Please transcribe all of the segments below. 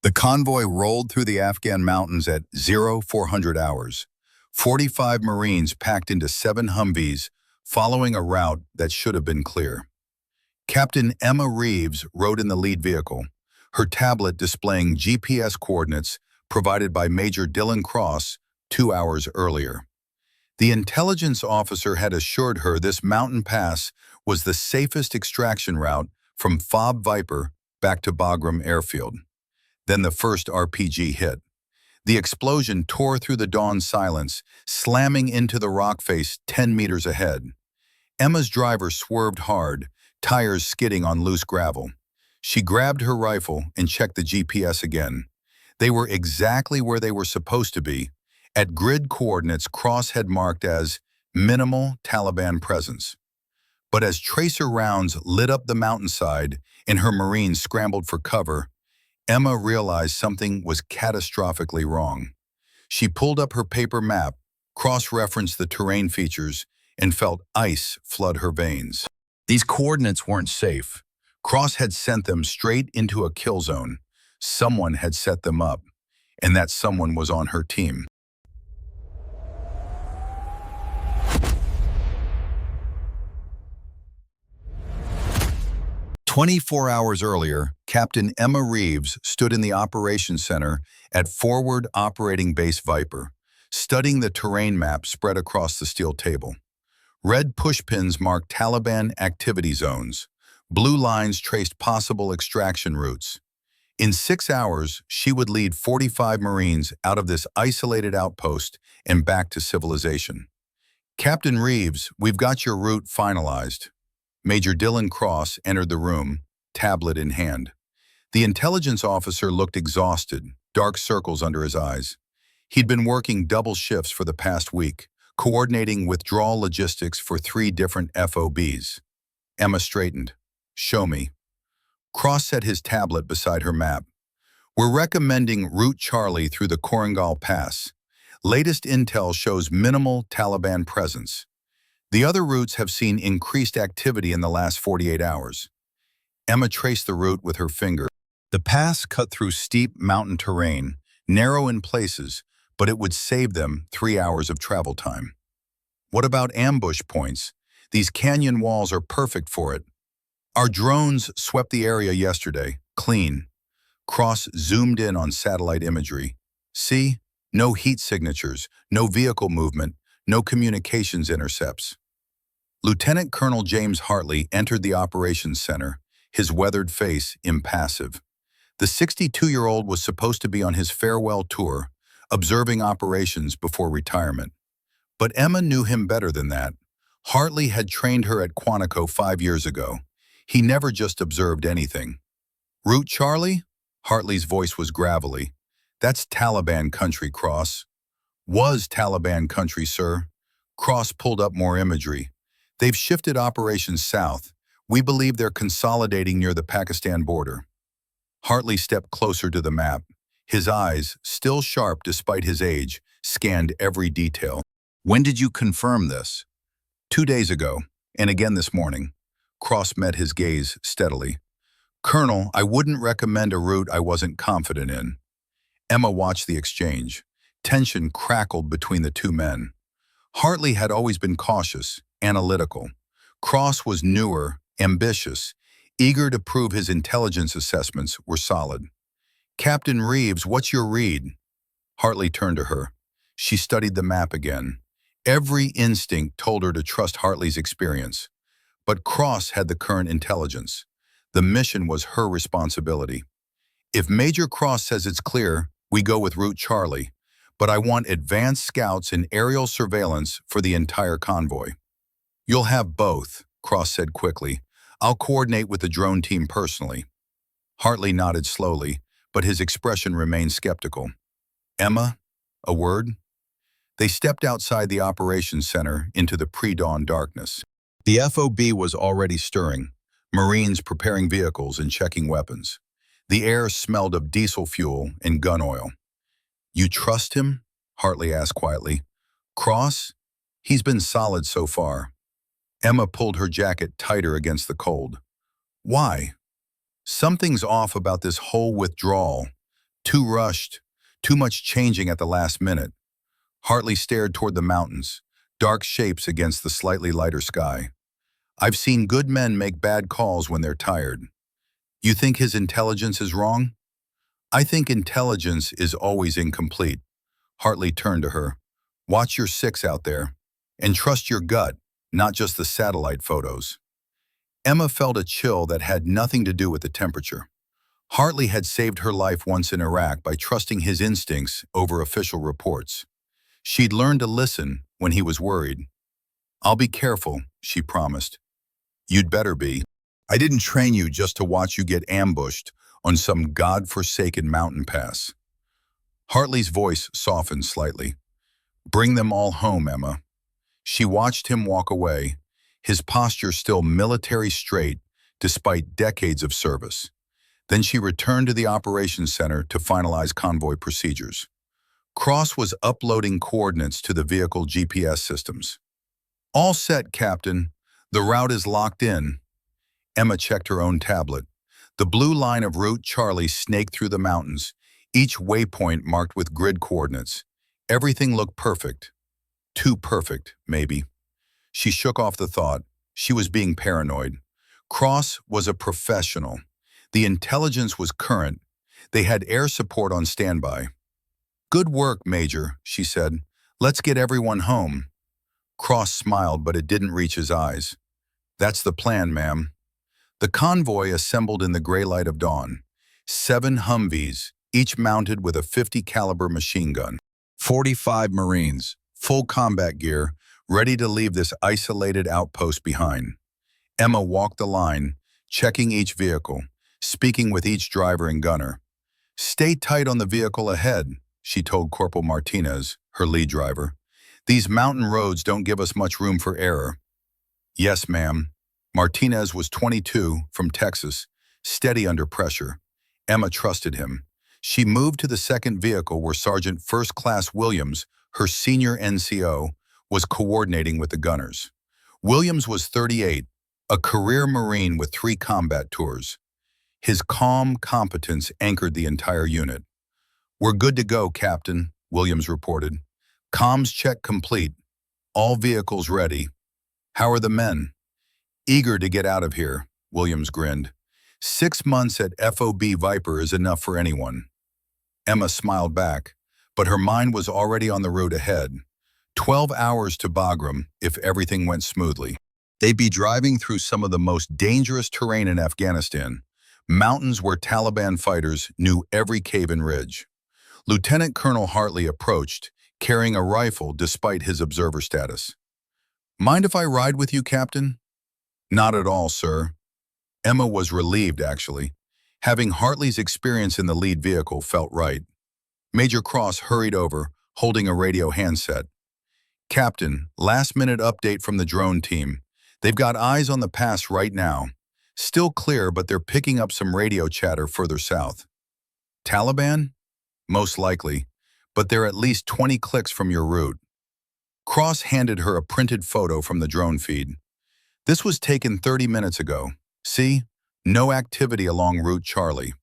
The convoy rolled through the Afghan mountains at 0400 hours. 45 Marines packed into 7 Humvees, following a route that should have been clear. Captain Emma Reeves rode in the lead vehicle, her tablet displaying GPS coordinates provided by Major Dylan Cross 2 hours earlier. The intelligence officer had assured her this mountain pass was the safest extraction route from Fob Viper back to Bagram airfield. Then the first RPG hit. The explosion tore through the dawn silence, slamming into the rock face 10 meters ahead. Emma's driver swerved hard, tires skidding on loose gravel. She grabbed her rifle and checked the GPS again. They were exactly where they were supposed to be, at grid coordinates Cross had marked as minimal Taliban presence. But as tracer rounds lit up the mountainside and her Marines scrambled for cover, Emma realized something was catastrophically wrong. She pulled up her paper map, cross-referenced the terrain features, and felt ice flood her veins. These coordinates weren't safe. Cross had sent them straight into a kill zone. Someone had set them up, and that someone was on her team. "24 hours earlier, Captain Emma Reeves stood in the operations center at Forward Operating Base Viper, studying the terrain map spread across the steel table. Red pushpins marked Taliban activity zones. Blue lines traced possible extraction routes. In 6 hours, she would lead 45 Marines out of this isolated outpost and back to civilization. "Captain Reeves, we've got your route finalized." Major Dylan Cross entered the room, tablet in hand. The intelligence officer looked exhausted, dark circles under his eyes. He'd been working double shifts for the past week, coordinating withdrawal logistics for 3 different FOBs. Emma straightened. "Show me." Cross set his tablet beside her map. "We're recommending Route Charlie through the Korangal Pass. Latest intel shows minimal Taliban presence. The other routes have seen increased activity in the last 48 hours. Emma traced the route with her finger. The pass cut through steep mountain terrain, narrow in places, but it would save them 3 hours of travel time. "What about ambush points? These canyon walls are perfect for it. Our drones swept the area yesterday, clean." Cross zoomed in on satellite imagery. "See? No heat signatures, no vehicle movement, no communications intercepts." Lieutenant Colonel James Hartley entered the operations center, his weathered face impassive. The 62-year-old was supposed to be on his farewell tour, observing operations before retirement. But Emma knew him better than that. Hartley had trained her at Quantico 5 years ago. He never just observed anything. "Route Charlie?" Hartley's voice was gravelly. "That's Taliban country, Cross." "Was Taliban country, sir." Cross pulled up more imagery. "They've shifted operations south. We believe they're consolidating near the Pakistan border." Hartley stepped closer to the map. His eyes, still sharp despite his age, scanned every detail. "When did you confirm this?" 2 days ago, and again this morning." Cross met his gaze steadily. "Colonel, I wouldn't recommend a route I wasn't confident in." Emma watched the exchange. Tension crackled between the two men. Hartley had always been cautious, analytical. Cross was newer, ambitious, eager to prove his intelligence assessments were solid. "Captain Reeves, what's your read?" Hartley turned to her. She studied the map again. Every instinct told her to trust Hartley's experience. But Cross had the current intelligence. The mission was her responsibility. "If Major Cross says it's clear, we go with Route Charlie. But I want advanced scouts and aerial surveillance for the entire convoy." "You'll have both," Cross said quickly. "I'll coordinate with the drone team personally." Hartley nodded slowly, but his expression remained skeptical. "Emma, a word?" They stepped outside the operations center into the pre-dawn darkness. The FOB was already stirring, Marines preparing vehicles and checking weapons. The air smelled of diesel fuel and gun oil. "You trust him?" Hartley asked quietly. "Cross? He's been solid so far." Emma pulled her jacket tighter against the cold. "Why?" "Something's off about this whole withdrawal. Too rushed, too much changing at the last minute. Hartley stared toward the mountains, dark shapes against the slightly lighter sky. I've seen good men make bad calls when they're tired. You think his intelligence is wrong? I think intelligence is always incomplete. Hartley turned to her. Watch your six out there. And trust your gut, not just the satellite photos. Emma felt a chill that had nothing to do with the temperature. Hartley had saved her life once in Iraq by trusting his instincts over official reports. She'd learned to listen when he was worried. I'll be careful, she promised. You'd better be. I didn't train you just to watch you get ambushed on some god-forsaken mountain pass. Hartley's voice softened slightly. Bring them all home, Emma. She watched him walk away, his posture still military straight despite decades of service. Then she returned to the operations center to finalize convoy procedures. Cross was uploading coordinates to the vehicle GPS systems. All set, Captain. The route is locked in. Emma checked her own tablet. The blue line of Route Charlie snaked through the mountains, each waypoint marked with grid coordinates. Everything looked perfect. Too perfect, maybe. She shook off the thought. She was being paranoid. Cross was a professional. The intelligence was current. They had air support on standby. Good work, Major, she said. Let's get everyone home. Cross smiled, but it didn't reach his eyes. That's the plan, ma'am. The convoy assembled in the gray light of dawn. 7 Humvees, each mounted with a .50 caliber machine gun. 45 Marines, full combat gear, ready to leave this isolated outpost behind. Emma walked the line, checking each vehicle, speaking with each driver and gunner. Stay tight on the vehicle ahead, she told Corporal Martinez, her lead driver. These mountain roads don't give us much room for error. Yes, ma'am. Martinez was 22, from Texas, steady under pressure. Emma trusted him. She moved to the second vehicle where Sergeant First Class Williams, her senior NCO, was coordinating with the gunners. Williams was 38, a career Marine with 3 combat tours. His calm competence anchored the entire unit. We're good to go, Captain, Williams reported. Comms check complete. All vehicles ready. How are the men? Eager to get out of here, Williams grinned. 6 months at FOB Viper is enough for anyone. Emma smiled back, but her mind was already on the route ahead. 12 hours to Bagram if everything went smoothly. They'd be driving through some of the most dangerous terrain in Afghanistan, mountains where Taliban fighters knew every cave and ridge. Lieutenant Colonel Hartley approached, carrying a rifle despite his observer status. Mind if I ride with you, Captain? Not at all, sir. Emma was relieved, actually. Having Hartley's experience in the lead vehicle felt right. Major Cross hurried over, holding a radio handset. Captain, last-minute update from the drone team. They've got eyes on the pass right now. Still clear, but they're picking up some radio chatter further south. Taliban? Most likely, but they're at least 20 clicks from your route. Cross handed her a printed photo from the drone feed. This was taken 30 minutes ago. See? No activity along Route Charlie.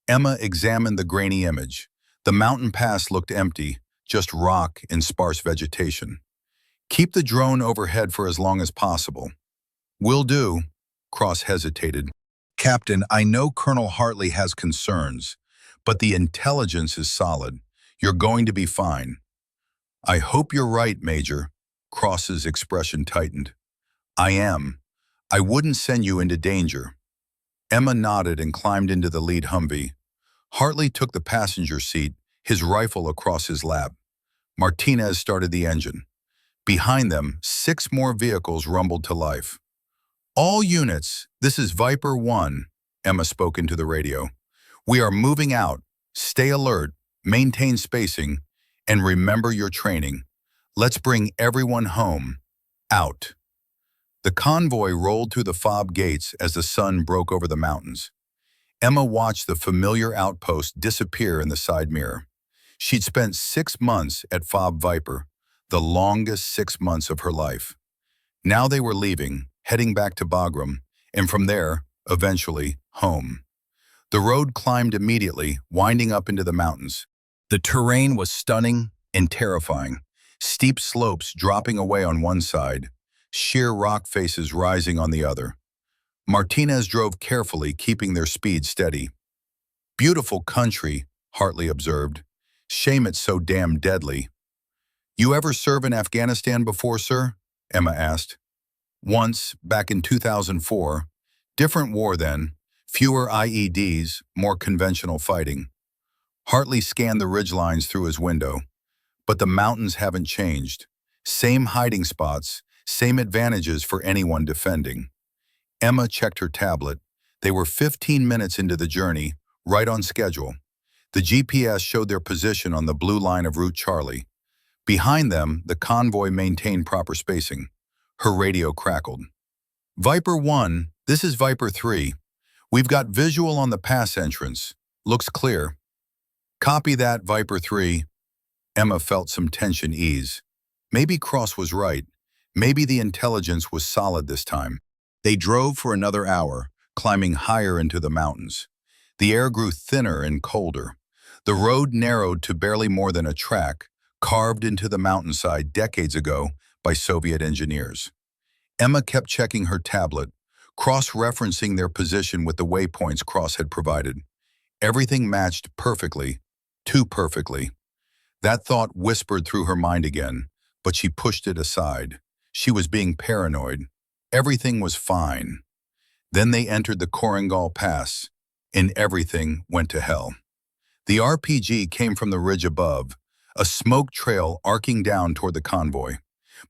Emma examined the grainy image. The mountain pass looked empty, just rock and sparse vegetation. Keep the drone overhead for as long as possible. Will do. Cross hesitated. Captain, I know Colonel Hartley has concerns, but the intelligence is solid. You're going to be fine. I hope you're right, Major. Cross's expression tightened. I am. I wouldn't send you into danger. Emma nodded and climbed into the lead Humvee. Hartley took the passenger seat, his rifle across his lap. Martinez started the engine. Behind them, 6 more vehicles rumbled to life. All units, this is Viper 1, Emma spoke into the radio. We are moving out. Stay alert, maintain spacing, and remember your training. Let's bring everyone home. Out. The convoy rolled through the fob gates as the sun broke over the mountains. Emma watched the familiar outpost disappear in the side mirror. She'd spent 6 months at Fob Viper, the longest 6 months of her life. Now they were leaving, heading back to Bagram, and from there, eventually, home. The road climbed immediately, winding up into the mountains. The terrain was stunning and terrifying. Steep slopes dropping away on one side, sheer rock faces rising on the other. Martinez drove carefully, keeping their speed steady. Beautiful country, Hartley observed. Shame it's so damn deadly. You ever serve in Afghanistan before, sir? Emma asked. Once, back in 2004. Different war then. Fewer IEDs, more conventional fighting. Hartley scanned the ridgelines through his window. But the mountains haven't changed. Same hiding spots, same advantages for anyone defending. Emma checked her tablet. They were 15 minutes into the journey, right on schedule. The GPS showed their position on the blue line of Route Charlie. Behind them, the convoy maintained proper spacing. Her radio crackled. Viper 1, this is Viper 3. We've got visual on the pass entrance. Looks clear. Copy that, Viper 3. Emma felt some tension ease. Maybe Cross was right. Maybe the intelligence was solid this time. They drove for another hour, climbing higher into the mountains. The air grew thinner and colder. The road narrowed to barely more than a track, carved into the mountainside decades ago by Soviet engineers. Emma kept checking her tablet, cross-referencing their position with the waypoints Cross had provided. Everything matched perfectly, too perfectly. That thought whispered through her mind again, but she pushed it aside. She was being paranoid. Everything was fine. Then they entered the Korangal Pass, and everything went to hell. The RPG came from the ridge above, a smoke trail arcing down toward the convoy.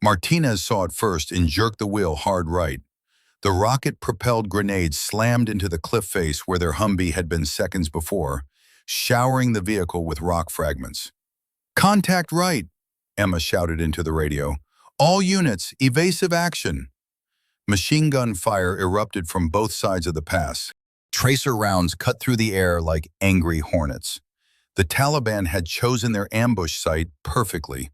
Martinez saw it first and jerked the wheel hard right. The rocket-propelled grenade slammed into the cliff face where their Humvee had been seconds before, showering the vehicle with rock fragments. "Contact right," Emma shouted into the radio. "All units, evasive action." Machine gun fire erupted from both sides of the pass. Tracer rounds cut through the air like angry hornets. The Taliban had chosen their ambush site perfectly.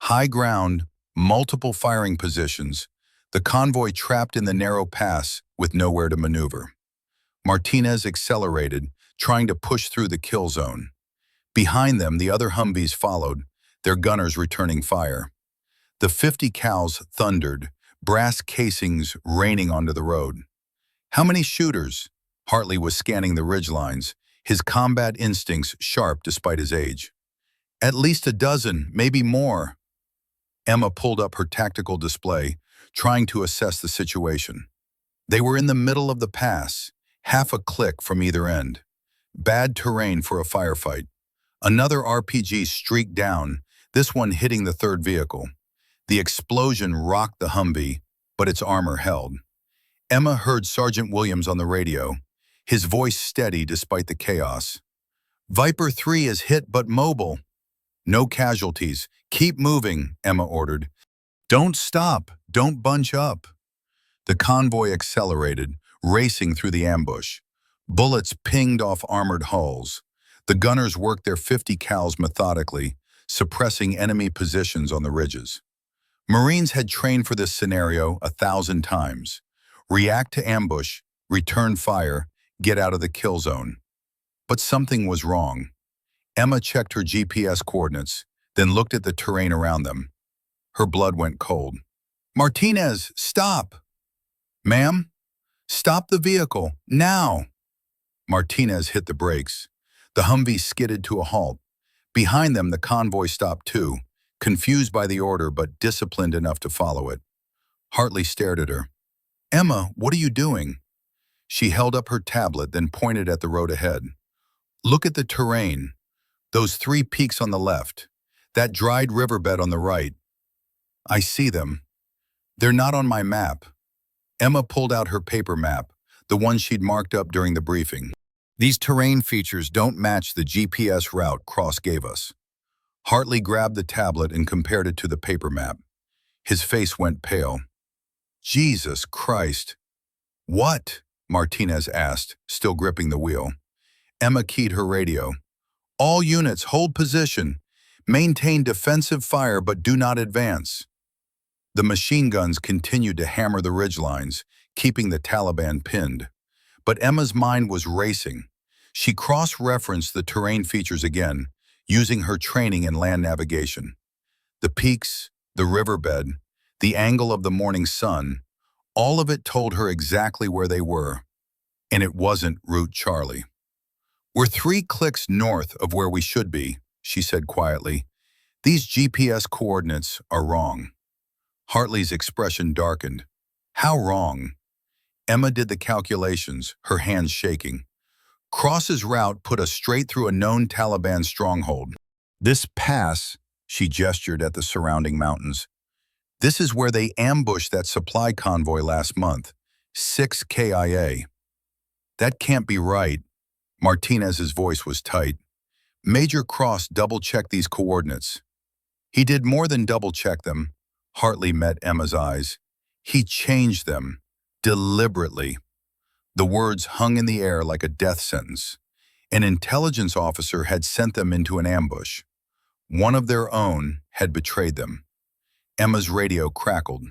High ground, multiple firing positions, the convoy trapped in the narrow pass with nowhere to maneuver. Martinez accelerated, trying to push through the kill zone. Behind them, the other Humvees followed, their gunners returning fire. The 50 cals thundered, brass casings raining onto the road. How many shooters? Hartley was scanning the ridgelines, his combat instincts sharp despite his age. At least a dozen, maybe more. Emma pulled up her tactical display, trying to assess the situation. They were in the middle of the pass, half a click from either end. Bad terrain for a firefight. Another RPG streaked down, this one hitting the third vehicle. The explosion rocked the Humvee, but its armor held. Emma heard Sergeant Williams on the radio, his voice steady despite the chaos. "Viper 3 is hit but mobile." "No casualties. Keep moving," Emma ordered. "Don't stop. Don't bunch up." The convoy accelerated, racing through the ambush. Bullets pinged off armored hulls. The gunners worked their 50 cals methodically, suppressing enemy positions on the ridges. Marines had trained for this scenario 1,000 times. React to ambush, return fire, get out of the kill zone. But something was wrong. Emma checked her GPS coordinates, then looked at the terrain around them. Her blood went cold. "Martinez, stop!" "Ma'am? Stop the vehicle, now!" Martinez hit the brakes. The Humvee skidded to a halt. Behind them, the convoy stopped too, confused by the order but disciplined enough to follow it. Hartley stared at her. "Emma, what are you doing?" She held up her tablet, then pointed at the road ahead. "Look at the terrain. Those 3 peaks on the left. That dried riverbed on the right. I see them. They're not on my map." Emma pulled out her paper map, the one she'd marked up during the briefing. "These terrain features don't match the GPS route Cross gave us." Hartley grabbed the tablet and compared it to the paper map. His face went pale. "Jesus Christ." "What?" Martinez asked, still gripping the wheel. Emma keyed her radio. "All units, hold position. Maintain defensive fire but do not advance." The machine guns continued to hammer the ridgelines, keeping the Taliban pinned. But Emma's mind was racing. She cross-referenced the terrain features again, using her training in land navigation. The peaks, the riverbed, the angle of the morning sun, all of it told her exactly where they were. And it wasn't Route Charlie. "We're 3 clicks north of where we should be," she said quietly. "These GPS coordinates are wrong." Hartley's expression darkened. "How wrong?" Emma did the calculations, her hands shaking. "Cross's route put us straight through a known Taliban stronghold. This pass," she gestured at the surrounding mountains, "this is where they ambushed that supply convoy last month. 6 KIA. That can't be right." Martinez's voice was tight. "Major Cross double-checked these coordinates." "He did more than double-check them." Hartley met Emma's eyes. "He changed them. Deliberately." The words hung in the air like a death sentence. An intelligence officer had sent them into an ambush. One of their own had betrayed them. Emma's radio crackled.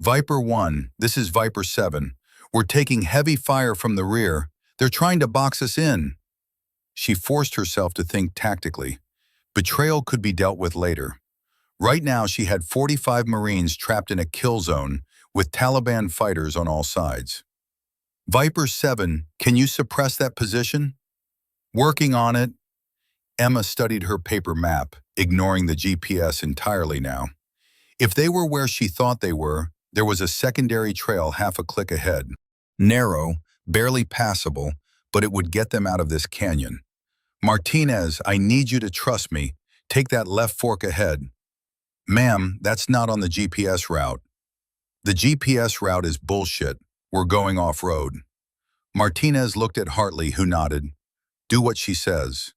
"Viper 1, this is Viper 7. We're taking heavy fire from the rear. They're trying to box us in." She forced herself to think tactically. Betrayal could be dealt with later. Right now she had 45 Marines trapped in a kill zone with Taliban fighters on all sides. "Viper 7, can you suppress that position?" "Working on it." Emma studied her paper map, ignoring the GPS entirely now. If they were where she thought they were, there was a secondary trail half a click ahead. Narrow, barely passable, but it would get them out of this canyon. "Martinez, I need you to trust me. Take that left fork ahead." "Ma'am, that's not on the GPS route." "The GPS route is bullshit. We're going off-road." Martinez looked at Hartley, who nodded. "Do what she says."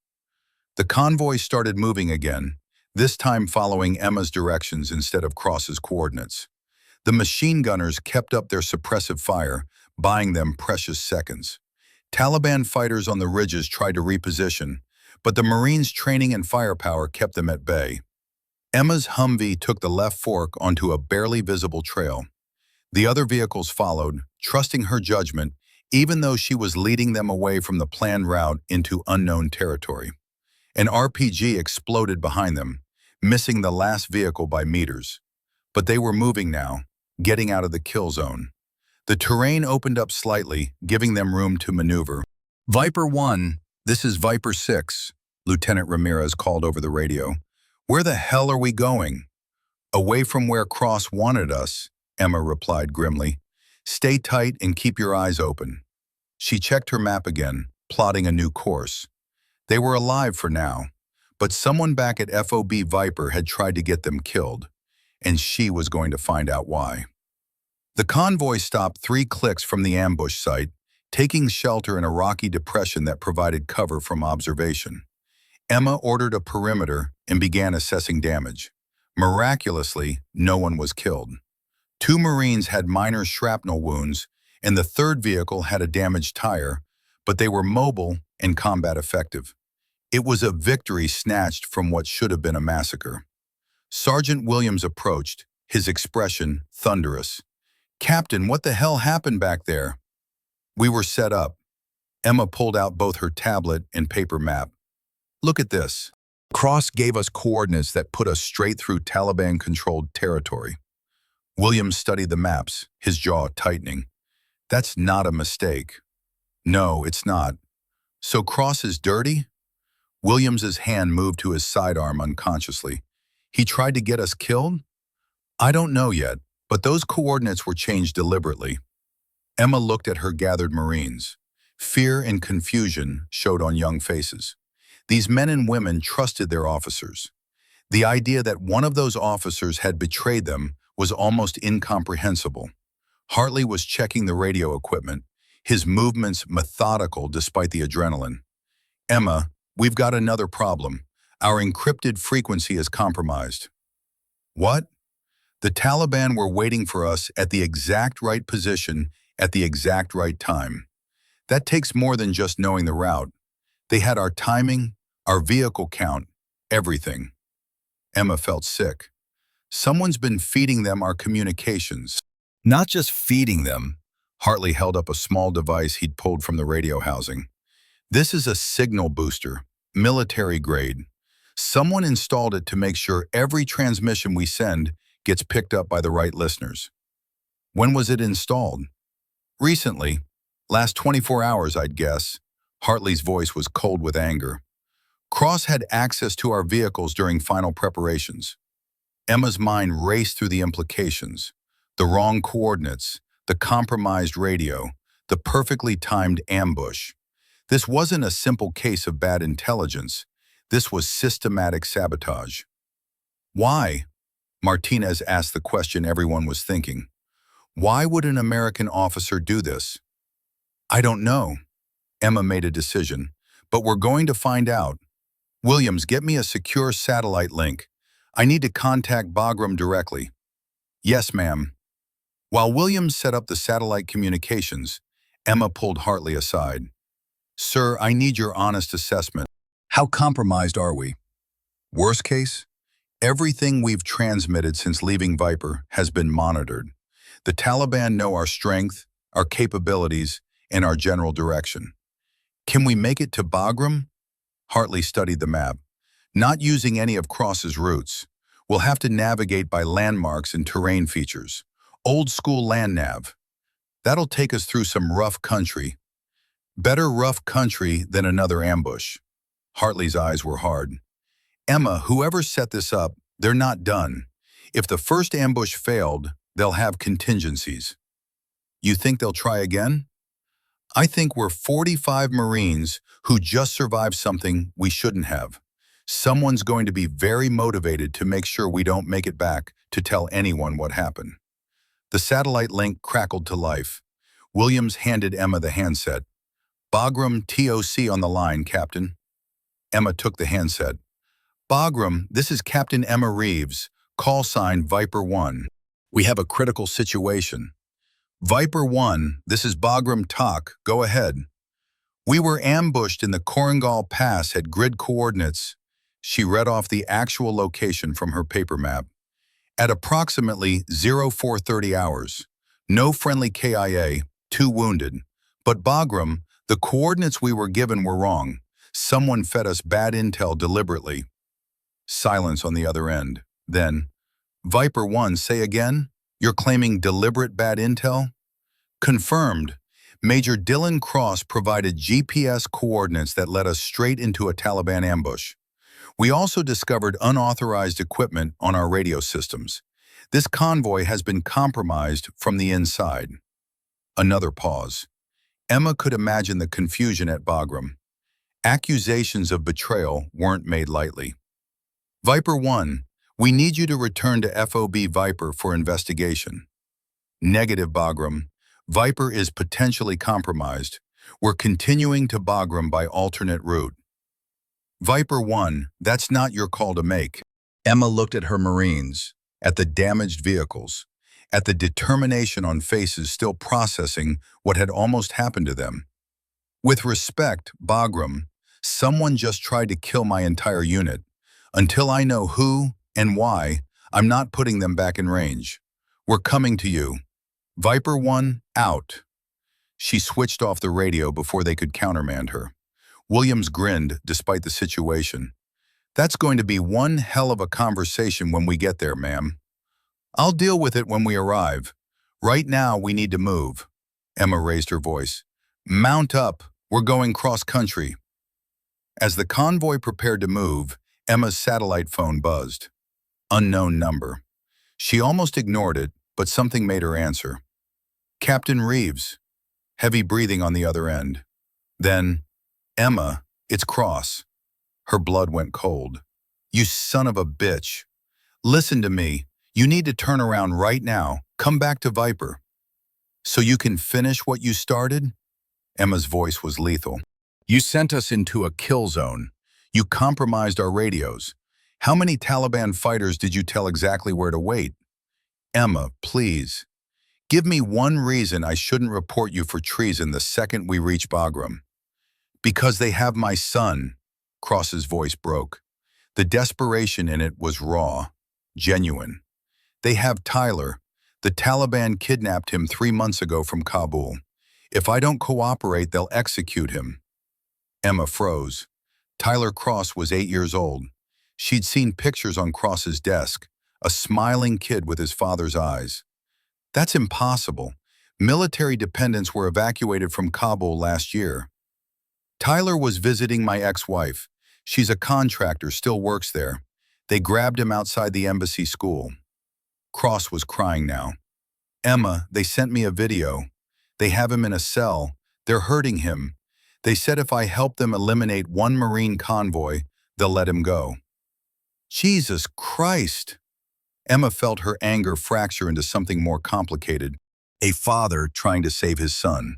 The convoy started moving again, this time following Emma's directions instead of Cross's coordinates. The machine gunners kept up their suppressive fire, buying them precious seconds. Taliban fighters on the ridges tried to reposition, but the Marines' training and firepower kept them at bay. Emma's Humvee took the left fork onto a barely visible trail. The other vehicles followed, trusting her judgment, even though she was leading them away from the planned route into unknown territory. An RPG exploded behind them, missing the last vehicle by meters. But they were moving now, getting out of the kill zone. The terrain opened up slightly, giving them room to maneuver. "Viper 1, this is Viper 6, Lieutenant Ramirez called over the radio. "Where the hell are we going?" "Away from where Cross wanted us," Emma replied grimly. "Stay tight and keep your eyes open." She checked her map again, plotting a new course. They were alive for now, but someone back at FOB Viper had tried to get them killed, and she was going to find out why. The convoy stopped 3 clicks from the ambush site, taking shelter in a rocky depression that provided cover from observation. Emma ordered a perimeter and began assessing damage. Miraculously, no one was killed. 2 Marines had minor shrapnel wounds, and the third vehicle had a damaged tire, but they were mobile and combat effective. It was a victory snatched from what should have been a massacre. Sergeant Williams approached, his expression thunderous. "Captain, what the hell happened back there?" "We were set up." Emma pulled out both her tablet and paper map. "Look at this." Cross gave us coordinates that put us straight through Taliban-controlled territory. Williams studied the maps, his jaw tightening. "That's not a mistake." "No, it's not." "So Cross is dirty?" Williams's hand moved to his sidearm unconsciously. "He tried to get us killed?" "I don't know yet, but those coordinates were changed deliberately." Emma looked at her gathered Marines. Fear and confusion showed on young faces. These men and women trusted their officers. The idea that one of those officers had betrayed them was almost incomprehensible. Hartley was checking the radio equipment, his movements methodical despite the adrenaline. "Emma, we've got another problem. Our encrypted frequency is compromised." "What?" "The Taliban were waiting for us at the exact right position at the exact right time. That takes more than just knowing the route. They had our timing, our vehicle count, everything." Emma felt sick. Someone's been feeding them our communications. Not just feeding them. Hartley held up a small device he'd pulled from the radio housing. This is a signal booster, military grade. Someone installed it to make sure every transmission we send gets picked up by the right listeners. When was it installed? Recently. Last 24 hours, I'd guess. Hartley's voice was cold with anger. Cross had access to our vehicles during final preparations. Emma's mind raced through the implications. The wrong coordinates, the compromised radio, the perfectly timed ambush. This wasn't a simple case of bad intelligence. This was systematic sabotage. Why? Martinez asked the question everyone was thinking. Why would an American officer do this? I don't know. Emma made a decision, but we're going to find out. Williams, get me a secure satellite link. I need to contact Bagram directly. Yes, ma'am. While Williams set up the satellite communications, Emma pulled Hartley aside. Sir, I need your honest assessment. How compromised are we? Worst case? Everything we've transmitted since leaving Viper has been monitored. The Taliban know our strength, our capabilities, and our general direction. Can we make it to Bagram? Hartley studied the map. Not using any of Cross's routes. We'll have to navigate by landmarks and terrain features. Old school land nav. That'll take us through some rough country. Better rough country than another ambush. Hartley's eyes were hard. Emma, whoever set this up, they're not done. If the first ambush failed, they'll have contingencies. You think they'll try again? I think we're 45 Marines who just survived something we shouldn't have. Someone's going to be very motivated to make sure we don't make it back to tell anyone what happened. The satellite link crackled to life. Williams handed Emma the handset. Bagram TOC on the line, Captain. Emma took the handset. Bagram, this is Captain Emma Reeves, call sign Viper 1. We have a critical situation. Viper 1, this is Bagram TOC, go ahead. We were ambushed in the Korangal Pass at grid coordinates. She read off the actual location from her paper map. At approximately 0430 hours. No friendly KIA, 2 wounded. But Bagram, the coordinates we were given were wrong. Someone fed us bad intel deliberately. Silence on the other end. Then, Viper 1, say again? You're claiming deliberate bad intel? Confirmed. Major Dylan Cross provided GPS coordinates that led us straight into a Taliban ambush. We also discovered unauthorized equipment on our radio systems. This convoy has been compromised from the inside. Another pause. Emma could imagine the confusion at Bagram. Accusations of betrayal weren't made lightly. Viper 1, we need you to return to FOB Viper for investigation. Negative, Bagram. Viper is potentially compromised. We're continuing to Bagram by alternate route. Viper 1, that's not your call to make. Emma looked at her Marines, at the damaged vehicles, at the determination on faces still processing what had almost happened to them. With respect, Bagram, someone just tried to kill my entire unit. Until I know who and why, I'm not putting them back in range. We're coming to you. Viper 1, out. She switched off the radio before they could countermand her. Williams grinned despite the situation. That's going to be one hell of a conversation when we get there, ma'am. I'll deal with it when we arrive. Right now, we need to move. Emma raised her voice. Mount up. We're going cross-country. As the convoy prepared to move, Emma's satellite phone buzzed. Unknown number. She almost ignored it, but something made her answer. Captain Reeves. Heavy breathing on the other end. Then, Emma, it's Cross. Her blood went cold. You son of a bitch. Listen to me. You need to turn around right now. Come back to Viper. So you can finish what you started? Emma's voice was lethal. You sent us into a kill zone. You compromised our radios. How many Taliban fighters did you tell exactly where to wait? Emma, please. Give me one reason I shouldn't report you for treason the second we reach Bagram. Because they have my son. Cross's voice broke. The desperation in it was raw, genuine. They have Tyler. The Taliban kidnapped him 3 months ago from Kabul. If I don't cooperate, they'll execute him. Emma froze. Tyler Cross was 8 years old. She'd seen pictures on Cross's desk, a smiling kid with his father's eyes. That's impossible. Military dependents were evacuated from Kabul last year. Tyler was visiting my ex-wife. She's a contractor, still works there. They grabbed him outside the embassy school. Cross was crying now. Emma, they sent me a video. They have him in a cell. They're hurting him. They said if I help them eliminate one Marine convoy, they'll let him go. Jesus Christ! Emma felt her anger fracture into something more complicated. A father trying to save his son,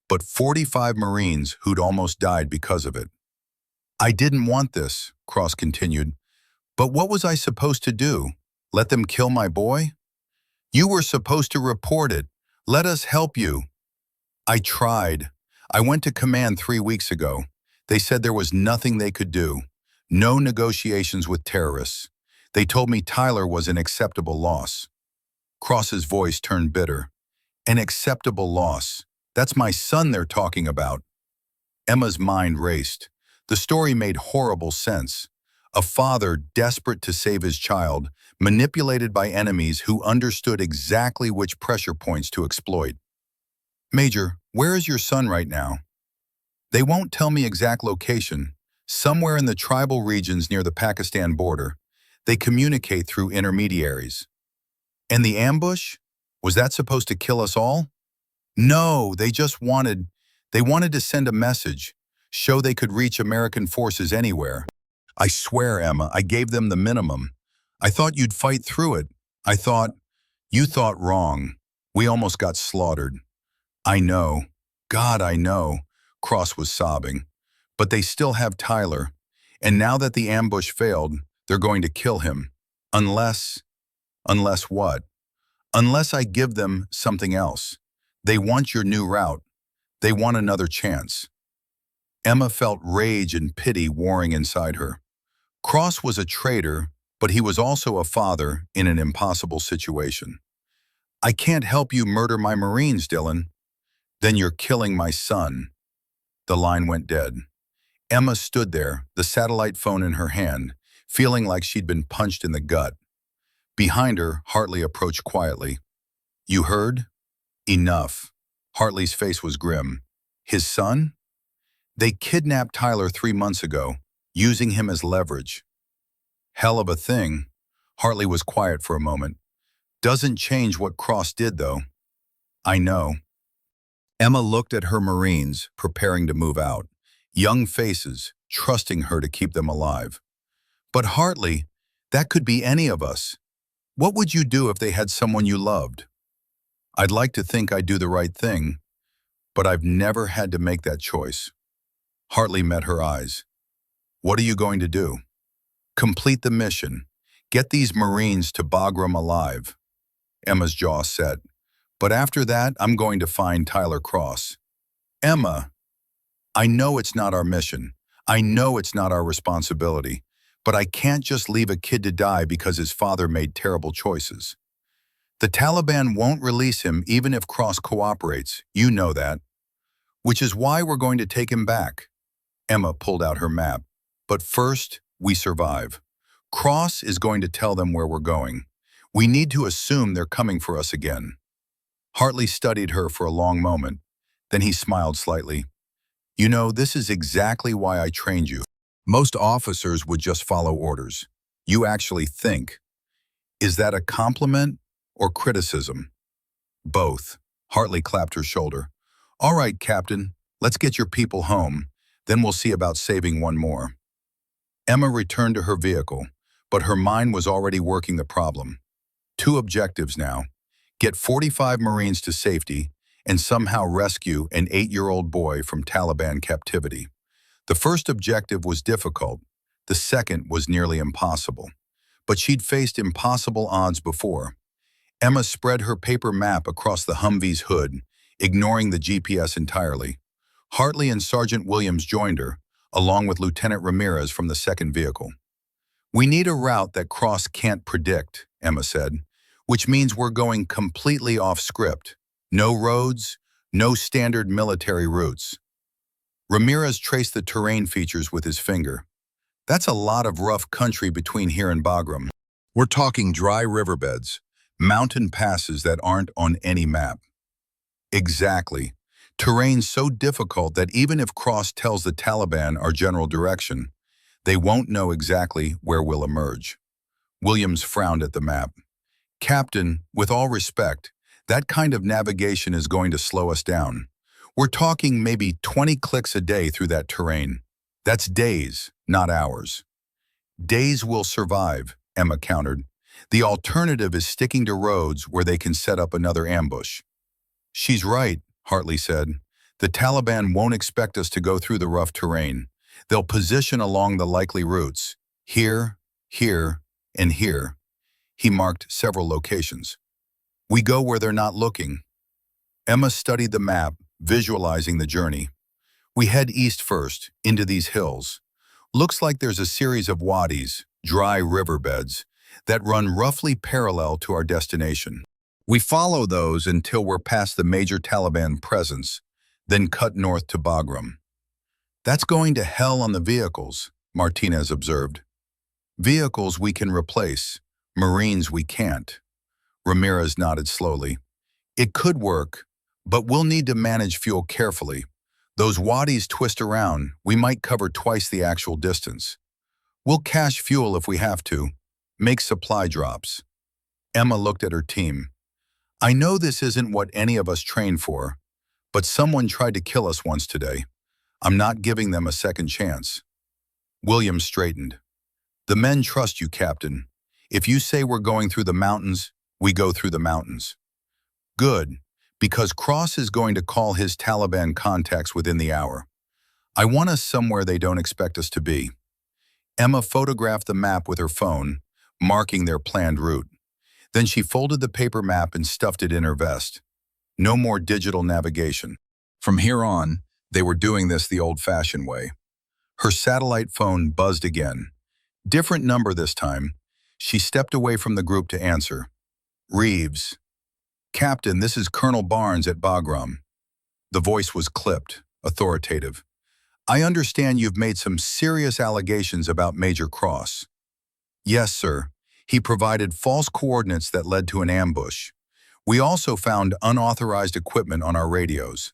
but 45 Marines who'd almost died because of it. I didn't want this, Cross continued. But what was I supposed to do? Let them kill my boy? You were supposed to report it. Let us help you. I tried. I went to command 3 weeks ago. They said there was nothing they could do. No negotiations with terrorists. They told me Tyler was an acceptable loss. Cross's voice turned bitter. An acceptable loss. That's my son they're talking about. Emma's mind raced. The story made horrible sense. A father desperate to save his child, manipulated by enemies who understood exactly which pressure points to exploit. Major, where is your son right now? They won't tell me exact location. Somewhere in the tribal regions near the Pakistan border. They communicate through intermediaries. And the ambush? Was that supposed to kill us all? No, they wanted to send a message, show they could reach American forces anywhere. I swear, Emma, I gave them the minimum. I thought you'd fight through it. You thought wrong. We almost got slaughtered. I know. God, I know. Cross was sobbing. But they still have Tyler. And now that the ambush failed, they're going to kill him. Unless what? Unless I give them something else. They want your new route. They want another chance. Emma felt rage and pity warring inside her. Cross was a traitor, but he was also a father in an impossible situation. I can't help you murder my Marines, Dylan. Then you're killing my son. The line went dead. Emma stood there, the satellite phone in her hand, feeling like she'd been punched in the gut. Behind her, Hartley approached quietly. You heard? Enough. Hartley's face was grim. His son? They kidnapped Tyler 3 months ago, using him as leverage. Hell of a thing. Hartley was quiet for a moment. Doesn't change what Cross did, though. I know. Emma looked at her Marines, preparing to move out. Young faces, trusting her to keep them alive. But Hartley, that could be any of us. What would you do if they had someone you loved? I'd like to think I'd do the right thing, but I've never had to make that choice. Hartley met her eyes. What are you going to do? Complete the mission. Get these Marines to Bagram alive. Emma's jaw set. But after that, I'm going to find Tyler Cross. Emma, I know it's not our mission. I know it's not our responsibility. But I can't just leave a kid to die because his father made terrible choices. The Taliban won't release him even if Cross cooperates. You know that. Which is why we're going to take him back. Emma pulled out her map. But first, we survive. Cross is going to tell them where we're going. We need to assume they're coming for us again. Hartley studied her for a long moment. Then he smiled slightly. You know, this is exactly why I trained you. Most officers would just follow orders. You actually think. Is that a compliment or criticism? Both. Hartley clapped her shoulder. All right, Captain, let's get your people home. Then we'll see about saving one more. Emma returned to her vehicle, but her mind was already working the problem. 2 objectives now. Get 45 Marines to safety and somehow rescue an 8-year-old boy from Taliban captivity. The first objective was difficult. The second was nearly impossible. But she'd faced impossible odds before. Emma spread her paper map across the Humvee's hood, ignoring the GPS entirely. Hartley and Sergeant Williams joined her, along with Lieutenant Ramirez from the second vehicle. We need a route that Cross can't predict, Emma said, which means we're going completely off script. No roads, no standard military routes. Ramirez traced the terrain features with his finger. That's a lot of rough country between here and Bagram. We're talking dry riverbeds, mountain passes that aren't on any map. Exactly. Terrain so difficult that even if Cross tells the Taliban our general direction, they won't know exactly where we'll emerge. Williams frowned at the map. Captain, with all respect, that kind of navigation is going to slow us down. We're talking maybe 20 clicks a day through that terrain. That's days, not hours. Days will survive, Emma countered. The alternative is sticking to roads where they can set up another ambush. She's right, Hartley said. The Taliban won't expect us to go through the rough terrain. They'll position along the likely routes. Here, here, and here. He marked several locations. We go where they're not looking. Emma studied the map, visualizing the journey. We head east first, into these hills. Looks like there's a series of wadis, dry riverbeds, that run roughly parallel to our destination. We follow those until we're past the major Taliban presence, then cut north to Bagram. That's going to hell on the vehicles, Martinez observed. Vehicles we can replace, Marines we can't. Ramirez nodded slowly. It could work, but we'll need to manage fuel carefully. Those wadis twist around, we might cover twice the actual distance. We'll cache fuel if we have to, make supply drops. Emma looked at her team. I know this isn't what any of us trained for, but someone tried to kill us once today. I'm not giving them a second chance. Williams straightened. The men trust you, Captain. If you say we're going through the mountains, we go through the mountains. Good, because Cross is going to call his Taliban contacts within the hour. I want us somewhere they don't expect us to be. Emma photographed the map with her phone, marking their planned route. Then she folded the paper map and stuffed it in her vest. No more digital navigation. From here on, they were doing this the old-fashioned way. Her satellite phone buzzed again. Different number this time. She stepped away from the group to answer. Reeves. Captain, this is Colonel Barnes at Bagram. The voice was clipped, authoritative. I understand you've made some serious allegations about Major Cross. Yes, sir. He provided false coordinates that led to an ambush. We also found unauthorized equipment on our radios.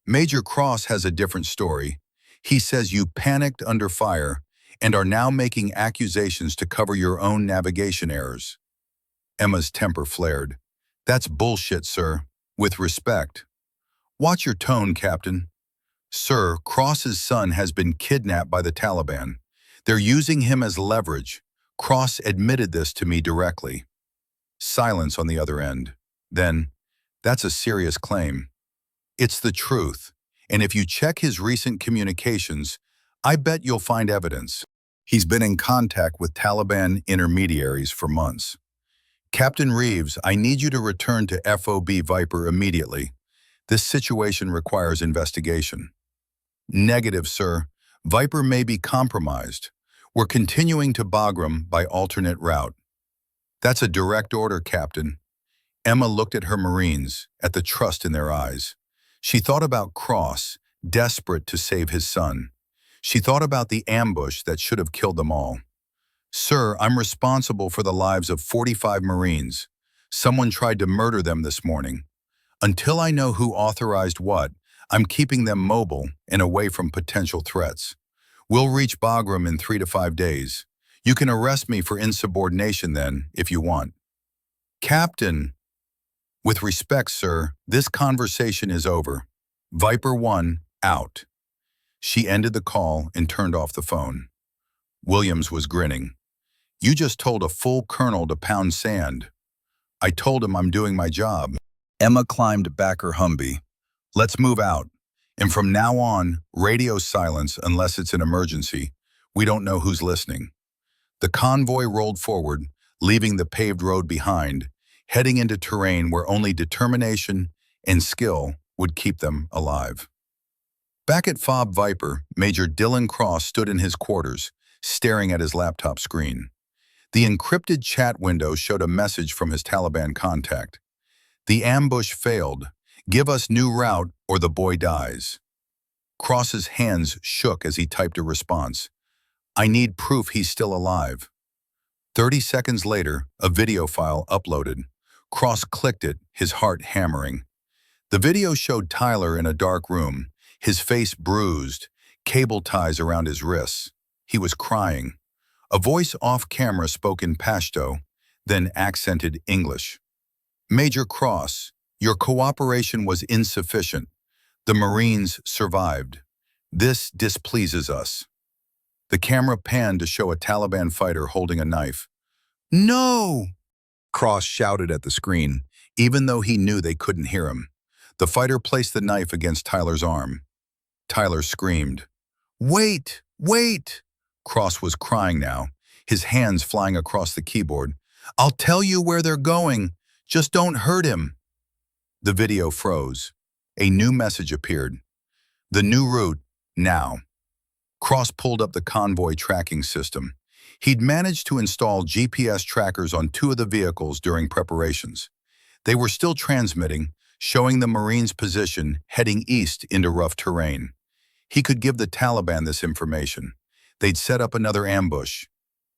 Major Cross has a different story. He says you panicked under fire and are now making accusations to cover your own navigation errors. Emma's temper flared. That's bullshit, sir. With respect. Watch your tone, Captain. Sir, Cross's son has been kidnapped by the Taliban. They're using him as leverage. Cross admitted this to me directly. Silence on the other end. Then, that's a serious claim. It's the truth, and if you check his recent communications, I bet you'll find evidence. He's been in contact with Taliban intermediaries for months. Captain Reeves, I need you to return to FOB Viper immediately. This situation requires investigation. Negative, sir. Viper may be compromised. We're continuing to Bagram by alternate route. That's a direct order, Captain. Emma looked at her Marines, at the trust in their eyes. She thought about Cross, desperate to save his son. She thought about the ambush that should have killed them all. Sir, I'm responsible for the lives of 45 Marines. Someone tried to murder them this morning. Until I know who authorized what, I'm keeping them mobile and away from potential threats. We'll reach Bagram in 3 to 5 days. You can arrest me for insubordination then, if you want. Captain! With respect, sir, this conversation is over. Viper 1, out. She ended the call and turned off the phone. Williams was grinning. You just told a full colonel to pound sand. I told him I'm doing my job. Emma climbed back her Humvee. Let's move out. And from now on, radio silence unless it's an emergency. We don't know who's listening. The convoy rolled forward, leaving the paved road behind, heading into terrain where only determination and skill would keep them alive. Back at FOB Viper, Major Dylan Cross stood in his quarters, staring at his laptop screen. The encrypted chat window showed a message from his Taliban contact. The ambush failed. Give us new route or the boy dies. Cross's hands shook as he typed a response. I need proof he's still alive. 30 seconds later, a video file uploaded. Cross clicked it, his heart hammering. The video showed Tyler in a dark room, his face bruised, cable ties around his wrists. He was crying. A voice off-camera spoke in Pashto, then accented English. Major Cross, your cooperation was insufficient. The Marines survived. This displeases us. The camera panned to show a Taliban fighter holding a knife. No! Cross shouted at the screen, even though he knew they couldn't hear him. The fighter placed the knife against Tyler's arm. Tyler screamed. Wait! Wait! Cross was crying now, his hands flying across the keyboard. I'll tell you where they're going. Just don't hurt him. The video froze. A new message appeared. The new route, now. Cross pulled up the Convoy tracking system. He'd managed to install GPS trackers on 2 of the vehicles during preparations. They were still transmitting, showing the Marines' position heading east into rough terrain. He could give the Taliban this information. They'd set up another ambush.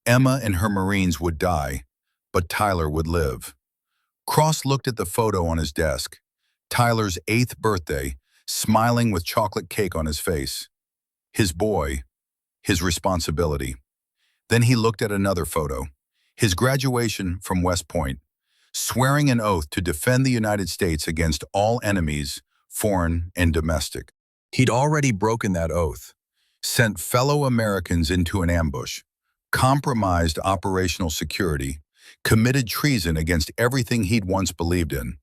Emma and her Marines would die, but Tyler would live. Cross looked at the photo on his desk. Tyler's 8th birthday, smiling with chocolate cake on his face. His boy, his responsibility. Then he looked at another photo, his graduation from West Point, swearing an oath to defend the United States against all enemies, foreign and domestic. He'd already broken that oath, sent fellow Americans into an ambush, compromised operational security, committed treason against everything he'd once believed in.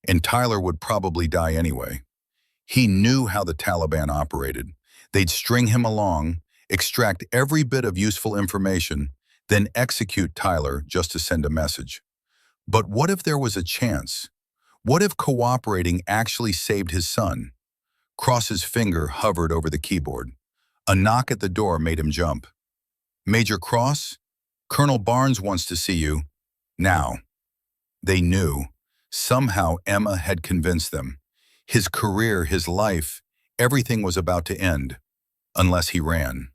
And Tyler would probably die anyway. He knew how the Taliban operated. They'd string him along, extract every bit of useful information, then execute Tyler just to send a message. But what if there was a chance? What if cooperating actually saved his son? Cross's finger hovered over the keyboard. A knock at the door made him jump. Major Cross, Colonel Barnes wants to see you. Now. They knew. Somehow Emma had convinced them. His career, his life, everything was about to end. Unless he ran.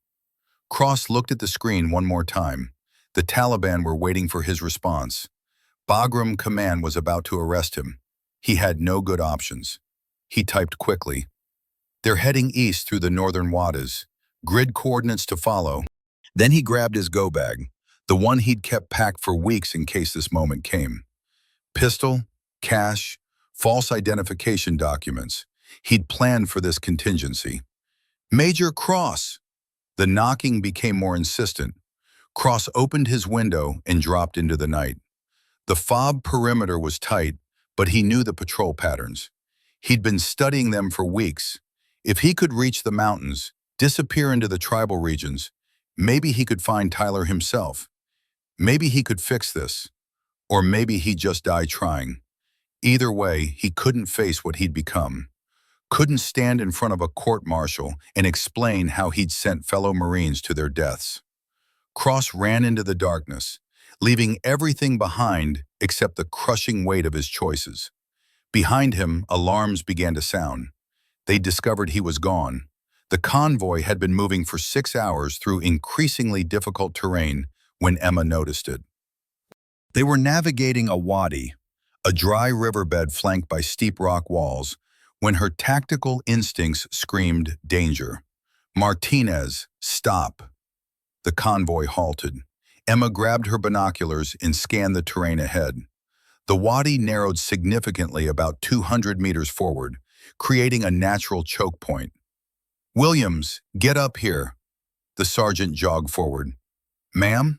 Cross looked at the screen one more time. The Taliban were waiting for his response. Bagram Command was about to arrest him. He had no good options. He typed quickly. They're heading east through the northern Wadas. Grid coordinates to follow. Then he grabbed his go bag, the one he'd kept packed for weeks in case this moment came. Pistol, cash, false identification documents. He'd planned for this contingency. Major Cross! The knocking became more insistent. Cross opened his window and dropped into the night. The fob perimeter was tight, but he knew the patrol patterns. He'd been studying them for weeks. If he could reach the mountains, disappear into the tribal regions, maybe he could find Tyler himself. Maybe he could fix this. Or maybe he'd just die trying. Either way, he couldn't face what he'd become. Couldn't stand in front of a court-martial and explain how he'd sent fellow Marines to their deaths. Cross ran into the darkness, leaving everything behind except the crushing weight of his choices. Behind him, alarms began to sound. They discovered he was gone. The convoy had been moving for 6 hours through increasingly difficult terrain when Emma noticed it. They were navigating a wadi, a dry riverbed flanked by steep rock walls, when her tactical instincts screamed danger. Martinez, stop. The convoy halted. Emma grabbed her binoculars and scanned the terrain ahead. The wadi narrowed significantly about 200 meters forward, creating a natural choke point. Williams, get up here. The sergeant jogged forward. Ma'am?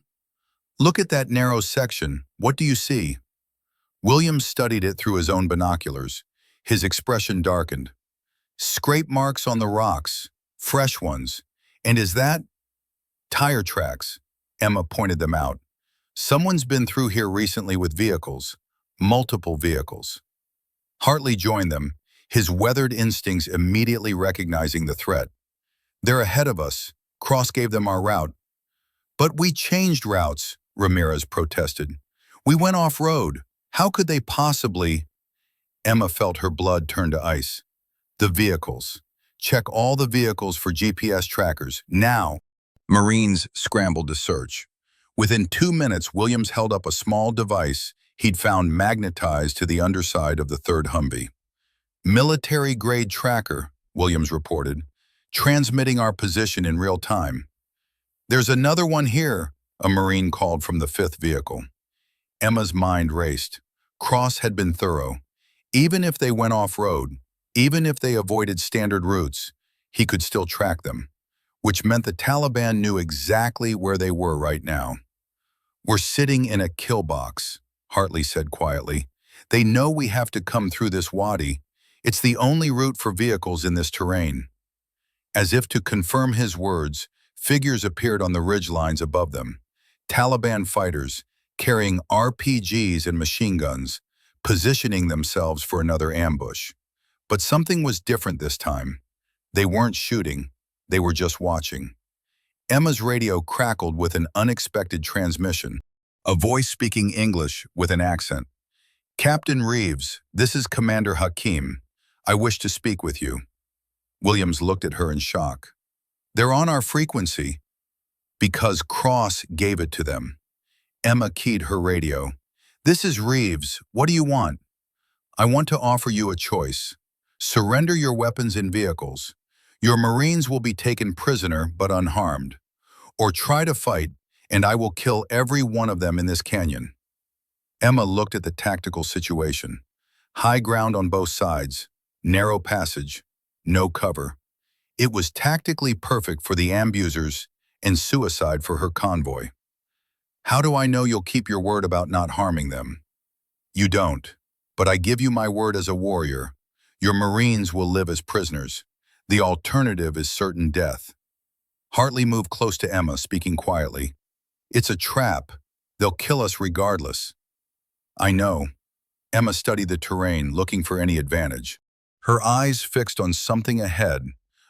Look at that narrow section. What do you see? Williams studied it through his own binoculars. His expression darkened. Scrape marks on the rocks, fresh ones. And is that? Tire tracks. Emma pointed them out. Someone's been through here recently with vehicles, multiple vehicles. Hartley joined them, his weathered instincts immediately recognizing the threat. They're ahead of us. Cross gave them our route. But we changed routes, Ramirez protested. We went off-road. How could they possibly? Emma felt her blood turn to ice. The vehicles. Check all the vehicles for GPS trackers, now. Marines scrambled to search. Within 2 minutes, Williams held up a small device he'd found magnetized to the underside of the third Humvee. Military-grade tracker, Williams reported, transmitting our position in real time. There's another one here, a Marine called from the fifth vehicle. Emma's mind raced. Cross had been thorough. Even if they went off-road, even if they avoided standard routes, he could still track them, which meant the Taliban knew exactly where they were right now. "We're sitting in a kill box," Hartley said quietly. "They know we have to come through this wadi. It's the only route for vehicles in this terrain." As if to confirm his words, figures appeared on the ridgelines above them. Taliban fighters, carrying RPGs and machine guns, positioning themselves for another ambush. But something was different this time. They weren't shooting, they were just watching. Emma's radio crackled with an unexpected transmission, a voice speaking English with an accent. "Captain Reeves, this is Commander Hakim. I wish to speak with you." Williams looked at her in shock. "They're on our frequency." "Because Cross gave it to them." Emma keyed her radio. "This is Reeves. What do you want?" "I want to offer you a choice. Surrender your weapons and vehicles. Your Marines will be taken prisoner but unharmed. Or try to fight, and I will kill every one of them in this canyon." Emma looked at the tactical situation. High ground on both sides, narrow passage, no cover. It was tactically perfect for the abusers and suicide for her convoy. "How do I know you'll keep your word about not harming them?" "You don't, but I give you my word as a warrior. Your Marines will live as prisoners. The alternative is certain death." Hartley moved close to Emma, speaking quietly. "It's a trap. They'll kill us regardless." "I know." Emma studied the terrain, looking for any advantage. Her eyes fixed on something ahead,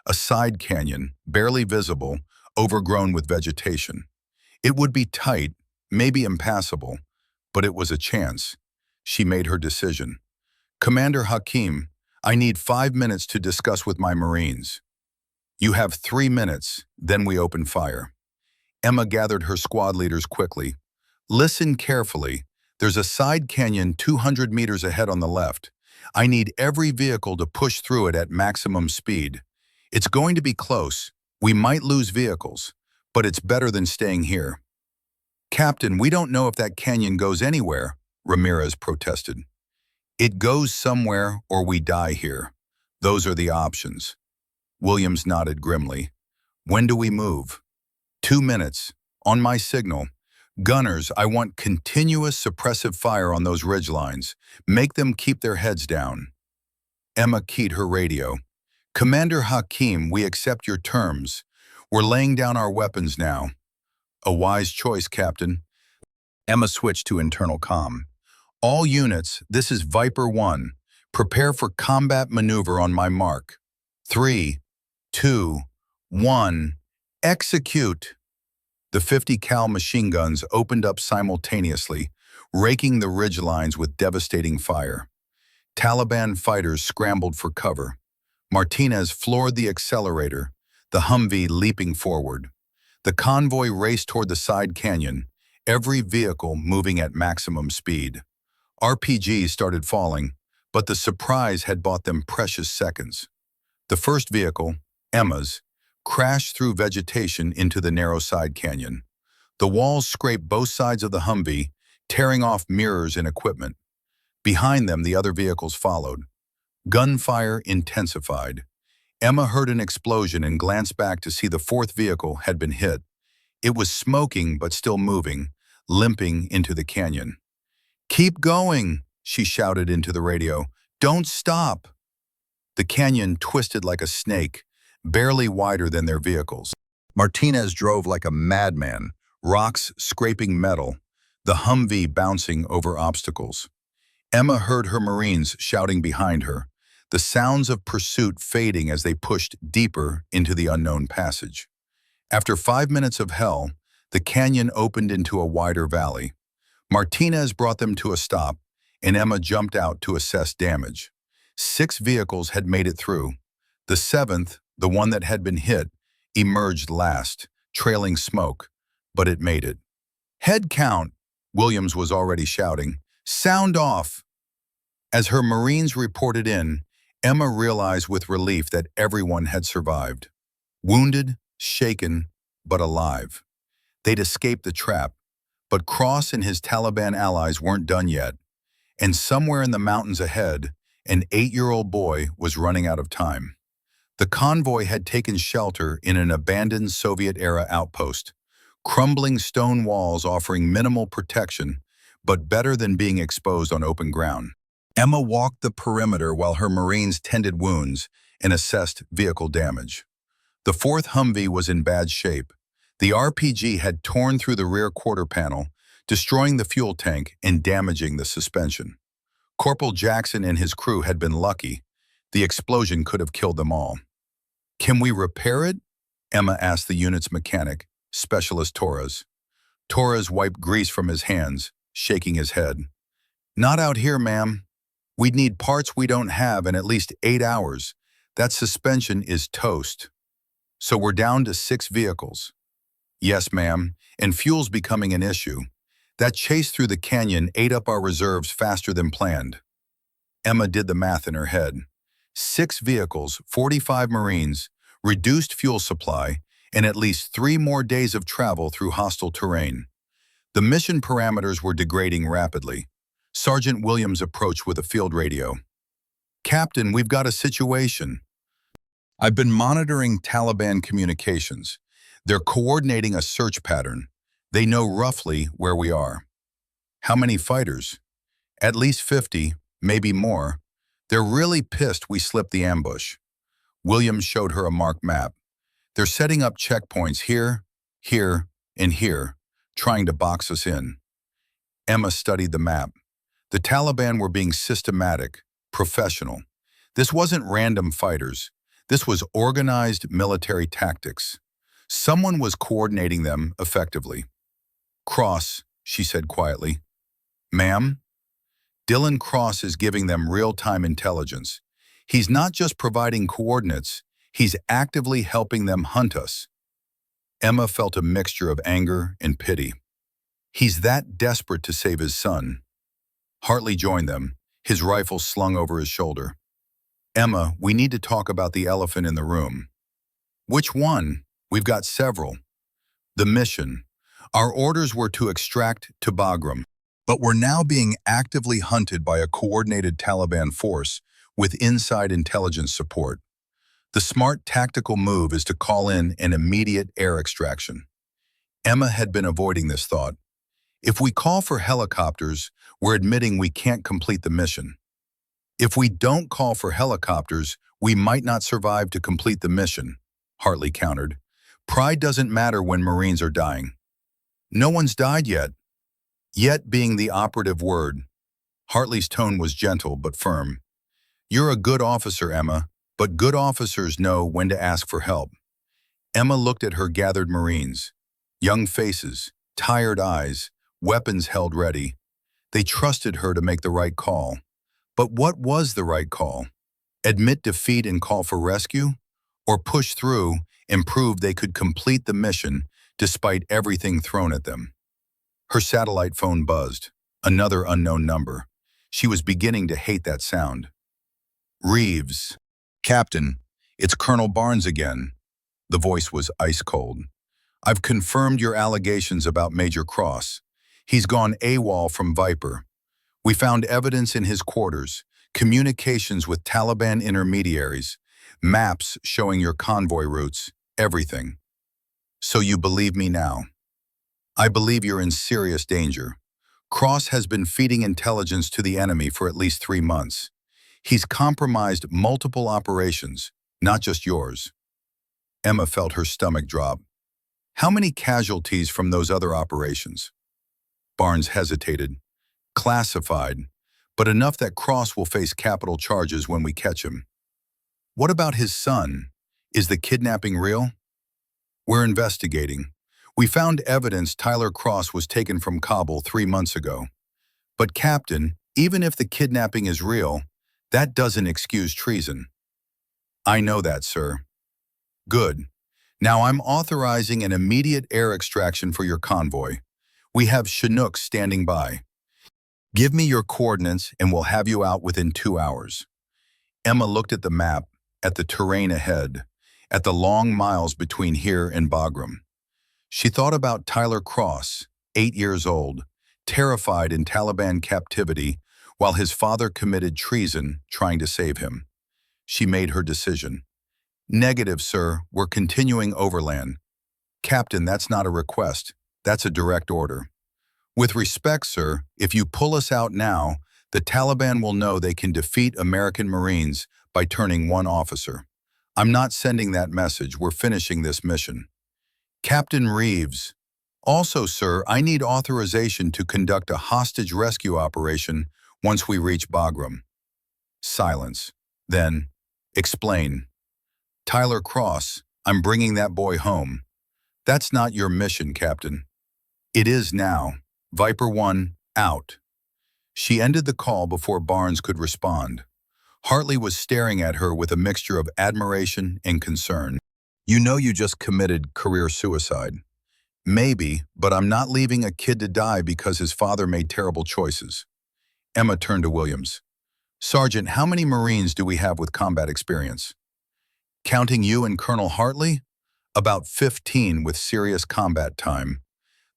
a side canyon, barely visible, overgrown with vegetation. It would be tight, maybe impassable, but it was a chance. She made her decision. "Commander Hakim, I need 5 minutes to discuss with my Marines." "You have 3 minutes, then we open fire." Emma gathered her squad leaders quickly. "Listen carefully. There's a side canyon 200 meters ahead on the left. I need every vehicle to push through it at maximum speed. It's going to be close. We might lose vehicles, but it's better than staying here." "Captain, we don't know if that canyon goes anywhere," Ramirez protested. "It goes somewhere or we die here. Those are the options." Williams nodded grimly. "When do we move?" 2 minutes. On my signal. Gunners, I want continuous suppressive fire on those ridgelines. Make them keep their heads down." Emma keyed her radio. "Commander Hakim, we accept your terms. We're laying down our weapons now." "A wise choice, Captain." Emma switched to internal comm. "All units, this is Viper 1. Prepare for combat maneuver on my mark. 3, 2, 1, execute." The 50 cal machine guns opened up simultaneously, raking the ridgelines with devastating fire. Taliban fighters scrambled for cover. Martinez floored the accelerator, the Humvee leaping forward. The convoy raced toward the side canyon, every vehicle moving at maximum speed. RPGs started falling, but the surprise had bought them precious seconds. The first vehicle, Emma's, crashed through vegetation into the narrow side canyon. The walls scraped both sides of the Humvee, tearing off mirrors and equipment. Behind them, the other vehicles followed. Gunfire intensified. Emma heard an explosion and glanced back to see the fourth vehicle had been hit. It was smoking but still moving, limping into the canyon. "Keep going," she shouted into the radio. "Don't stop." The canyon twisted like a snake, barely wider than their vehicles. Martinez drove like a madman, rocks scraping metal, the Humvee bouncing over obstacles. Emma heard her Marines shouting behind her, the sounds of pursuit fading as they pushed deeper into the unknown passage. After 5 minutes of hell, the canyon opened into a wider valley. Martinez brought them to a stop, and Emma jumped out to assess damage. 6 vehicles had made it through. The seventh, the one that had been hit, emerged last, trailing smoke, but it made it. Head count, Williams was already shouting. Sound off! As her Marines reported in, Emma realized with relief that everyone had survived. Wounded, shaken, but alive. They'd escaped the trap, but Cross and his Taliban allies weren't done yet, and somewhere in the mountains ahead, an 8-year-old boy was running out of time. The convoy had taken shelter in an abandoned Soviet-era outpost, crumbling stone walls offering minimal protection, but better than being exposed on open ground. Emma walked the perimeter while her Marines tended wounds and assessed vehicle damage. The fourth Humvee was in bad shape. The RPG had torn through the rear quarter panel, destroying the fuel tank and damaging the suspension. Corporal Jackson and his crew had been lucky. The explosion could have killed them all. "Can we repair it?" Emma asked the unit's mechanic, Specialist Torres. Torres wiped grease from his hands, shaking his head. "Not out here, ma'am. We'd need parts we don't have in at least 8 hours. That suspension is toast. So we're down to 6 vehicles." "Yes, ma'am, and fuel's becoming an issue. That chase through the canyon ate up our reserves faster than planned." Emma did the math in her head. 6 vehicles, 45 Marines, reduced fuel supply, and at least 3 more days of travel through hostile terrain. The mission parameters were degrading rapidly. Sergeant Williams approached with a field radio. "Captain, we've got a situation." "I've been monitoring Taliban communications. They're coordinating a search pattern. They know roughly where we are." "How many fighters?" "At least 50, maybe more. They're really pissed we slipped the ambush." Williams showed her a marked map. "They're setting up checkpoints here, here, and here, trying to box us in." Emma studied the map. The Taliban were being systematic, professional. This wasn't random fighters. This was organized military tactics. Someone was coordinating them effectively. "Cross," she said quietly. "Ma'am?" "Dylan Cross is giving them real-time intelligence. He's not just providing coordinates, he's actively helping them hunt us." Emma felt a mixture of anger and pity. He's that desperate to save his son. Hartley joined them, his rifle slung over his shoulder. "Emma, we need to talk about the elephant in the room." "Which one? We've got several." "The mission. Our orders were to extract to Bagram, but we're now being actively hunted by a coordinated Taliban force with inside intelligence support. The smart tactical move is to call in an immediate air extraction." Emma had been avoiding this thought. "If we call for helicopters, we're admitting we can't complete the mission. If we don't call for helicopters, we might not survive to complete the mission," Hartley countered. "Pride doesn't matter when Marines are dying." "No one's died yet." "Yet" being the operative word. Hartley's tone was gentle but firm. "You're a good officer, Emma, but good officers know when to ask for help." Emma looked at her gathered Marines. Young faces, tired eyes, weapons held ready. They trusted her to make the right call. But what was the right call? Admit defeat and call for rescue? Or push through and prove they could complete the mission despite everything thrown at them? Her satellite phone buzzed. Another unknown number. She was beginning to hate that sound. "Reeves." "Captain, it's Colonel Barnes again." The voice was ice cold. "I've confirmed your allegations about Major Cross. He's gone AWOL from Viper. We found evidence in his quarters, communications with Taliban intermediaries, maps showing your convoy routes, everything. So you believe me now?" "I believe you're in serious danger. Cross has been feeding intelligence to the enemy for at least 3 months. He's compromised multiple operations, not just yours." Emma felt her stomach drop. "How many casualties from those other operations?" Barnes hesitated. "Classified, but enough that Cross will face capital charges when we catch him." "What about his son? Is the kidnapping real?" "We're investigating. We found evidence Tyler Cross was taken from Kabul 3 months ago. But Captain, even if the kidnapping is real, that doesn't excuse treason." I know that, sir. Good. Now I'm authorizing an immediate air extraction for your convoy. We have Chinooks standing by. Give me your coordinates and we'll have you out within 2 hours. Emma looked at the map, at the terrain ahead, at the long miles between here and Bagram. She thought about Tyler Cross, 8 years old, terrified in Taliban captivity while his father committed treason trying to save him. She made her decision. Negative, sir. We're continuing overland. Captain, that's not a request. That's a direct order. With respect, sir, if you pull us out now, the Taliban will know they can defeat American Marines by turning one officer. I'm not sending that message. We're finishing this mission. Captain Reeves. Also, sir, I need authorization to conduct a hostage rescue operation once we reach Bagram. Silence. Then, explain. Tyler Cross, I'm bringing that boy home. That's not your mission, Captain. It is now. Viper 1, out. She ended the call before Barnes could respond. Hartley was staring at her with a mixture of admiration and concern. You know you just committed career suicide. Maybe, but I'm not leaving a kid to die because his father made terrible choices. Emma turned to Williams. Sergeant, how many Marines do we have with combat experience? Counting you and Colonel Hartley? About 15 with serious combat time.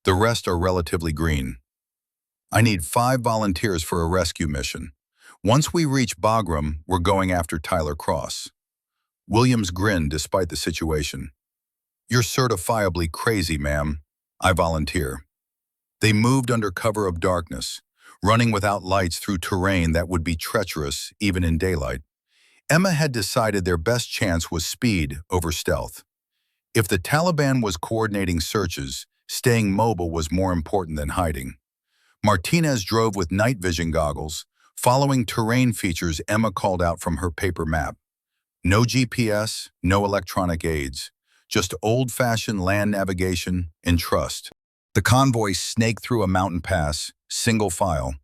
The rest are relatively green. I need 5 volunteers for a rescue mission. Once we reach Bagram, we're going after Tyler Cross. Williams grinned despite the situation. You're certifiably crazy, ma'am. I volunteer. They moved under cover of darkness, running without lights through terrain that would be treacherous even in daylight. Emma had decided their best chance was speed over stealth. If the Taliban was coordinating searches, staying mobile was more important than hiding. Martinez drove with night vision goggles, following terrain features Emma called out from her paper map. No GPS, no electronic aids, just old-fashioned land navigation and trust. The convoy snaked through a mountain pass, single file,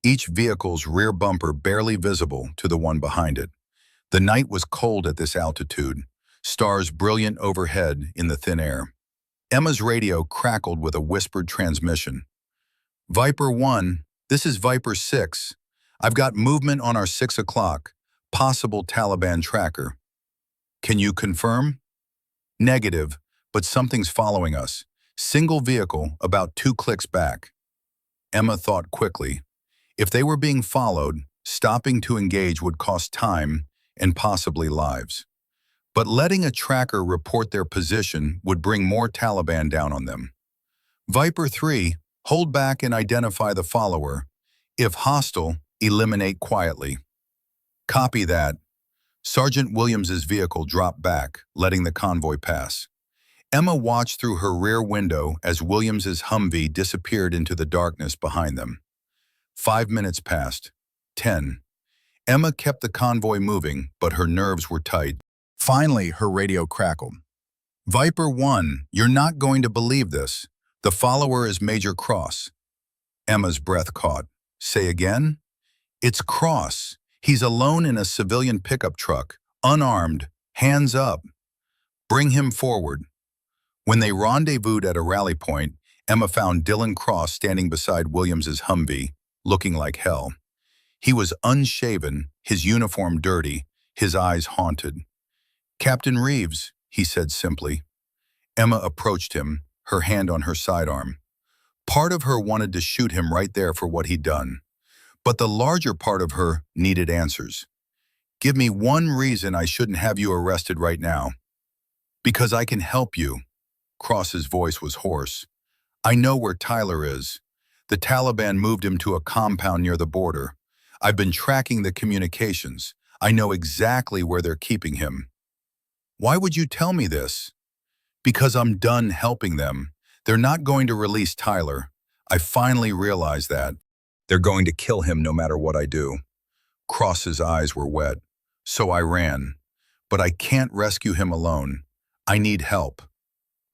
each vehicle's rear bumper barely visible to the one behind it. The night was cold at this altitude, stars brilliant overhead in the thin air. Emma's radio crackled with a whispered transmission. Viper 1, this is Viper 6. I've got movement on our 6 o'clock, possible Taliban tracker. Can you confirm? Negative, but something's following us. Single vehicle, about 2 clicks back. Emma thought quickly. If they were being followed, stopping to engage would cost time and possibly lives. But letting a tracker report their position would bring more Taliban down on them. Viper 3, hold back and identify the follower. If hostile, eliminate quietly. Copy that. Sergeant Williams's vehicle dropped back, letting the convoy pass. Emma watched through her rear window as Williams's Humvee disappeared into the darkness behind them. 5 minutes passed. 10. Emma kept the convoy moving, but her nerves were tight. Finally, her radio crackled. Viper 1, you're not going to believe this. The follower is Major Cross. Emma's breath caught. Say again? It's Cross. He's alone in a civilian pickup truck, unarmed, hands up. Bring him forward. When they rendezvoused at a rally point, Emma found Dylan Cross standing beside Williams's Humvee, looking like hell. He was unshaven, his uniform dirty, his eyes haunted. Captain Reeves, he said simply. Emma approached him, her hand on her sidearm. Part of her wanted to shoot him right there for what he'd done. But the larger part of her needed answers. Give me one reason I shouldn't have you arrested right now. Because I can help you. Cross's voice was hoarse. I know where Tyler is. The Taliban moved him to a compound near the border. I've been tracking the communications. I know exactly where they're keeping him. Why would you tell me this? Because I'm done helping them. They're not going to release Tyler. I finally realized that. They're going to kill him no matter what I do. Cross's eyes were wet. So I ran. But I can't rescue him alone. I need help.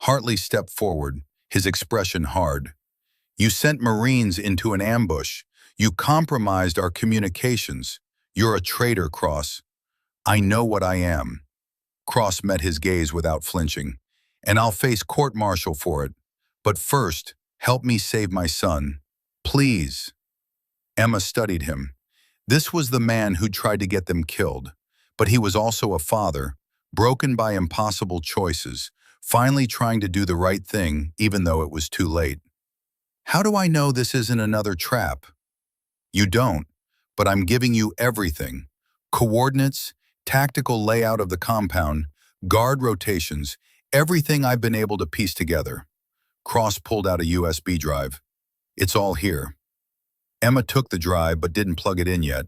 Hartley stepped forward, his expression hard. You sent Marines into an ambush. You compromised our communications. You're a traitor, Cross. I know what I am. Cross met his gaze without flinching. And I'll face court-martial for it. But first, help me save my son. Please. Emma studied him. This was the man who tried to get them killed. But he was also a father, broken by impossible choices, finally trying to do the right thing even though it was too late. How do I know this isn't another trap? You don't, but I'm giving you everything. Coordinates, tactical layout of the compound, guard rotations, everything I've been able to piece together. Cross pulled out a USB drive. It's all here. Emma took the drive but didn't plug it in yet.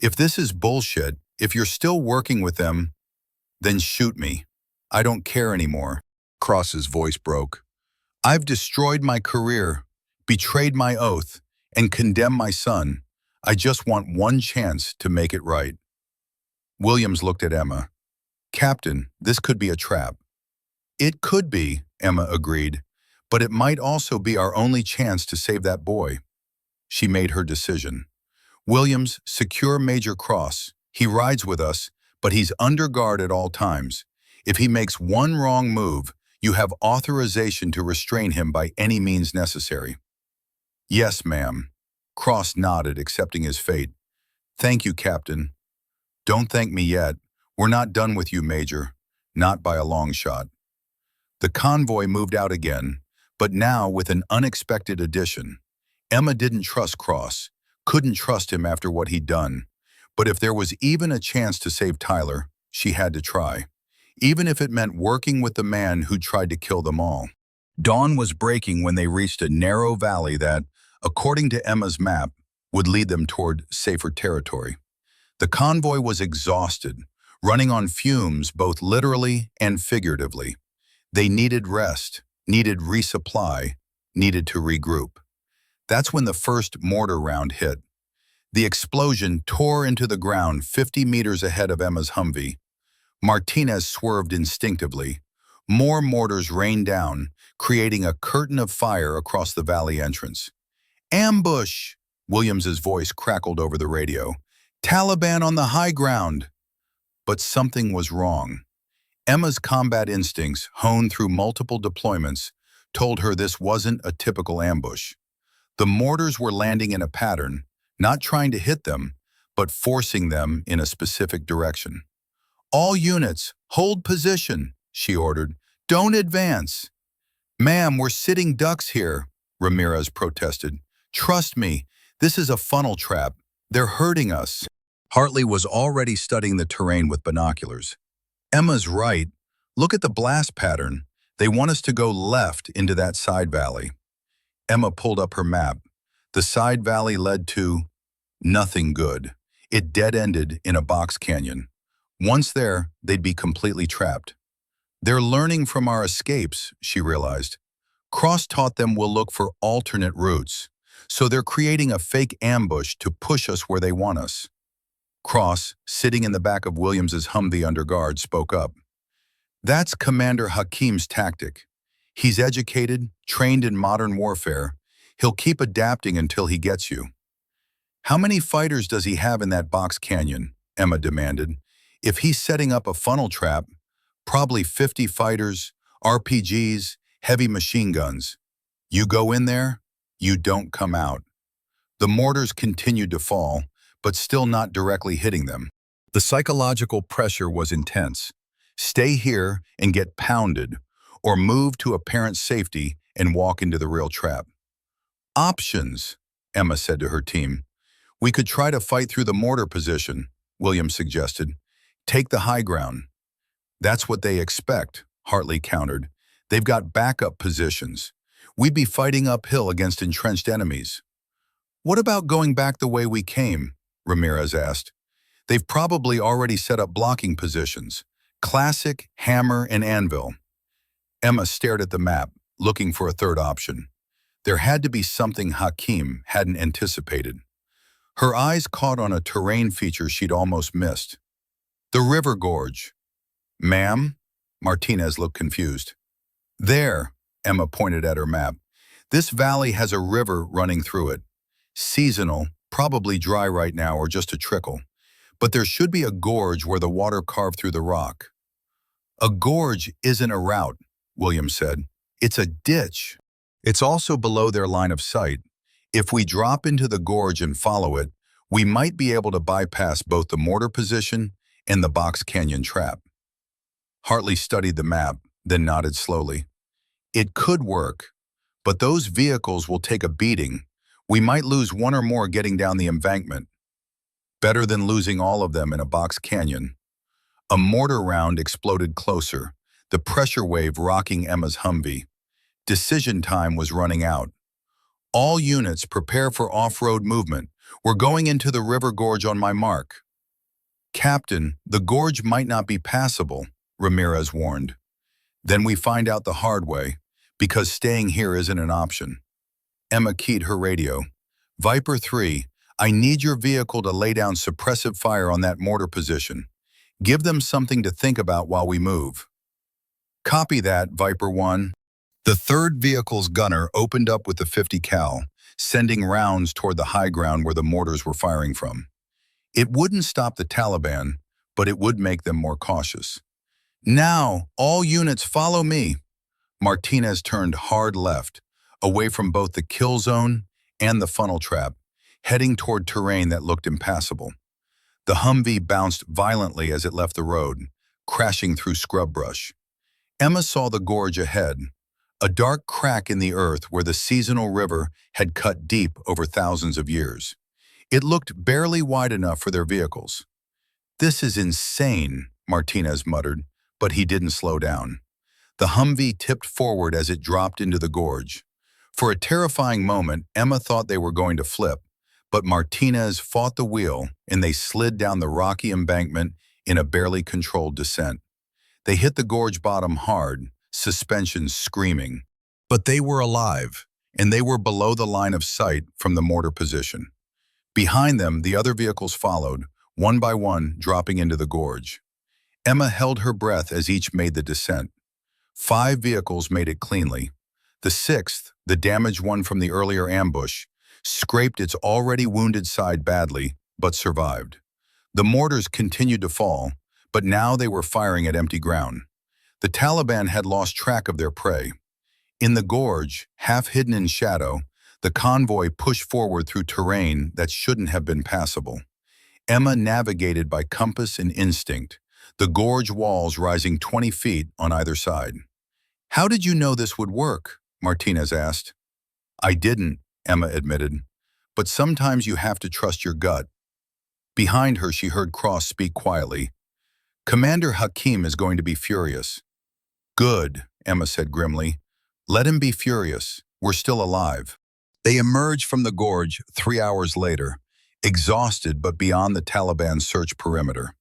If this is bullshit, if you're still working with them, then shoot me. I don't care anymore. Cross's voice broke. I've destroyed my career, betrayed my oath, and condemned my son. I just want one chance to make it right. Williams looked at Emma. Captain, this could be a trap. It could be, Emma agreed, but it might also be our only chance to save that boy. She made her decision. Williams, secure Major Cross. He rides with us, but he's under guard at all times. If he makes one wrong move, you have authorization to restrain him by any means necessary. Yes, ma'am. Cross nodded, accepting his fate. Thank you, Captain. Don't thank me yet. We're not done with you, Major. Not by a long shot. The convoy moved out again, but now with an unexpected addition. Emma didn't trust Cross, couldn't trust him after what he'd done. But if there was even a chance to save Tyler, she had to try, even if it meant working with the man who tried to kill them all. Dawn was breaking when they reached a narrow valley that, according to Emma's map, would lead them toward safer territory. The convoy was exhausted, running on fumes both literally and figuratively. They needed rest, needed resupply, needed to regroup. That's when the first mortar round hit. The explosion tore into the ground 50 meters ahead of Emma's Humvee. Martinez swerved instinctively. More mortars rained down, creating a curtain of fire across the valley entrance. Ambush! Williams's voice crackled over the radio. Taliban on the high ground! But something was wrong. Emma's combat instincts, honed through multiple deployments, told her this wasn't a typical ambush. The mortars were landing in a pattern, not trying to hit them, but forcing them in a specific direction. All units, hold position, she ordered. Don't advance. Ma'am, we're sitting ducks here, Ramirez protested. Trust me, this is a funnel trap. They're hurting us. Hartley was already studying the terrain with binoculars. Emma's right. Look at the blast pattern. They want us to go left into that side valley. Emma pulled up her map. The side valley led to nothing good. It dead-ended in a box canyon. Once there, they'd be completely trapped. They're learning from our escapes, she realized. Cross taught them we'll look for alternate routes, so they're creating a fake ambush to push us where they want us. Cross, sitting in the back of Williams's Humvee under guard, spoke up. That's Commander Hakim's tactic. He's educated, trained in modern warfare. He'll keep adapting until he gets you. How many fighters does he have in that box canyon? Emma demanded. If he's setting up a funnel trap, probably 50 fighters, RPGs, heavy machine guns. You go in there, you don't come out. The mortars continued to fall, but still not directly hitting them. The psychological pressure was intense. Stay here and get pounded, or move to apparent safety and walk into the real trap. Options, Emma said to her team. We could try to fight through the mortar position, Williams suggested. Take the high ground. That's what they expect, Hartley countered. They've got backup positions. We'd be fighting uphill against entrenched enemies. What about going back the way we came? Ramirez asked. They've probably already set up blocking positions. Classic, hammer, and anvil. Emma stared at the map, looking for a third option. There had to be something Hakim hadn't anticipated. Her eyes caught on a terrain feature she'd almost missed. The river gorge. Ma'am? Martinez looked confused. There, Emma pointed at her map. This valley has a river running through it. Seasonal, probably dry right now or just a trickle. But there should be a gorge where the water carved through the rock. A gorge isn't a route, Williams said. It's a ditch. It's also below their line of sight. If we drop into the gorge and follow it, we might be able to bypass both the mortar position and the box canyon trap. Hartley studied the map, then nodded slowly. It could work, but those vehicles will take a beating. We might lose one or more getting down the embankment. Better than losing all of them in a box canyon. A mortar round exploded closer, the pressure wave rocking Emma's Humvee. Decision time was running out. All units prepare for off-road movement. We're going into the river gorge on my mark. Captain, the gorge might not be passable, Ramirez warned. Then we find out the hard way, because staying here isn't an option. Emma keyed her radio. Viper 3, I need your vehicle to lay down suppressive fire on that mortar position. Give them something to think about while we move. Copy that, Viper 1. The third vehicle's gunner opened up with the 50 cal, sending rounds toward the high ground where the mortars were firing from. It wouldn't stop the Taliban, but it would make them more cautious. Now, all units follow me. Martinez turned hard left, away from both the kill zone and the funnel trap, heading toward terrain that looked impassable. The Humvee bounced violently as it left the road, crashing through scrub brush. Emma saw the gorge ahead, a dark crack in the earth where the seasonal river had cut deep over thousands of years. It looked barely wide enough for their vehicles. This is insane, Martinez muttered, but he didn't slow down. The Humvee tipped forward as it dropped into the gorge. For a terrifying moment, Emma thought they were going to flip, but Martinez fought the wheel and they slid down the rocky embankment in a barely controlled descent. They hit the gorge bottom hard, suspension screaming. But they were alive, and they were below the line of sight from the mortar position. Behind them, the other vehicles followed, one by one, dropping into the gorge. Emma held her breath as each made the descent. 5 vehicles made it cleanly. The 6th, the damaged one from the earlier ambush, scraped its already wounded side badly, but survived. The mortars continued to fall, but now they were firing at empty ground. The Taliban had lost track of their prey. In the gorge, half hidden in shadow, the convoy pushed forward through terrain that shouldn't have been passable. Emma navigated by compass and instinct, the gorge walls rising 20 feet on either side. How did you know this would work? Martinez asked. I didn't, Emma admitted, but sometimes you have to trust your gut. Behind her, she heard Cross speak quietly. Commander Hakim is going to be furious. Good, Emma said grimly. Let him be furious. We're still alive. They emerged from the gorge 3 hours later, exhausted but beyond the Taliban's search perimeter.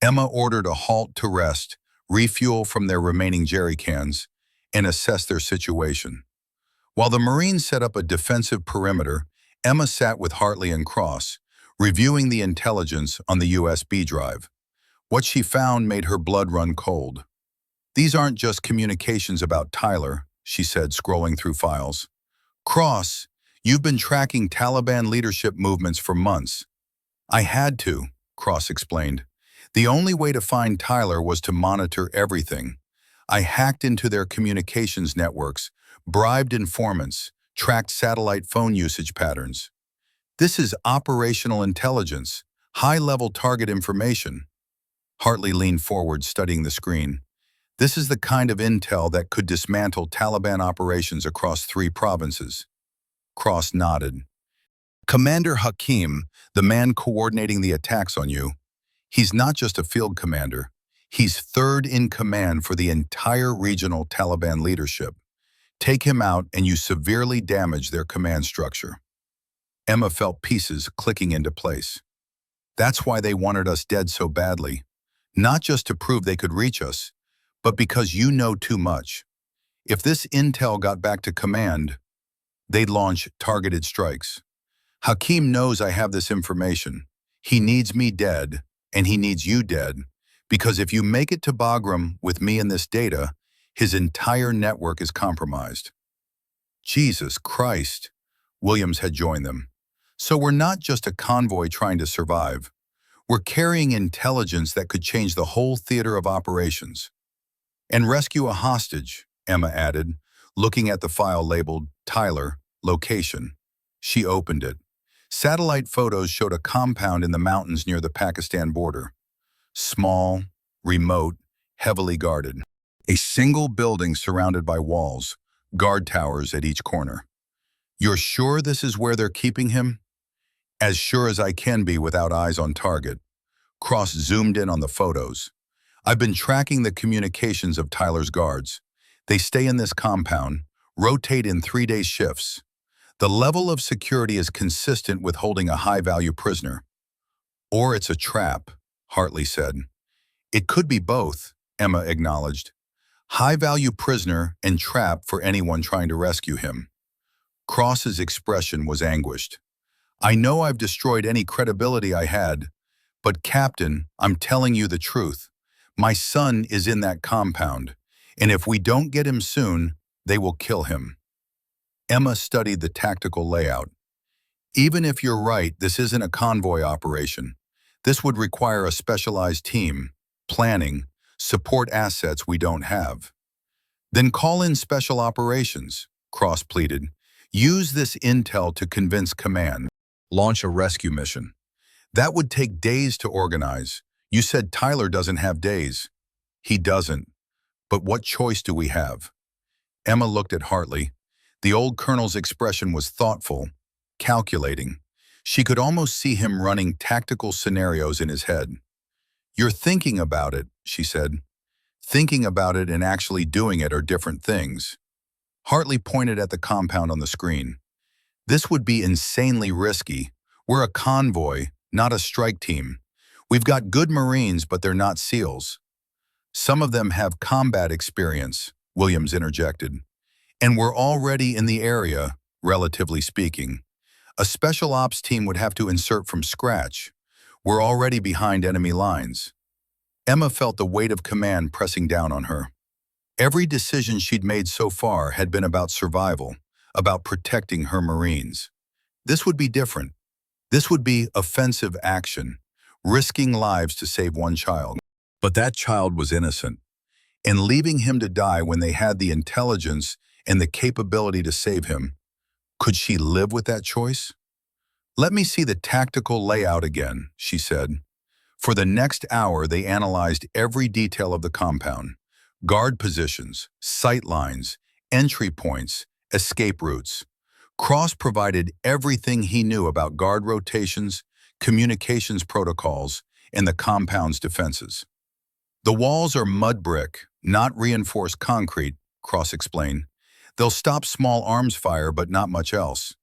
Emma ordered a halt to rest, refuel from their remaining jerry cans, and assess their situation. While the Marines set up a defensive perimeter, Emma sat with Hartley and Cross, reviewing the intelligence on the USB drive. What she found made her blood run cold. These aren't just communications about Tyler, she said, scrolling through files. Cross, you've been tracking Taliban leadership movements for months. I had to, Cross explained. The only way to find Tyler was to monitor everything. I hacked into their communications networks, bribed informants, tracked satellite phone usage patterns. This is operational intelligence, high-level target information. Hartley leaned forward, studying the screen. This is the kind of intel that could dismantle Taliban operations across 3 provinces. Cross nodded. Commander Hakim, the man coordinating the attacks on you, he's not just a field commander. He's 3rd in command for the entire regional Taliban leadership. Take him out and you severely damage their command structure. Emma felt pieces clicking into place. That's why they wanted us dead so badly. Not just to prove they could reach us, but because you know too much. If this intel got back to command, they'd launch targeted strikes. Hakim knows I have this information. He needs me dead, and he needs you dead, because if you make it to Bagram with me and this data, his entire network is compromised. Jesus Christ, Williams had joined them. So we're not just a convoy trying to survive. We're carrying intelligence that could change the whole theater of operations. And rescue a hostage, Emma added, looking at the file labeled Tyler, location. She opened it. Satellite photos showed a compound in the mountains near the Pakistan border. Small, remote, heavily guarded. A single building surrounded by walls, guard towers at each corner. You're sure this is where they're keeping him? As sure as I can be without eyes on target. Cross zoomed in on the photos. I've been tracking the communications of Tyler's guards. They stay in this compound, rotate in 3-day shifts. The level of security is consistent with holding a high-value prisoner. Or it's a trap, Hartley said. It could be both, Emma acknowledged. High-value prisoner and trap for anyone trying to rescue him. Cross's expression was anguished. I know I've destroyed any credibility I had, but Captain, I'm telling you the truth. My son is in that compound, and if we don't get him soon, they will kill him. Emma studied the tactical layout. Even if you're right, this isn't a convoy operation. This would require a specialized team, planning, support assets we don't have. Then call in special operations, Cross pleaded. Use this intel to convince command. Launch a rescue mission. That would take days to organize. You said Tyler doesn't have days. He doesn't. But what choice do we have? Emma looked at Hartley. The old colonel's expression was thoughtful, calculating. She could almost see him running tactical scenarios in his head. You're thinking about it, she said. Thinking about it and actually doing it are different things. Hartley pointed at the compound on the screen. This would be insanely risky. We're a convoy, not a strike team. We've got good Marines, but they're not SEALs. Some of them have combat experience, Williams interjected. And we're already in the area, relatively speaking. A special ops team would have to insert from scratch. We're already behind enemy lines. Emma felt the weight of command pressing down on her. Every decision she'd made so far had been about survival, about protecting her Marines. This would be different. This would be offensive action, risking lives to save one child. But that child was innocent, and leaving him to die when they had the intelligence and the capability to save him, could she live with that choice? Let me see the tactical layout again, she said. For the next hour, they analyzed every detail of the compound. Guard positions, sight lines, entry points, escape routes. Cross provided everything he knew about guard rotations, communications protocols, and the compound's defenses. The walls are mud brick, not reinforced concrete, Cross explained. They'll stop small arms fire, but not much else.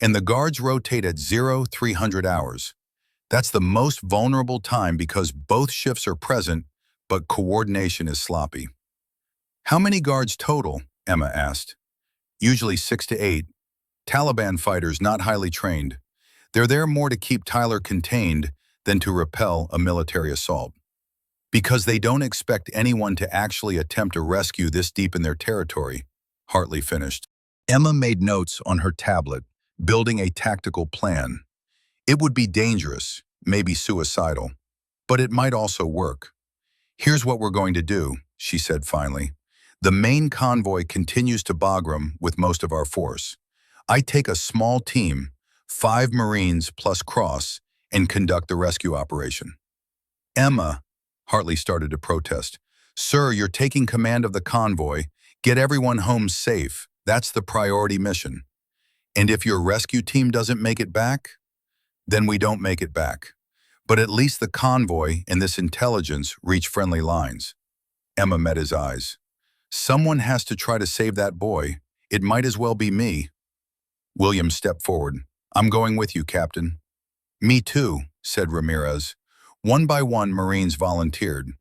And the guards rotate at 0300 hours. That's the most vulnerable time because both shifts are present, but coordination is sloppy. How many guards total? Emma asked. Usually 6 to 8. Taliban fighters not highly trained. They're there more to keep Tyler contained than to repel a military assault. Because they don't expect anyone to actually attempt a rescue this deep in their territory, Hartley finished. Emma made notes on her tablet, building a tactical plan. It would be dangerous, maybe suicidal, but it might also work. Here's what we're going to do, she said finally. The main convoy continues to Bagram with most of our force. I take a small team, 5 Marines plus Cross, and conduct the rescue operation. Emma, Hartley started to protest. Sir, you're taking command of the convoy. Get everyone home safe. That's the priority mission. And if your rescue team doesn't make it back, then we don't make it back. But at least the convoy and this intelligence reach friendly lines. Emma met his eyes. Someone has to try to save that boy. It might as well be me. William stepped forward. I'm going with you, Captain. Me too, said Ramirez. One by one, Marines volunteered.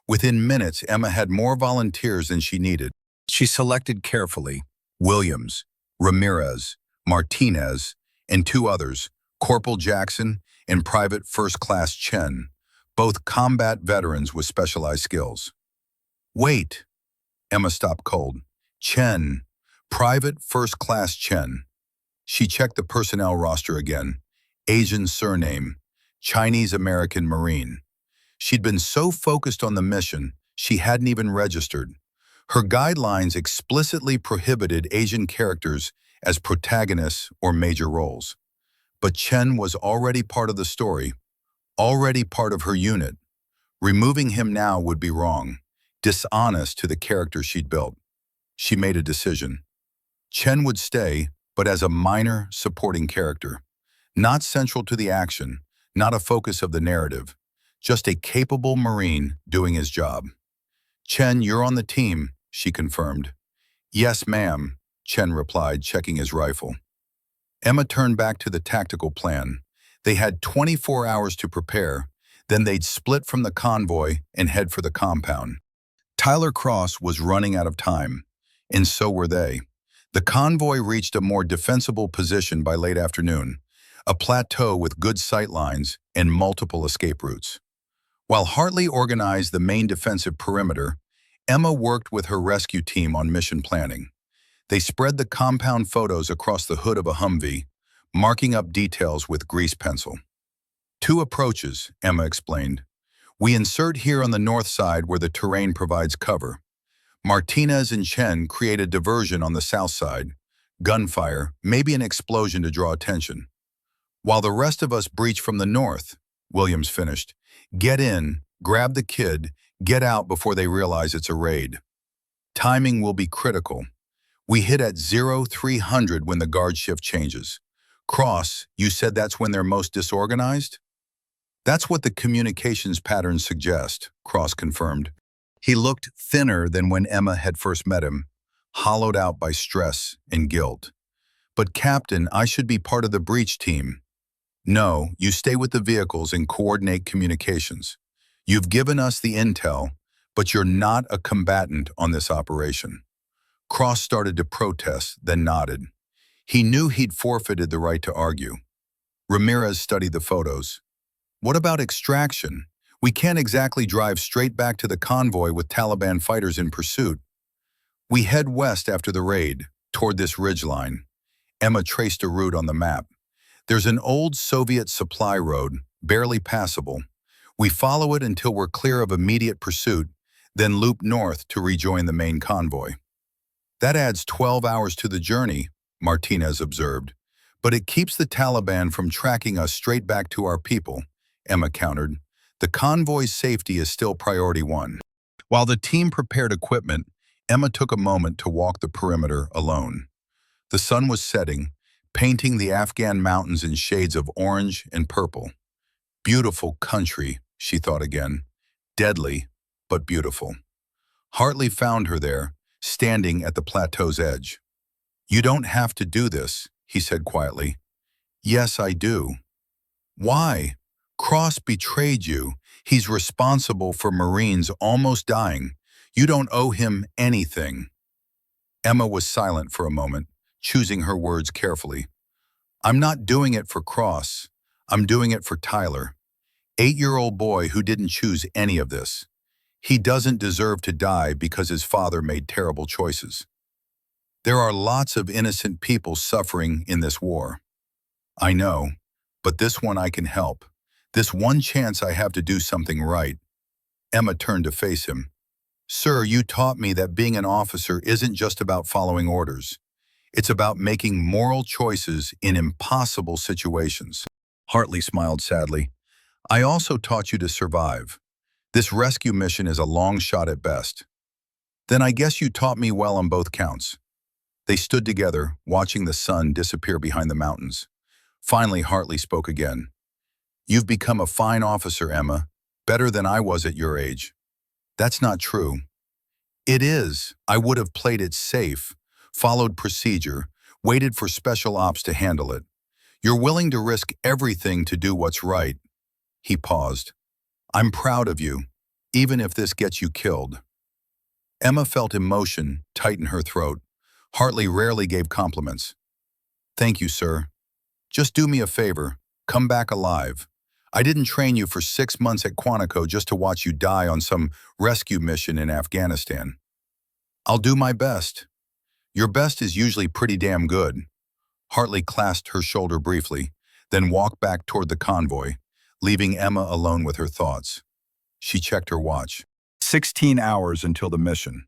Within minutes, Emma had more volunteers than she needed. She selected carefully Williams, Ramirez, Martinez, and 2 others, Corporal Jackson and Private First Class Chen, both combat veterans with specialized skills. Wait, Emma stopped cold. Chen, Private First Class Chen. She checked the personnel roster again. Asian surname, Chinese-American Marine. She'd been so focused on the mission, she hadn't even registered. Her guidelines explicitly prohibited Asian characters as protagonists or major roles. But Chen was already part of the story, already part of her unit. Removing him now would be wrong, dishonest to the character she'd built. She made a decision. Chen would stay, but as a minor supporting character. Not central to the action, not a focus of the narrative, just a capable Marine doing his job. Chen, you're on the team, she confirmed. Yes, ma'am, Chen replied, checking his rifle. Emma turned back to the tactical plan. They had 24 hours to prepare, then they'd split from the convoy and head for the compound. Tyler Cross was running out of time, and so were they. The convoy reached a more defensible position by late afternoon, a plateau with good sight lines and multiple escape routes. While Hartley organized the main defensive perimeter, Emma worked with her rescue team on mission planning. They spread the compound photos across the hood of a Humvee, marking up details with grease pencil. Two approaches, Emma explained. We insert here on the north side where the terrain provides cover. Martinez and Chen create a diversion on the south side. Gunfire, maybe an explosion to draw attention. While the rest of us breach from the north, Williams finished. Get in, grab the kid, get out before they realize it's a raid. Timing will be critical. We hit at 0300 when the guard shift changes. Cross, you said that's when they're most disorganized? That's what the communications patterns suggest, Cross confirmed. He looked thinner than when Emma had first met him, hollowed out by stress and guilt. But Captain, I should be part of the breach team. No, you stay with the vehicles and coordinate communications. You've given us the intel, but you're not a combatant on this operation. Cross started to protest, then nodded. He knew he'd forfeited the right to argue. Ramirez studied the photos. What about extraction? We can't exactly drive straight back to the convoy with Taliban fighters in pursuit. We head west after the raid, toward this ridgeline. Emma traced a route on the map. There's an old Soviet supply road, barely passable. We follow it until we're clear of immediate pursuit, then loop north to rejoin the main convoy. That adds 12 hours to the journey, Martinez observed. But it keeps the Taliban from tracking us straight back to our people, Emma countered. The convoy's safety is still priority one. While the team prepared equipment, Emma took a moment to walk the perimeter alone. The sun was setting, painting the Afghan mountains in shades of orange and purple. Beautiful country, she thought again. Deadly, but beautiful. Hartley found her there, standing at the plateau's edge. You don't have to do this, he said quietly. Yes, I do. Why? Cross betrayed you. He's responsible for Marines almost dying. You don't owe him anything. Emma was silent for a moment, choosing her words carefully. I'm not doing it for Cross. I'm doing it for Tyler. 8-year-old boy who didn't choose any of this. He doesn't deserve to die because his father made terrible choices. There are lots of innocent people suffering in this war. I know, but this one I can help. This one chance I have to do something right. Emma turned to face him. Sir, you taught me that being an officer isn't just about following orders. It's about making moral choices in impossible situations. Hartley smiled sadly. I also taught you to survive. This rescue mission is a long shot at best. Then I guess you taught me well on both counts. They stood together, watching the sun disappear behind the mountains. Finally, Hartley spoke again. You've become a fine officer, Emma, better than I was at your age. That's not true. It is. I would have played it safe, followed procedure, waited for special ops to handle it. You're willing to risk everything to do what's right. He paused. I'm proud of you, even if this gets you killed. Emma felt emotion tighten her throat. Hartley rarely gave compliments. Thank you, sir. Just do me a favor. Come back alive. I didn't train you for 6 months at Quantico just to watch you die on some rescue mission in Afghanistan. I'll do my best. Your best is usually pretty damn good. Hartley clasped her shoulder briefly, then walked back toward the convoy, leaving Emma alone with her thoughts. She checked her watch. 16 hours until the mission.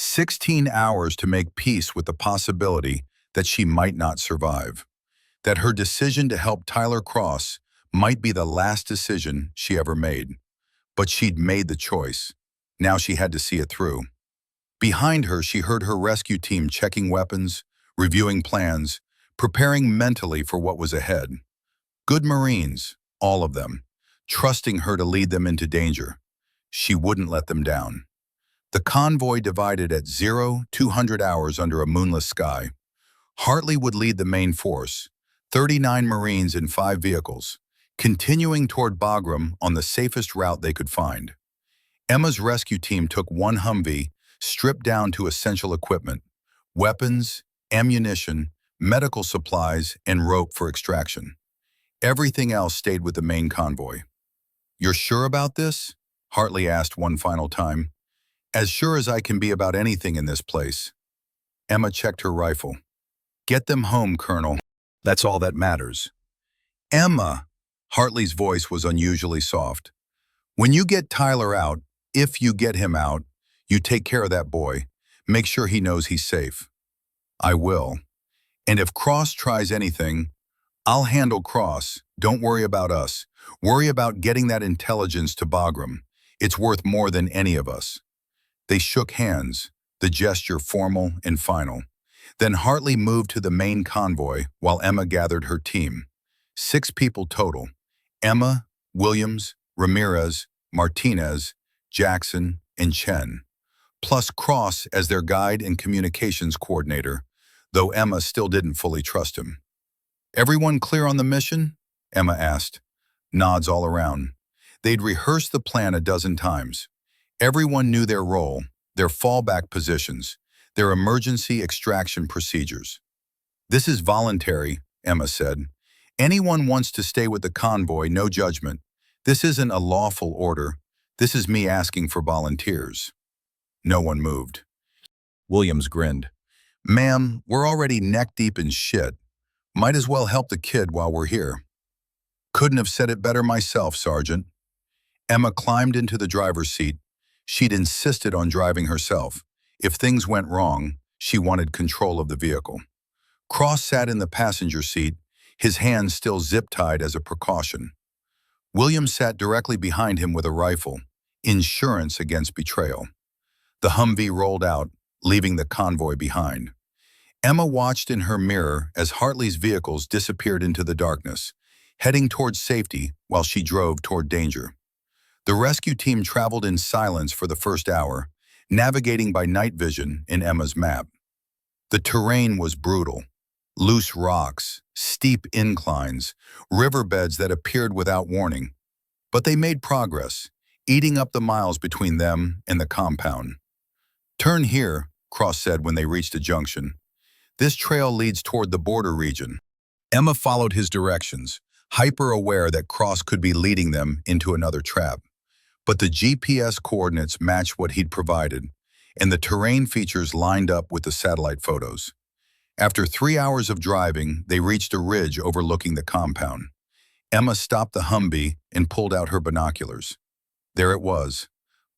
16 hours to make peace with the possibility that she might not survive, that her decision to help Tyler Cross might be the last decision she ever made. But she'd made the choice. Now she had to see it through. Behind her, she heard her rescue team checking weapons, reviewing plans, preparing mentally for what was ahead. Good Marines, all of them, trusting her to lead them into danger. She wouldn't let them down. The convoy divided at 200 hours under a moonless sky. Hartley would lead the main force, 39 Marines in 5 vehicles, continuing toward Bagram on the safest route they could find. Emma's rescue team took one Humvee, stripped down to essential equipment, weapons, ammunition, medical supplies, and rope for extraction. Everything else stayed with the main convoy. "You're sure about this?" Hartley asked one final time. "As sure as I can be about anything in this place." Emma checked her rifle. "Get them home, Colonel. That's all that matters." "Emma," Hartley's voice was unusually soft. "When you get Tyler out, if you get him out, you take care of that boy. Make sure he knows he's safe." "I will. And if Cross tries anything, I'll handle Cross. Don't worry about us. Worry about getting that intelligence to Bagram. It's worth more than any of us." They shook hands, the gesture formal and final. Then Hartley moved to the main convoy while Emma gathered her team. 6 people total: Emma, Williams, Ramirez, Martinez, Jackson, and Chen, plus Cross as their guide and communications coordinator, though Emma still didn't fully trust him. "Everyone clear on the mission?" Emma asked. Nods all around. They'd rehearsed the plan a dozen times. Everyone knew their role, their fallback positions, their emergency extraction procedures. "This is voluntary," Emma said. "Anyone wants to stay with the convoy, no judgment. This isn't a lawful order. This is me asking for volunteers." No one moved. Williams grinned. "Ma'am, we're already neck-deep in shit. Might as well help the kid while we're here." "Couldn't have said it better myself, Sergeant." Emma climbed into the driver's seat. She'd insisted on driving herself. If things went wrong, she wanted control of the vehicle. Cross sat in the passenger seat, his hands still zip-tied as a precaution. Williams sat directly behind him with a rifle, insurance against betrayal. The Humvee rolled out, leaving the convoy behind. Emma watched in her mirror as Hartley's vehicles disappeared into the darkness, heading toward safety while she drove toward danger. The rescue team traveled in silence for the first hour, navigating by night vision in Emma's map. The terrain was brutal. Loose rocks, steep inclines, riverbeds that appeared without warning. But they made progress, eating up the miles between them and the compound. "Turn here," Cross said when they reached a junction. "This trail leads toward the border region." Emma followed his directions, hyper-aware that Cross could be leading them into another trap. But the GPS coordinates matched what he'd provided, and the terrain features lined up with the satellite photos. After 3 hours of driving, they reached a ridge overlooking the compound. Emma stopped the Humvee and pulled out her binoculars. There it was.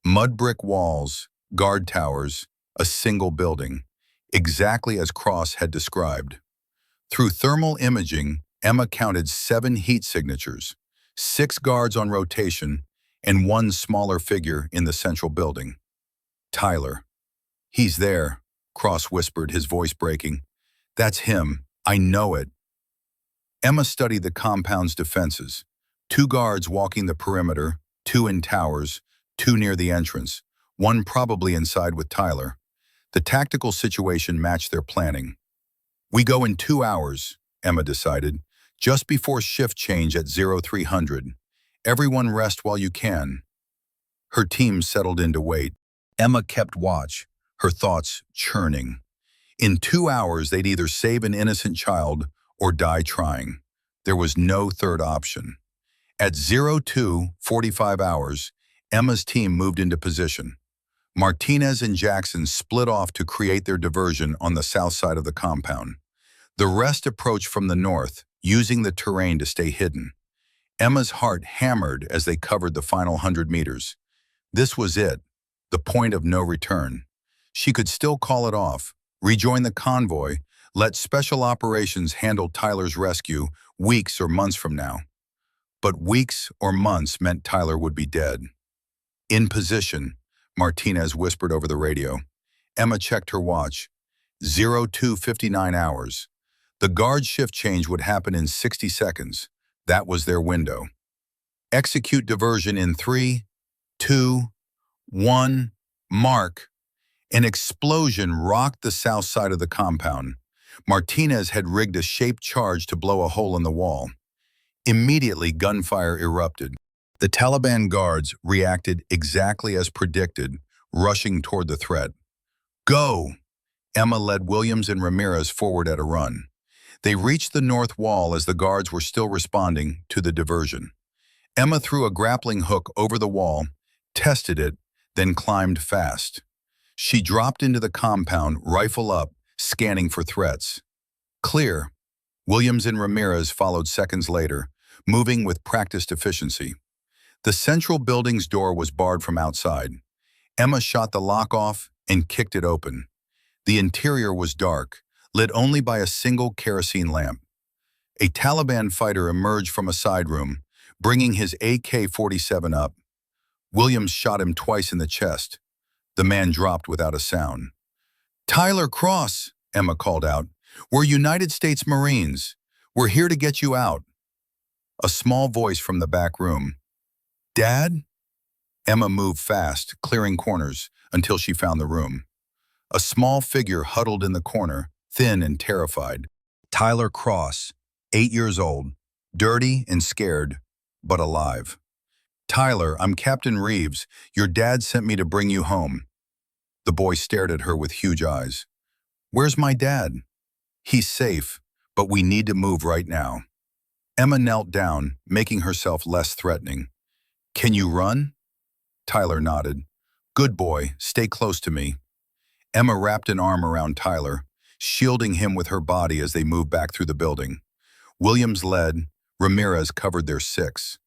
Mud brick walls, guard towers, a single building, exactly as Cross had described. Through thermal imaging, Emma counted 7 heat signatures, 6 guards on rotation, and 1 smaller figure in the central building. "Tyler." "He's there," Cross whispered, his voice breaking. "That's him. I know it." Emma studied the compound's defenses. 2 guards walking the perimeter, 2 in towers, 2 near the entrance, 1 probably inside with Tyler. The tactical situation matched their planning. "We go in 2 hours, Emma decided, just before shift change at 0300. Everyone rest while you can." Her team settled in to wait. Emma kept watch, her thoughts churning. In 2 hours, they'd either save an innocent child or die trying. There was no third option. At 02:45 hours, Emma's team moved into position. Martinez and Jackson split off to create their diversion on the south side of the compound. The rest approached from the north, using the terrain to stay hidden. Emma's heart hammered as they covered the final 100 meters. This was it, the point of no return. She could still call it off, rejoin the convoy, let special operations handle Tyler's rescue weeks or months from now. But weeks or months meant Tyler would be dead. In position, Martinez whispered over the radio. Emma checked her watch. 02:59 hours. The guard shift change would happen in 60 seconds. That was their window. Execute diversion in 3, 2, 1, mark. An explosion rocked the south side of the compound. Martinez had rigged a shaped charge to blow a hole in the wall. Immediately, gunfire erupted. The Taliban guards reacted exactly as predicted, rushing toward the threat. Go! Emma led Williams and Ramirez forward at a run. They reached the north wall as the guards were still responding to the diversion. Emma threw a grappling hook over the wall, tested it, then climbed fast. She dropped into the compound, rifle up, scanning for threats. Clear. Williams and Ramirez followed seconds later, moving with practiced efficiency. The central building's door was barred from outside. Emma shot the lock off and kicked it open. The interior was dark, lit only by a single kerosene lamp. A Taliban fighter emerged from a side room, bringing his AK-47 up. Williams shot him twice in the chest. The man dropped without a sound. Tyler Cross, Emma called out. We're United States Marines. We're here to get you out. A small voice from the back room. Dad? Emma moved fast, clearing corners, until she found the room. A small figure huddled in the corner, thin and terrified. Tyler Cross, 8 years old, dirty and scared, but alive. Tyler, I'm Captain Reeves. Your dad sent me to bring you home. The boy stared at her with huge eyes. Where's my dad? He's safe, but we need to move right now. Emma knelt down, making herself less threatening. Can you run? Tyler nodded. Good boy, stay close to me. Emma wrapped an arm around Tyler, shielding him with her body as they moved back through the building. Williams led, Ramirez covered their six.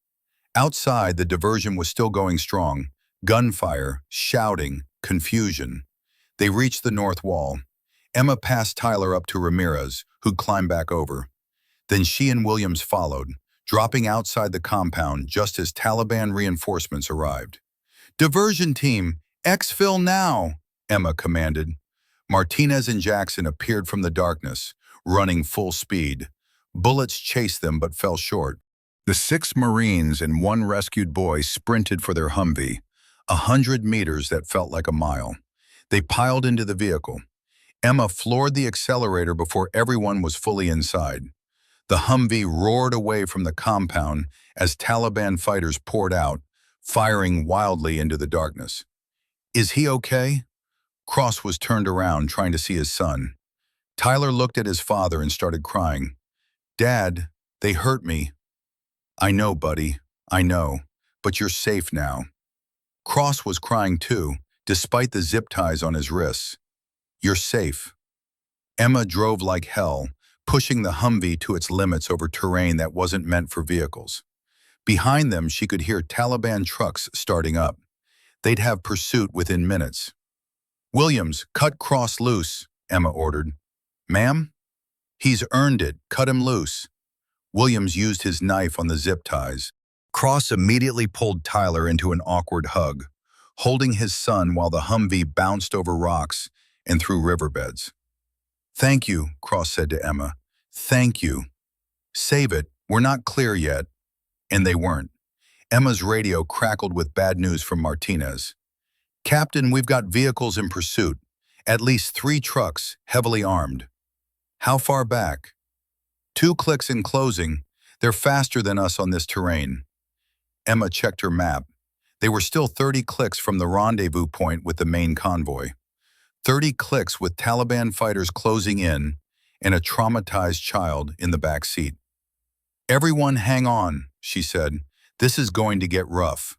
Outside, the diversion was still going strong. Gunfire, shouting, confusion. They reached the north wall. Emma passed Tyler up to Ramirez, who'd climbed back over. Then she and Williams followed, dropping outside the compound just as Taliban reinforcements arrived. Diversion team, exfil now, Emma commanded. Martinez and Jackson appeared from the darkness, running full speed. Bullets chased them but fell short. The 6 Marines and 1 rescued boy sprinted for their Humvee, 100 meters that felt like a mile. They piled into the vehicle. Emma floored the accelerator before everyone was fully inside. The Humvee roared away from the compound as Taliban fighters poured out, firing wildly into the darkness. Is he okay? Cross was turned around, trying to see his son. Tyler looked at his father and started crying. Dad, they hurt me. I know, buddy, I know, but you're safe now. Cross was crying too, despite the zip ties on his wrists. You're safe. Emma drove like hell, pushing the Humvee to its limits over terrain that wasn't meant for vehicles. Behind them, she could hear Taliban trucks starting up. They'd have pursuit within minutes. Williams, cut Cross loose, Emma ordered. Ma'am? He's earned it. Cut him loose. Williams used his knife on the zip ties. Cross immediately pulled Tyler into an awkward hug, holding his son while the Humvee bounced over rocks and through riverbeds. Thank you, Cross said to Emma. Thank you. Save it. We're not clear yet. And they weren't. Emma's radio crackled with bad news from Martinez. Captain, we've got vehicles in pursuit. At least 3 trucks, heavily armed. How far back? 2 clicks in closing. They're faster than us on this terrain. Emma checked her map. They were still 30 clicks from the rendezvous point with the main convoy. 30 clicks with Taliban fighters closing in and a traumatized child in the back seat. Everyone hang on, she said. This is going to get rough.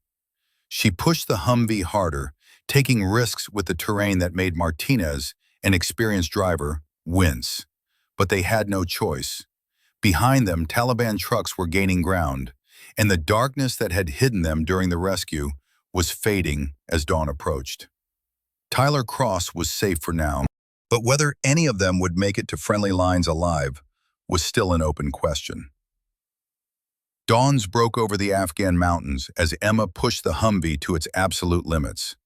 She pushed the Humvee harder, taking risks with the terrain that made Martinez, an experienced driver, wince. But they had no choice. Behind them, Taliban trucks were gaining ground, and the darkness that had hidden them during the rescue was fading as dawn approached. Tyler Cross was safe for now, but whether any of them would make it to friendly lines alive was still an open question. Dawns broke over the Afghan mountains as Emma pushed the Humvee to its absolute limits.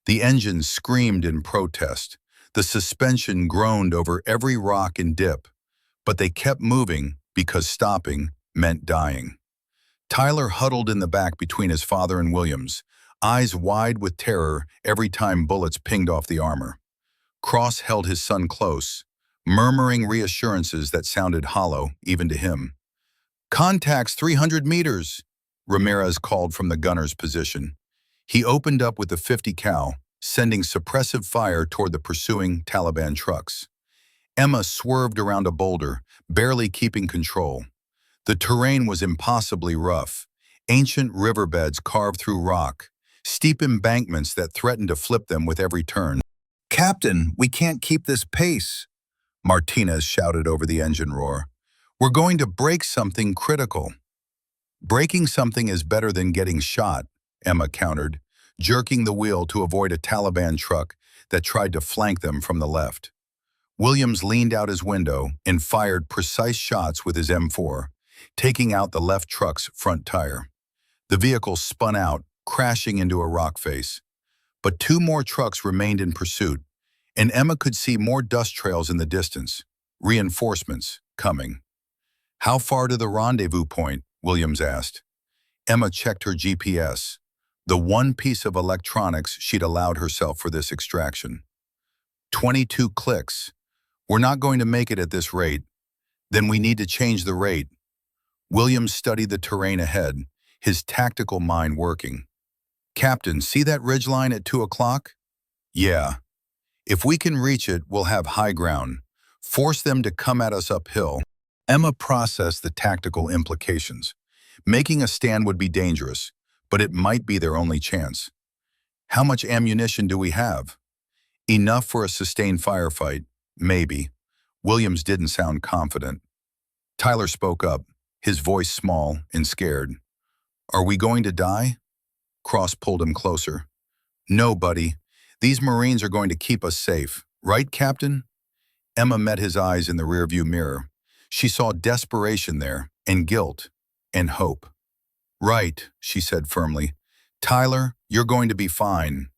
The engine screamed in protest. The suspension groaned over every rock and dip, but they kept moving because stopping meant dying. Tyler huddled in the back between his father and Williams, eyes wide with terror every time bullets pinged off the armor. Cross held his son close, murmuring reassurances that sounded hollow even to him. "Contacts 300 meters," Ramirez called from the gunner's position. He opened up with the 50 cal, sending suppressive fire toward the pursuing Taliban trucks. Emma swerved around a boulder, barely keeping control. The terrain was impossibly rough, ancient riverbeds carved through rock, steep embankments that threatened to flip them with every turn. "Captain, we can't keep this pace," Martinez shouted over the engine roar. "We're going to break something critical." "Breaking something is better than getting shot," Emma countered, jerking the wheel to avoid a Taliban truck that tried to flank them from the left. Williams leaned out his window and fired precise shots with his M4, taking out the left truck's front tire. The vehicle spun out, crashing into a rock face. But two more trucks remained in pursuit, and Emma could see more dust trails in the distance, reinforcements coming. "How far to the rendezvous point?" Williams asked. Emma checked her GPS, the one piece of electronics she'd allowed herself for this extraction. 22 clicks. "We're not going to make it at this rate. Then we need to change the rate." Williams studied the terrain ahead, his tactical mind working. "Captain, see that ridgeline at 2 o'clock? Yeah. If we can reach it, we'll have high ground. Force them to come at us uphill." Emma processed the tactical implications. Making a stand would be dangerous, but it might be their only chance. "How much ammunition do we have?" "Enough for a sustained firefight, maybe." Williams didn't sound confident. Tyler spoke up, his voice small and scared. "Are we going to die?" Cross pulled him closer. "No, buddy. These Marines are going to keep us safe. Right, Captain?" Emma met his eyes in the rearview mirror. She saw desperation there, and guilt, and hope. "Right," she said firmly. "Tyler, you're going to be fine."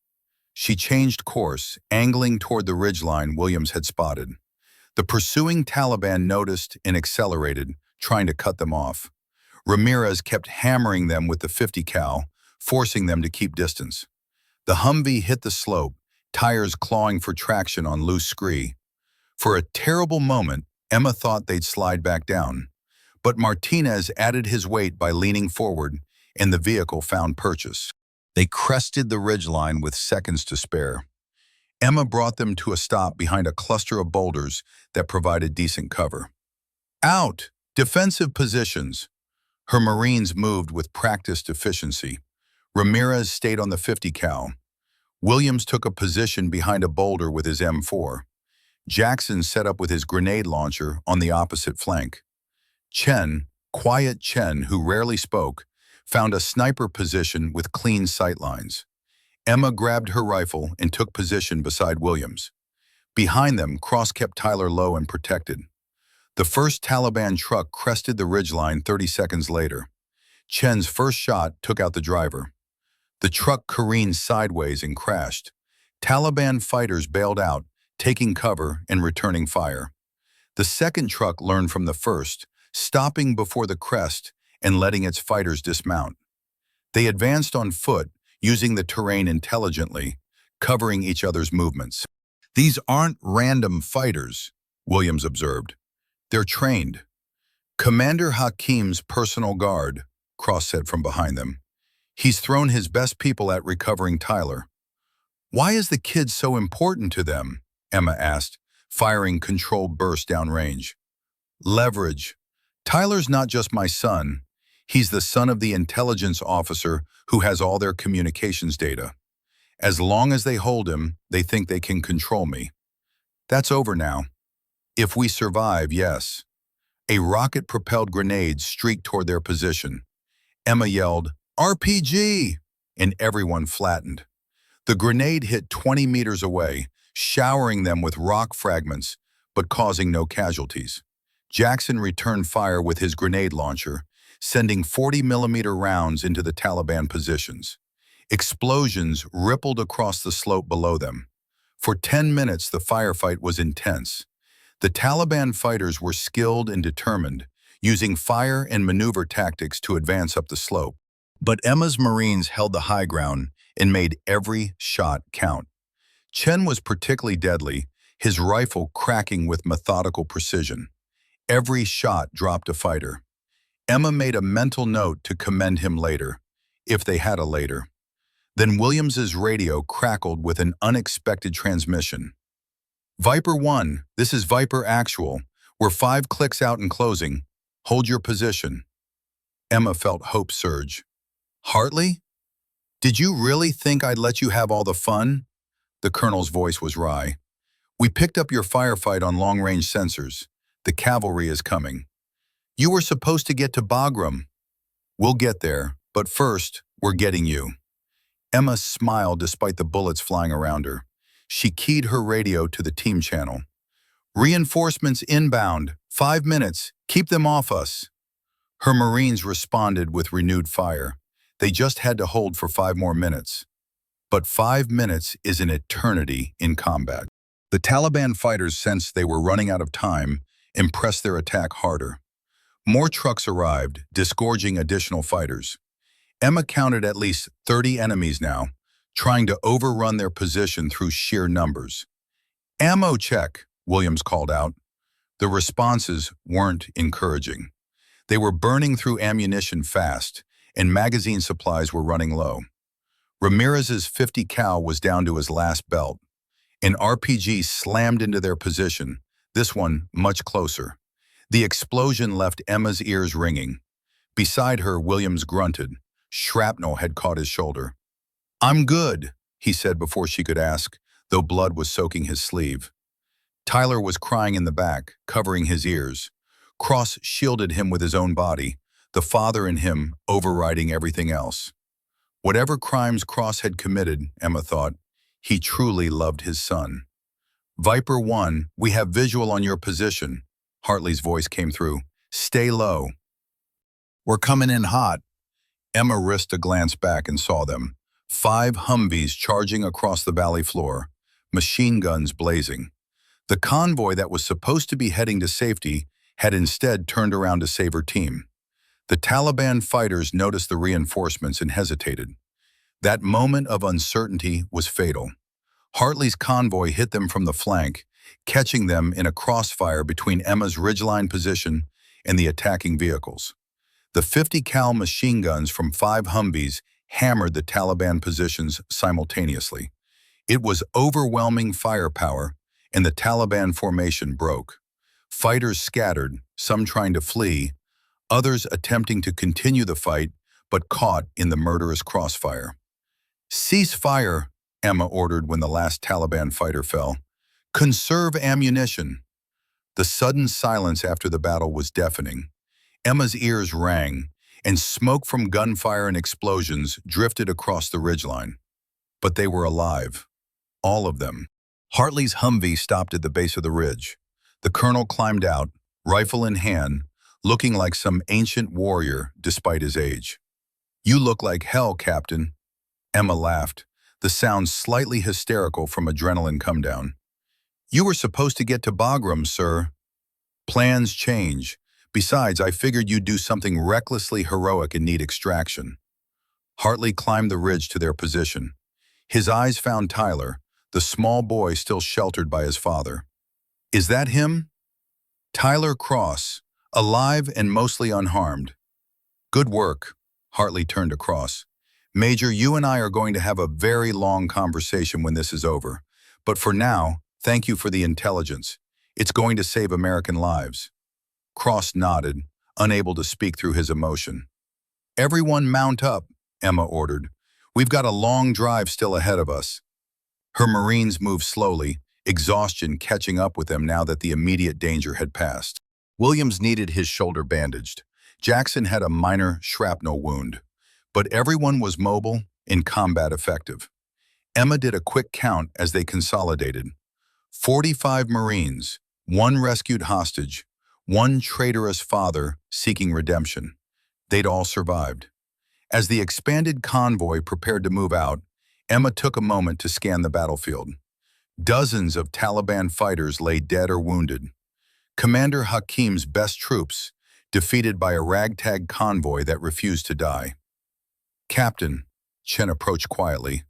She changed course, angling toward the ridgeline Williams had spotted. The pursuing Taliban noticed and accelerated, trying to cut them off. Ramirez kept hammering them with the 50 cal, forcing them to keep distance. The Humvee hit the slope, tires clawing for traction on loose scree. For a terrible moment, Emma thought they'd slide back down. But Martinez added his weight by leaning forward, and the vehicle found purchase. They crested the ridgeline with seconds to spare. Emma brought them to a stop behind a cluster of boulders that provided decent cover. "Out! Defensive positions!" Her Marines moved with practiced efficiency. Ramirez stayed on the 50 cal. Williams took a position behind a boulder with his M4. Jackson set up with his grenade launcher on the opposite flank. Quiet Chen, who rarely spoke, found a sniper position with clean sightlines. Emma grabbed her rifle and took position beside Williams. Behind them, Cross kept Tyler low and protected. The first Taliban truck crested the ridgeline 30 seconds later. Chen's first shot took out the driver. The truck careened sideways and crashed. Taliban fighters bailed out, taking cover and returning fire. The second truck learned from the first, stopping before the crest and letting its fighters dismount. They advanced on foot, using the terrain intelligently, covering each other's movements. "These aren't random fighters," Williams observed. "They're trained." "Commander Hakim's personal guard," Cross said from behind them. "He's thrown his best people at recovering Tyler." "Why is the kid so important to them?" Emma asked, firing controlled bursts downrange. "Leverage. Tyler's not just my son. He's the son of the intelligence officer who has all their communications data. As long as they hold him, they think they can control me. That's over now. If we survive, yes." A rocket-propelled grenade streaked toward their position. Emma yelled, "RPG!" and everyone flattened. The grenade hit 20 meters away, showering them with rock fragments, but causing no casualties. Jackson returned fire with his grenade launcher, sending 40-millimeter rounds into the Taliban positions. Explosions rippled across the slope below them. For 10 minutes, the firefight was intense. The Taliban fighters were skilled and determined, using fire and maneuver tactics to advance up the slope. But Emma's Marines held the high ground and made every shot count. Chen was particularly deadly, his rifle cracking with methodical precision. Every shot dropped a fighter. Emma made a mental note to commend him later, if they had a later. Then Williams's radio crackled with an unexpected transmission. Viper 1, this is Viper Actual. We're 5 clicks out and closing. Hold your position. Emma felt hope surge. Hartley? Did you really think I'd let you have all the fun? The colonel's voice was wry. We picked up your firefight on long-range sensors. The cavalry is coming. You were supposed to get to Bagram. We'll get there, but first, we're getting you. Emma smiled despite the bullets flying around her. She keyed her radio to the team channel. Reinforcements inbound. 5 minutes. Keep them off us. Her Marines responded with renewed fire. They just had to hold for 5 more minutes. But 5 minutes is an eternity in combat. The Taliban fighters sensed they were running out of time and pressed their attack harder. More trucks arrived, disgorging additional fighters. Emma counted at least 30 enemies now, trying to overrun their position through sheer numbers. Ammo check, Williams called out. The responses weren't encouraging. They were burning through ammunition fast, and magazine supplies were running low. Ramirez's 50 cal was down to his last belt. An RPG slammed into their position, this one much closer. The explosion left Emma's ears ringing. Beside her, Williams grunted. Shrapnel had caught his shoulder. I'm good, he said before she could ask, though blood was soaking his sleeve. Tyler was crying in the back, covering his ears. Cross shielded him with his own body, the father in him overriding everything else. Whatever crimes Cross had committed, Emma thought, he truly loved his son. Viper 1, we have visual on your position. Hartley's voice came through. Stay low. We're coming in hot. Emma risked a glance back and saw them. 5 Humvees charging across the valley floor, machine guns blazing. The convoy that was supposed to be heading to safety had instead turned around to save her team. The Taliban fighters noticed the reinforcements and hesitated. That moment of uncertainty was fatal. Hartley's convoy hit them from the flank, catching them in a crossfire between Emma's ridgeline position and the attacking vehicles. The 50 cal machine guns from 5 Humvees hammered the Taliban positions simultaneously. It was overwhelming firepower, and the Taliban formation broke. Fighters scattered, some trying to flee, others attempting to continue the fight, but caught in the murderous crossfire. Cease fire, Emma ordered when the last Taliban fighter fell. Conserve ammunition. The sudden silence after the battle was deafening. Emma's ears rang, and smoke from gunfire and explosions drifted across the ridgeline. But they were alive. All of them. Hartley's Humvee stopped at the base of the ridge. The colonel climbed out, rifle in hand, looking like some ancient warrior despite his age. You look like hell, Captain. Emma laughed, the sound slightly hysterical from adrenaline come-down. You were supposed to get to Bagram, sir. Plans change. Besides, I figured you'd do something recklessly heroic and need extraction. Hartley climbed the ridge to their position. His eyes found Tyler, the small boy still sheltered by his father. Is that him? Tyler Cross, alive and mostly unharmed. Good work. Hartley turned to Cross. Major, you and I are going to have a very long conversation when this is over. But for now, thank you for the intelligence. It's going to save American lives. Cross nodded, unable to speak through his emotion. Everyone mount up, Emma ordered. We've got a long drive still ahead of us. Her Marines moved slowly, exhaustion catching up with them now that the immediate danger had passed. Williams needed his shoulder bandaged. Jackson had a minor shrapnel wound. But everyone was mobile and combat effective. Emma did a quick count as they consolidated. 45 Marines, one rescued hostage, one traitorous father seeking redemption. They'd all survived. As the expanded convoy prepared to move out, Emma took a moment to scan the battlefield. Dozens of Taliban fighters lay dead or wounded. Commander Hakim's best troops, defeated by a ragtag convoy that refused to die. Captain, Chen approached quietly.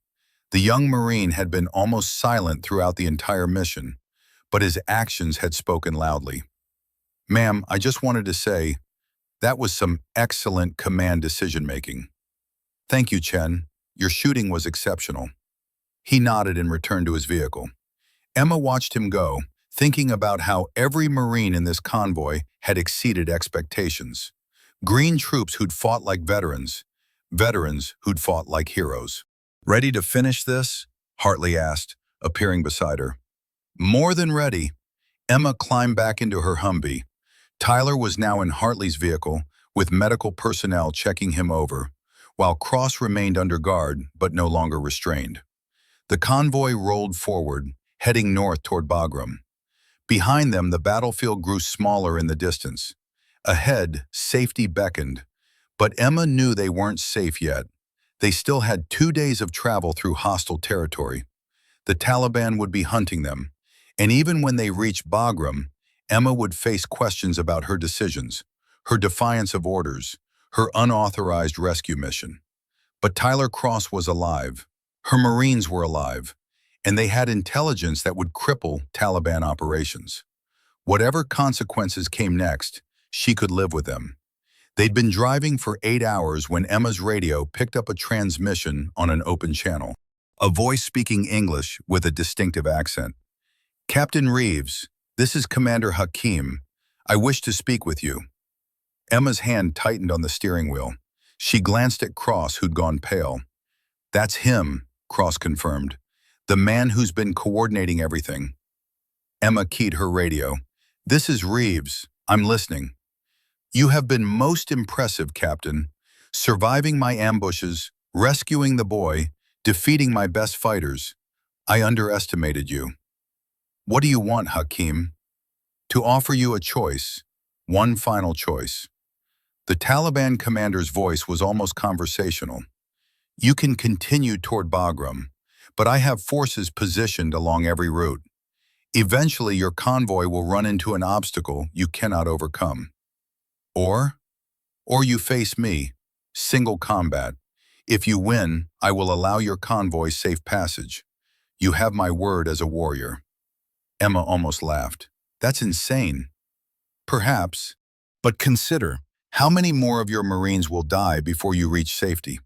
The young Marine had been almost silent throughout the entire mission, but his actions had spoken loudly. Ma'am, I just wanted to say, that was some excellent command decision-making. Thank you, Chen. Your shooting was exceptional. He nodded and returned to his vehicle. Emma watched him go, thinking about how every Marine in this convoy had exceeded expectations. Green troops who'd fought like veterans, veterans who'd fought like heroes. Ready to finish this? Hartley asked, appearing beside her. More than ready. Emma climbed back into her Humvee. Tyler was now in Hartley's vehicle, with medical personnel checking him over, while Cross remained under guard but no longer restrained. The convoy rolled forward, heading north toward Bagram. Behind them, the battlefield grew smaller in the distance. Ahead, safety beckoned, but Emma knew they weren't safe yet. They still had 2 days of travel through hostile territory. The Taliban would be hunting them, and even when they reached Bagram, Emma would face questions about her decisions, her defiance of orders, her unauthorized rescue mission. But Tyler Cross was alive. Her Marines were alive, and they had intelligence that would cripple Taliban operations. Whatever consequences came next, she could live with them. They'd been driving for 8 hours when Emma's radio picked up a transmission on an open channel. A voice speaking English with a distinctive accent. Captain Reeves, this is Commander Hakim. I wish to speak with you. Emma's hand tightened on the steering wheel. She glanced at Cross, who'd gone pale. That's him, Cross confirmed. The man who's been coordinating everything. Emma keyed her radio. This is Reeves. I'm listening. You have been most impressive, Captain. Surviving my ambushes, rescuing the boy, defeating my best fighters. I underestimated you. What do you want, Hakim? To offer you a choice. One final choice. The Taliban commander's voice was almost conversational. You can continue toward Bagram, but I have forces positioned along every route. Eventually, your convoy will run into an obstacle you cannot overcome. Or you face me, single combat. If you win, I will allow your convoy safe passage. You have my word as a warrior. Emma almost laughed. That's insane. Perhaps, but consider, how many more of your Marines will die before you reach safety?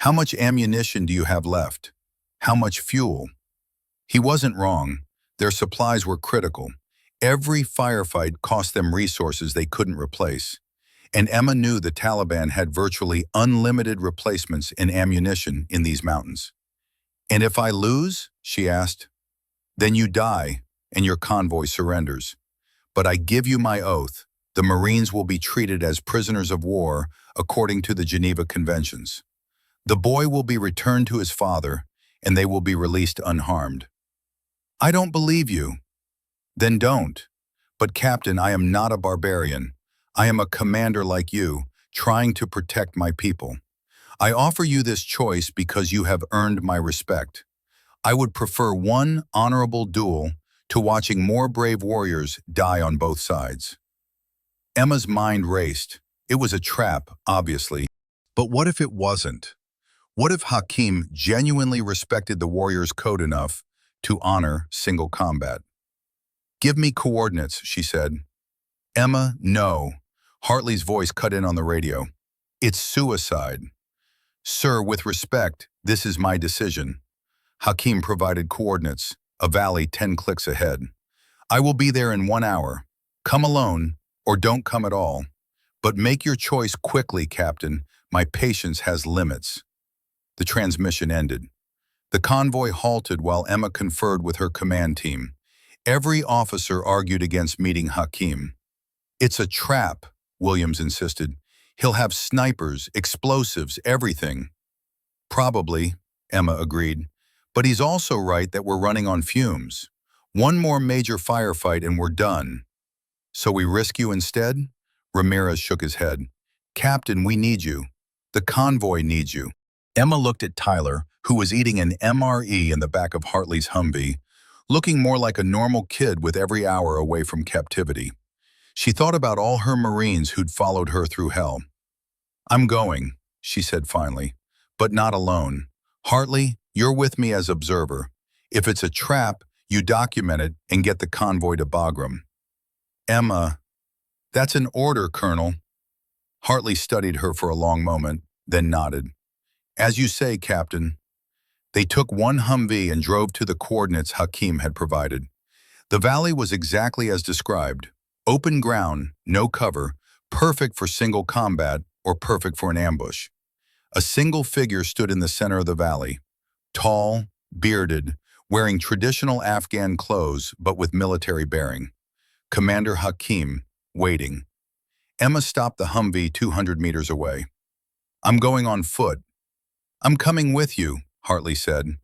How much ammunition do you have left? How much fuel? He wasn't wrong. Their supplies were critical. Every firefight cost them resources they couldn't replace. And Emma knew the Taliban had virtually unlimited replacements in ammunition in these mountains. And if I lose, she asked, then you die and your convoy surrenders. But I give you my oath, the Marines will be treated as prisoners of war according to the Geneva Conventions. The boy will be returned to his father, and they will be released unharmed. I don't believe you. Then don't. But Captain, I am not a barbarian. I am a commander like you, trying to protect my people. I offer you this choice because you have earned my respect. I would prefer one honorable duel to watching more brave warriors die on both sides. Emma's mind raced. It was a trap, obviously. But what if it wasn't? What if Hakim genuinely respected the warrior's code enough to honor single combat? Give me coordinates, she said. Emma, no. Hartley's voice cut in on the radio. It's suicide. Sir, with respect, this is my decision. Hakim provided coordinates, a valley 10 clicks ahead. I will be there in 1 hour. Come alone, or don't come at all. But make your choice quickly, Captain. My patience has limits. The transmission ended. The convoy halted while Emma conferred with her command team. Every officer argued against meeting Hakim. It's a trap, Williams insisted. He'll have snipers, explosives, everything. Probably, Emma agreed. But he's also right that we're running on fumes. One more major firefight and we're done. So we risk you instead? Ramirez shook his head. Captain, we need you. The convoy needs you. Emma looked at Tyler, who was eating an MRE in the back of Hartley's Humvee, looking more like a normal kid with every hour away from captivity. She thought about all her Marines who'd followed her through hell. I'm going, she said finally, but not alone. Hartley, you're with me as observer. If it's a trap, you document it and get the convoy to Bagram. Emma, that's an order, Colonel. Hartley studied her for a long moment, then nodded. As you say, Captain. They took one Humvee and drove to the coordinates Hakim had provided. The valley was exactly as described. Open ground, no cover, perfect for single combat or perfect for an ambush. A single figure stood in the center of the valley. Tall, bearded, wearing traditional Afghan clothes but with military bearing. Commander Hakim, waiting. Emma stopped the Humvee 200 meters away. I'm going on foot. I'm coming with you, Hartley said.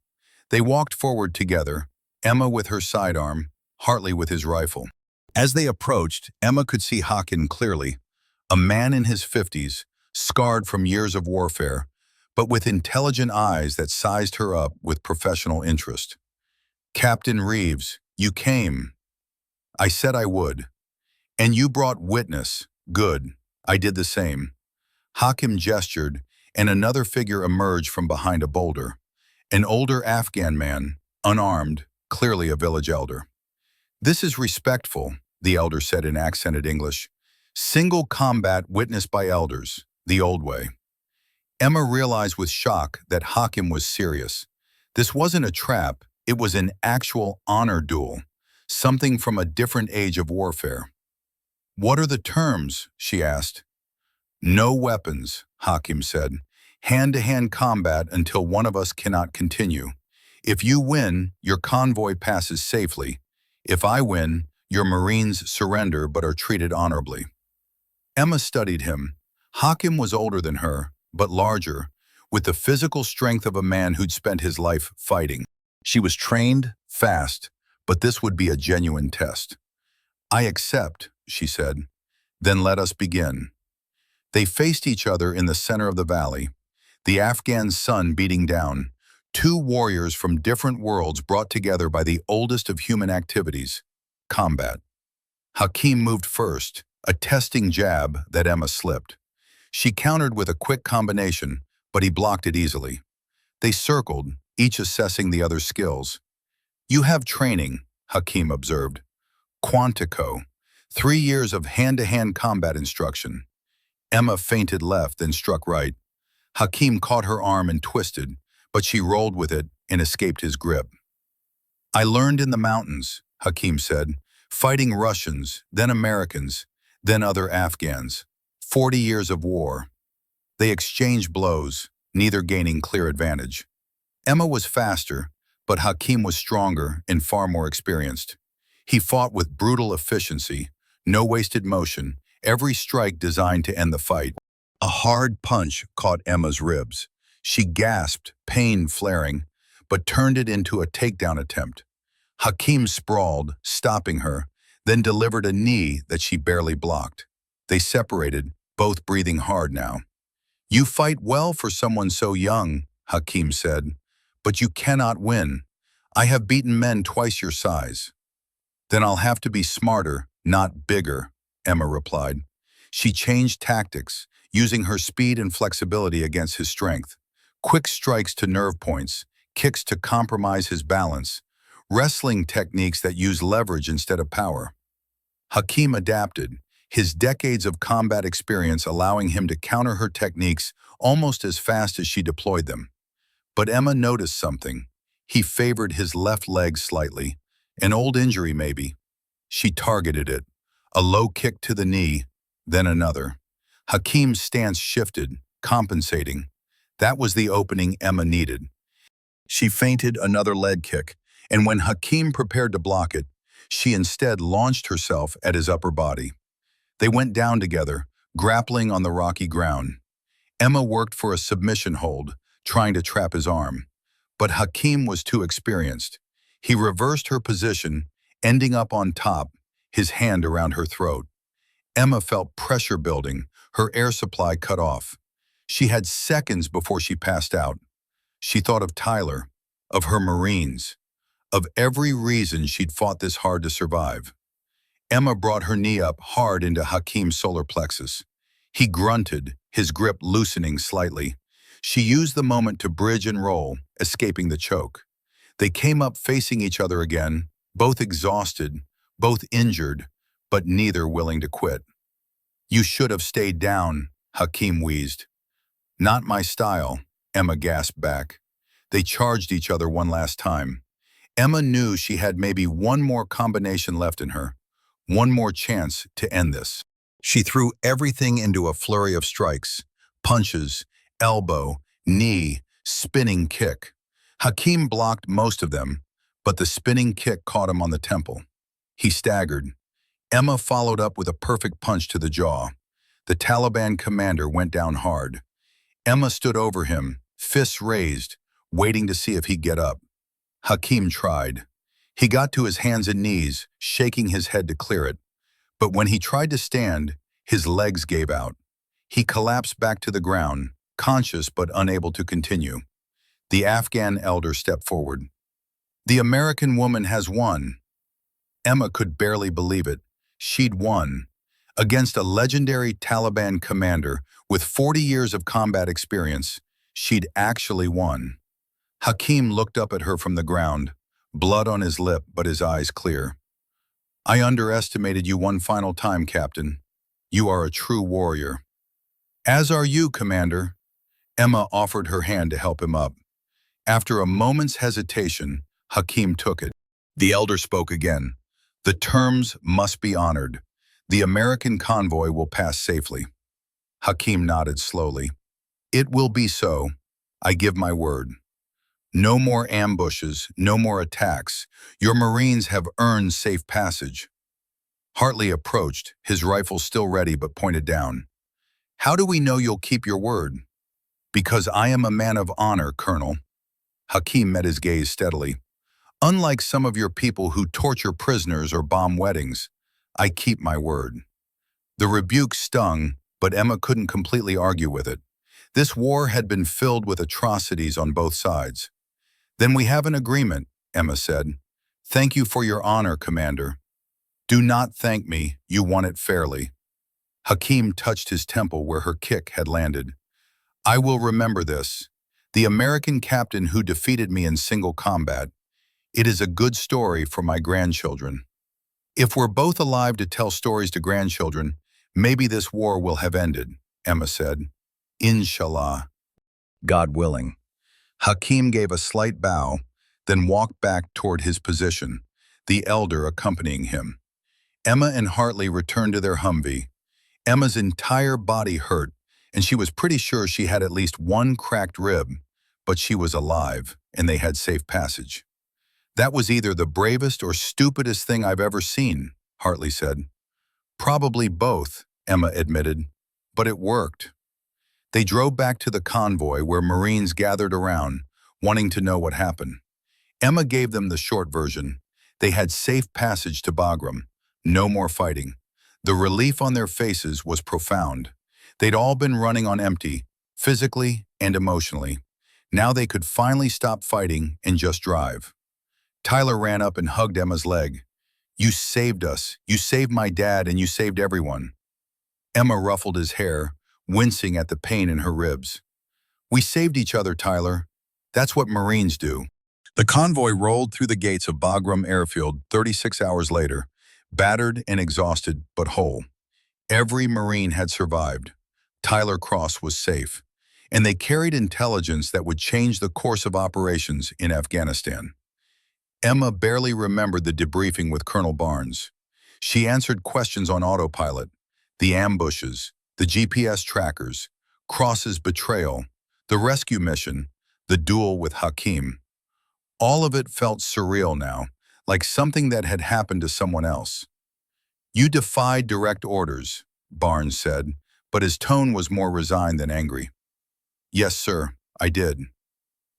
They walked forward together, Emma with her sidearm, Hartley with his rifle. As they approached, Emma could see Hakim clearly, a man in his 50s, scarred from years of warfare, but with intelligent eyes that sized her up with professional interest. Captain Reeves, you came. I said I would. And you brought witness. Good. I did the same. Hakim gestured, and another figure emerged from behind a boulder. An older Afghan man, unarmed, clearly a village elder. This is respectful, the elder said in accented English. Single combat witnessed by elders, the old way. Emma realized with shock that Hakim was serious. This wasn't a trap, it was an actual honor duel, something from a different age of warfare. What are the terms? She asked. No weapons, Hakim said. Hand-to-hand combat until one of us cannot continue. If you win, your convoy passes safely. If I win, your Marines surrender but are treated honorably. Emma studied him. Hakim was older than her, but larger, with the physical strength of a man who'd spent his life fighting. She was trained, fast, but this would be a genuine test. I accept, she said. Then let us begin. They faced each other in the center of the valley, the Afghan sun beating down, two warriors from different worlds brought together by the oldest of human activities, combat. Hakim moved first, a testing jab that Emma slipped. She countered with a quick combination, but he blocked it easily. They circled, each assessing the other's skills. You have training, Hakim observed. Quantico, 3 years of hand-to-hand combat instruction. Emma feinted left, then struck right. Hakim caught her arm and twisted, but she rolled with it and escaped his grip. I learned in the mountains, Hakim said, fighting Russians, then Americans, then other Afghans. 40 years of war. They exchanged blows, neither gaining clear advantage. Emma was faster, but Hakim was stronger and far more experienced. He fought with brutal efficiency, no wasted motion, every strike designed to end the fight. A hard punch caught Emma's ribs. She gasped, pain flaring, but turned it into a takedown attempt. Hakim sprawled, stopping her, then delivered a knee that she barely blocked. They separated, both breathing hard now. You fight well for someone so young, Hakim said, but you cannot win. I have beaten men twice your size. Then I'll have to be smarter, not bigger, Emma replied. She changed tactics, using her speed and flexibility against his strength. Quick strikes to nerve points, kicks to compromise his balance, wrestling techniques that use leverage instead of power. Hakim adapted, his decades of combat experience allowing him to counter her techniques almost as fast as she deployed them. But Emma noticed something. He favored his left leg slightly, an old injury maybe. She targeted it, a low kick to the knee, then another. Hakim's stance shifted, compensating. That was the opening Emma needed. She feinted another leg kick, and when Hakim prepared to block it, she instead launched herself at his upper body. They went down together, grappling on the rocky ground. Emma worked for a submission hold, trying to trap his arm. But Hakim was too experienced. He reversed her position, ending up on top, his hand around her throat. Emma felt pressure building, her air supply cut off. She had seconds before she passed out. She thought of Tyler, of her Marines, of every reason she'd fought this hard to survive. Emma brought her knee up hard into Hakim's solar plexus. He grunted, his grip loosening slightly. She used the moment to bridge and roll, escaping the choke. They came up facing each other again, both exhausted, both injured, but neither willing to quit. "You should have stayed down," Hakim wheezed. "Not my style," Emma gasped back. They charged each other one last time. Emma knew she had maybe one more combination left in her, one more chance to end this. She threw everything into a flurry of strikes, punches, elbow, knee, spinning kick. Hakim blocked most of them, but the spinning kick caught him on the temple. He staggered. Emma followed up with a perfect punch to the jaw. The Taliban commander went down hard. Emma stood over him, fists raised, waiting to see if he'd get up. Hakim tried. He got to his hands and knees, shaking his head to clear it. But when he tried to stand, his legs gave out. He collapsed back to the ground, conscious but unable to continue. The Afghan elder stepped forward. "The American woman has won." Emma could barely believe it. She'd won. Against a legendary Taliban commander with 40 years of combat experience, she'd actually won. Hakim looked up at her from the ground, blood on his lip but his eyes clear. "I underestimated you one final time, Captain. You are a true warrior." "As are you, Commander." Emma offered her hand to help him up. After a moment's hesitation, Hakim took it. The elder spoke again. "The terms must be honored. The American convoy will pass safely." Hakim nodded slowly. "It will be so. I give my word. No more ambushes, no more attacks. Your Marines have earned safe passage." Hartley approached, his rifle still ready but pointed down. "How do we know you'll keep your word?" "Because I am a man of honor, Colonel." Hakim met his gaze steadily. "Unlike some of your people who torture prisoners or bomb weddings, I keep my word." The rebuke stung, but Emma couldn't completely argue with it. This war had been filled with atrocities on both sides. "Then we have an agreement," Emma said. "Thank you for your honor, Commander." "Do not thank me, you won it fairly." Hakim touched his temple where her kick had landed. "I will remember this. The American captain who defeated me in single combat. It is a good story for my grandchildren. If we're both alive to tell stories to grandchildren, maybe this war will have ended," Emma said. "Inshallah." "God willing." Hakim gave a slight bow, then walked back toward his position, the elder accompanying him. Emma and Hartley returned to their Humvee. Emma's entire body hurt, and she was pretty sure she had at least one cracked rib, but she was alive, and they had safe passage. "That was either the bravest or stupidest thing I've ever seen," Hartley said. "Probably both," Emma admitted, "but it worked." They drove back to the convoy where Marines gathered around, wanting to know what happened. Emma gave them the short version. They had safe passage to Bagram. No more fighting. The relief on their faces was profound. They'd all been running on empty, physically and emotionally. Now they could finally stop fighting and just drive. Tyler ran up and hugged Emma's leg. "You saved us. You saved my dad, and you saved everyone." Emma ruffled his hair, wincing at the pain in her ribs. "We saved each other, Tyler. That's what Marines do." The convoy rolled through the gates of Bagram Airfield 36 hours later, battered and exhausted, but whole. Every Marine had survived. Tyler Cross was safe, and they carried intelligence that would change the course of operations in Afghanistan. Emma barely remembered the debriefing with Colonel Barnes. She answered questions on autopilot, the ambushes, the GPS trackers, Cross's betrayal, the rescue mission, the duel with Hakim. All of it felt surreal now, like something that had happened to someone else. "You defied direct orders," Barnes said, but his tone was more resigned than angry. "Yes, sir, I did."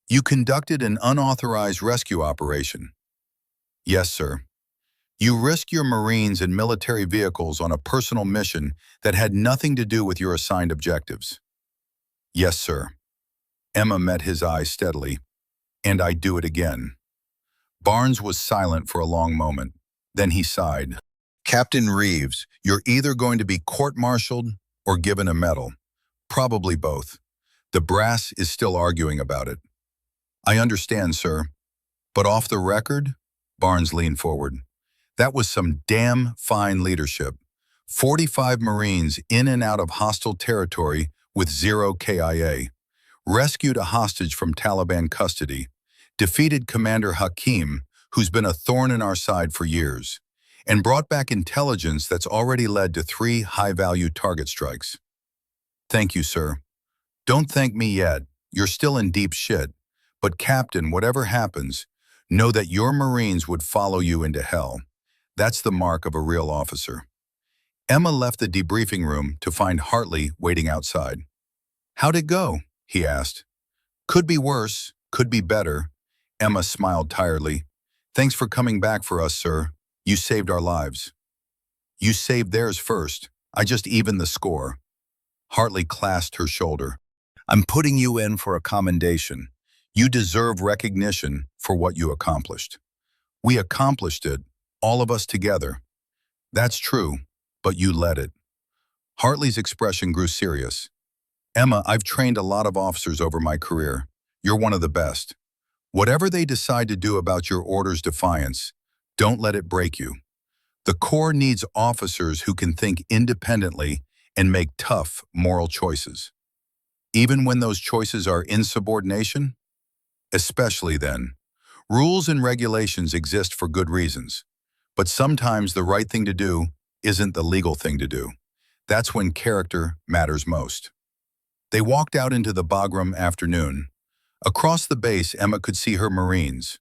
You conducted an unauthorized rescue operation. Yes, sir. You risked your Marines and military vehicles on a personal mission that had nothing to do with your assigned objectives. Yes, sir. Emma met his eyes steadily. And I'd do it again. Barnes was silent for a long moment. Then he sighed. Captain Reeves, you're either going to be court-martialed or given a medal. Probably both. The brass is still arguing about it. I understand, sir. But off the record? Barnes leaned forward. That was some damn fine leadership. 45 Marines in and out of hostile territory with 0 KIA. Rescued a hostage from Taliban custody. Defeated Commander Hakim, who's been a thorn in our side for years. And brought back intelligence that's already led to 3 high-value target strikes. Thank you, sir. Don't thank me yet. You're still in deep shit. But Captain, whatever happens, know that your Marines would follow you into hell. That's the mark of a real officer. Emma left the debriefing room to find Hartley waiting outside. How'd it go? He asked. Could be worse, could be better. Emma smiled tiredly. Thanks for coming back for us, sir. You saved our lives. You saved theirs first. I just evened the score. Hartley clasped her shoulder. I'm putting you in for a commendation. You deserve recognition for what you accomplished. We accomplished it, all of us together. That's true, but you led it. Hartley's expression grew serious. Emma, I've trained a lot of officers over my career. You're one of the best. Whatever they decide to do about your order's defiance, don't let it break you. The Corps needs officers who can think independently and make tough moral choices. Even when those choices are insubordination? Especially then. Rules and regulations exist for good reasons, but sometimes the right thing to do isn't the legal thing to do. That's when character matters most. They walked out into the Bagram afternoon. Across the base, Emma could see her Marines.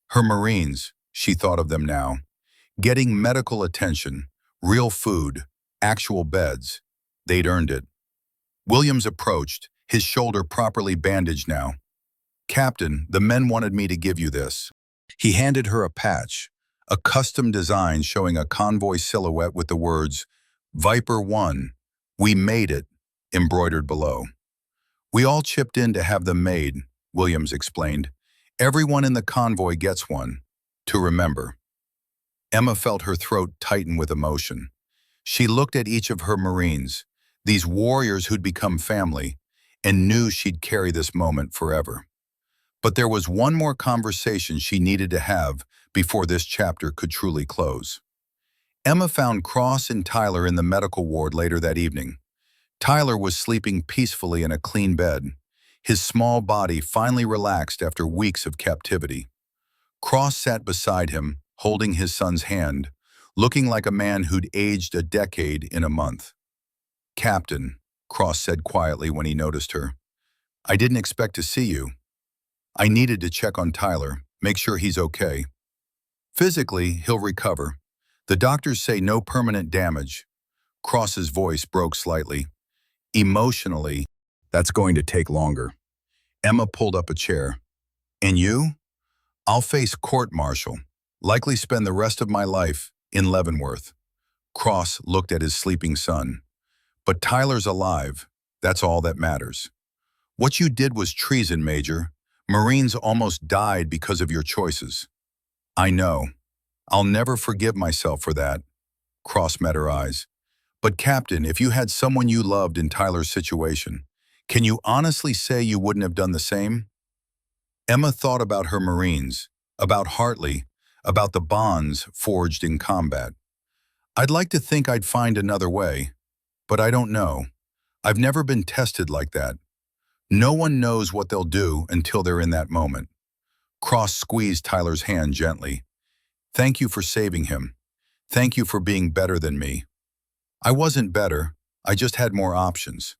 Her Marines, she thought of them now, getting medical attention, real food, actual beds. They'd earned it. Williams approached, his shoulder properly bandaged now. Captain, the men wanted me to give you this. He handed her a patch, a custom design showing a convoy silhouette with the words, Viper 1, we made it, embroidered below. We all chipped in to have them made, Williams explained. Everyone in the convoy gets one, to remember. Emma felt her throat tighten with emotion. She looked at each of her Marines, these warriors who'd become family, and knew she'd carry this moment forever. But there was one more conversation she needed to have before this chapter could truly close. Emma found Cross and Tyler in the medical ward later that evening. Tyler was sleeping peacefully in a clean bed, his small body finally relaxed after weeks of captivity. Cross sat beside him, holding his son's hand, looking like a man who'd aged a decade in a month. Captain, Cross said quietly when he noticed her, I didn't expect to see you. I needed to check on Tyler, make sure he's okay. Physically, he'll recover. The doctors say no permanent damage. Cross's voice broke slightly. Emotionally, that's going to take longer. Emma pulled up a chair. And you? I'll face court-martial, likely spend the rest of my life in Leavenworth. Cross looked at his sleeping son. But Tyler's alive. That's all that matters. What you did was treason, Major. Marines almost died because of your choices. I know. I'll never forgive myself for that. Cross met her eyes. But Captain, if you had someone you loved in Tyler's situation, can you honestly say you wouldn't have done the same? Emma thought about her Marines, about Hartley, about the bonds forged in combat. I'd like to think I'd find another way, but I don't know. I've never been tested like that. No one knows what they'll do until they're in that moment. Cross squeezed Tyler's hand gently. Thank you for saving him. Thank you for being better than me. I wasn't better, I just had more options.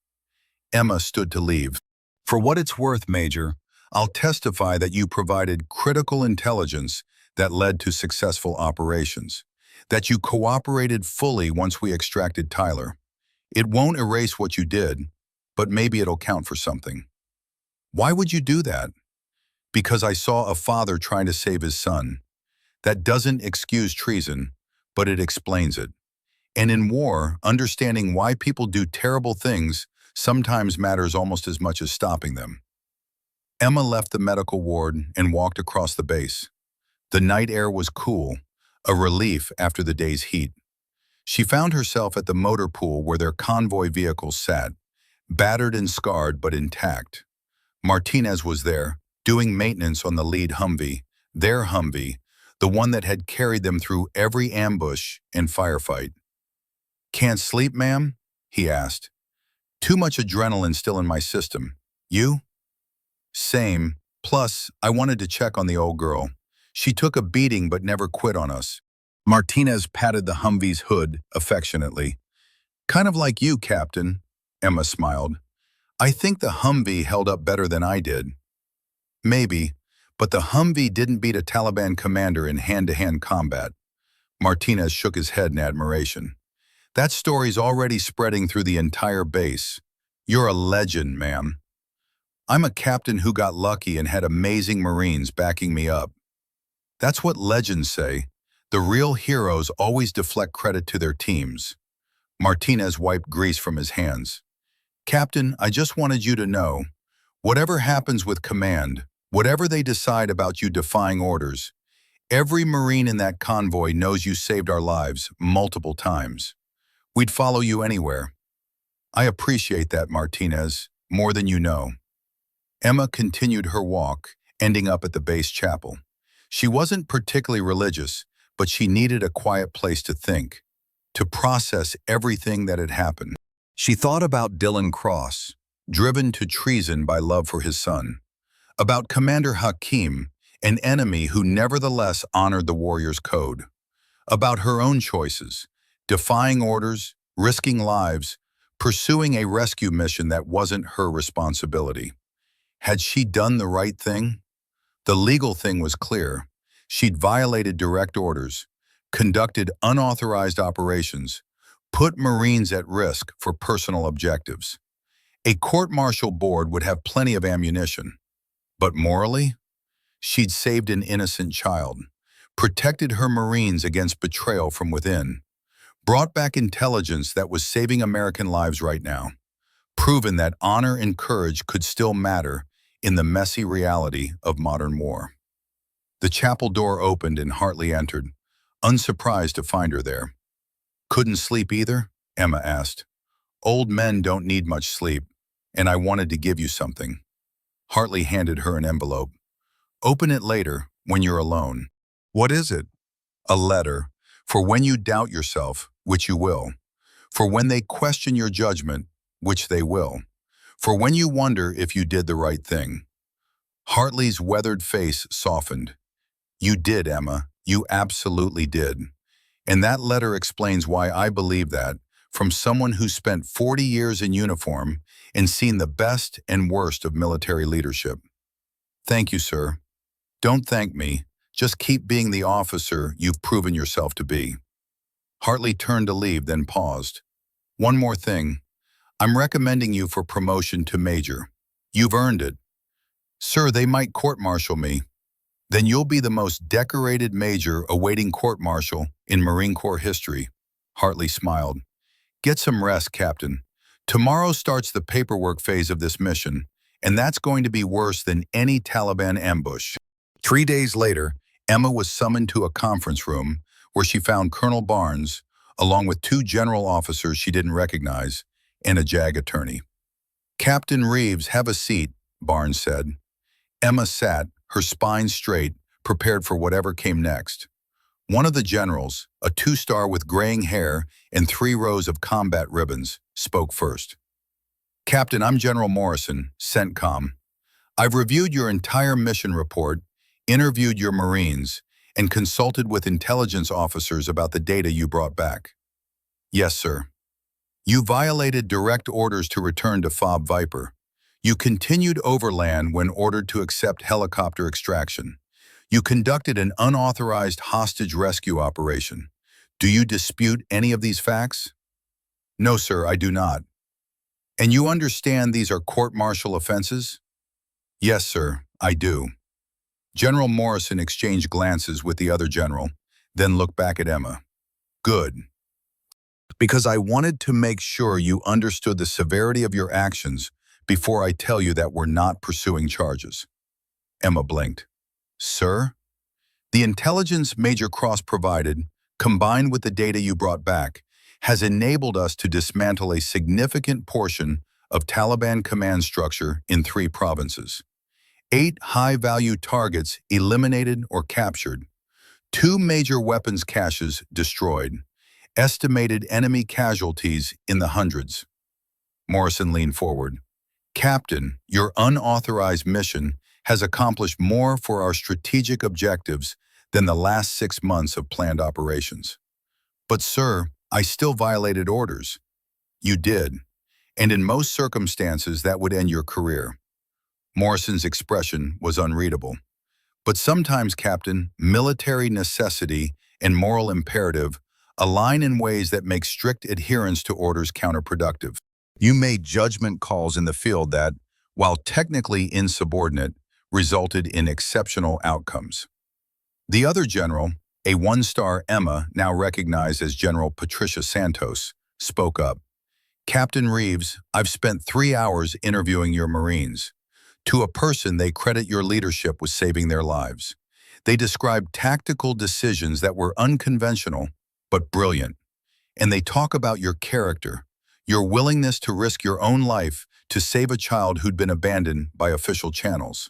Emma stood to leave. For what it's worth, Major, I'll testify that you provided critical intelligence that led to successful operations, that you cooperated fully once we extracted Tyler. It won't erase what you did, but maybe it'll count for something. Why would you do that? Because I saw a father trying to save his son. That doesn't excuse treason, but it explains it. And in war, understanding why people do terrible things sometimes matters almost as much as stopping them. Emma left the medical ward and walked across the base. The night air was cool, a relief after the day's heat. She found herself at the motor pool where their convoy vehicles sat, battered and scarred but intact. Martinez was there, doing maintenance on the lead Humvee, their Humvee, the one that had carried them through every ambush and firefight. "Can't sleep, ma'am?" he asked. "Too much adrenaline still in my system. You?" "Same. Plus, I wanted to check on the old girl. She took a beating but never quit on us." Martinez patted the Humvee's hood affectionately. "Kind of like you, Captain," Emma smiled. "I think the Humvee held up better than I did." "Maybe, but the Humvee didn't beat a Taliban commander in hand-to-hand combat." Martinez shook his head in admiration. "That story's already spreading through the entire base. You're a legend, ma'am." "I'm a captain who got lucky and had amazing Marines backing me up." "That's what legends say. The real heroes always deflect credit to their teams." Martinez wiped grease from his hands. "Captain, I just wanted you to know, whatever happens with command, whatever they decide about you defying orders, every Marine in that convoy knows you saved our lives multiple times. We'd follow you anywhere." "I appreciate that, Martinez, more than you know." Emma continued her walk, ending up at the base chapel. She wasn't particularly religious, but she needed a quiet place to think, to process everything that had happened. She thought about Dylan Cross, driven to treason by love for his son, about Commander Hakim, an enemy who nevertheless honored the warrior's code, about her own choices, defying orders, risking lives, pursuing a rescue mission that wasn't her responsibility. Had she done the right thing? The legal thing was clear. She'd violated direct orders, conducted unauthorized operations, put Marines at risk for personal objectives. A court-martial board would have plenty of ammunition. But morally? She'd saved an innocent child, protected her Marines against betrayal from within, brought back intelligence that was saving American lives right now, proven that honor and courage could still matter in the messy reality of modern war. The chapel door opened and Hartley entered, unsurprised to find her there. "Couldn't sleep either?" Emma asked. "Old men don't need much sleep, and I wanted to give you something." Hartley handed her an envelope. "Open it later, when you're alone." "What is it?" "A letter, for when you doubt yourself, which you will. For when they question your judgment, which they will. For when you wonder if you did the right thing." Hartley's weathered face softened. "You did, Emma. You absolutely did. And that letter explains why I believe that, from someone who spent 40 years in uniform and seen the best and worst of military leadership." "Thank you, sir." "Don't thank me. Just keep being the officer you've proven yourself to be." Hartley turned to leave, then paused. "One more thing. I'm recommending you for promotion to major. You've earned it." "Sir, they might court-martial me." "Then you'll be the most decorated major awaiting court-martial in Marine Corps history." Hartley smiled. "Get some rest, Captain. Tomorrow starts the paperwork phase of this mission, and that's going to be worse than any Taliban ambush." 3 days later, Emma was summoned to a conference room where she found Colonel Barnes, along with 2 general officers she didn't recognize, and a JAG attorney. "Captain Reeves, have a seat," Barnes said. Emma sat, her spine straight, prepared for whatever came next. One of the generals, a 2-star with graying hair and 3 rows of combat ribbons, spoke first. "Captain, I'm General Morrison, CENTCOM. I've reviewed your entire mission report, interviewed your Marines, and consulted with intelligence officers about the data you brought back." "Yes, sir." "You violated direct orders to return to FOB Viper. You continued overland when ordered to accept helicopter extraction. You conducted an unauthorized hostage rescue operation. Do you dispute any of these facts?" "No, sir, I do not." "And you understand these are court-martial offenses?" "Yes, sir, I do." General Morrison exchanged glances with the other general, then looked back at Emma. Good. Because I wanted to make sure you understood the severity of your actions before I tell you that we're not pursuing charges. Emma blinked. Sir? The intelligence Major Cross provided, combined with the data you brought back, has enabled us to dismantle a significant portion of Taliban command structure in 3 provinces. 8 high-value targets eliminated or captured, 2 major weapons caches destroyed, estimated enemy casualties in the hundreds. Morrison leaned forward. Captain, your unauthorized mission has accomplished more for our strategic objectives than the last 6 months of planned operations. But sir, I still violated orders. You did, and in most circumstances that would end your career. Morrison's expression was unreadable. But sometimes, Captain, military necessity and moral imperative align in ways that make strict adherence to orders counterproductive. You made judgment calls in the field that, while technically insubordinate, resulted in exceptional outcomes. The other general, a 1-star Emma, now recognized as General Patricia Santos, spoke up. Captain Reeves, I've spent 3 hours interviewing your Marines. To a person, they credit your leadership with saving their lives. They describe tactical decisions that were unconventional, but brilliant. And they talk about your character, your willingness to risk your own life to save a child who'd been abandoned by official channels.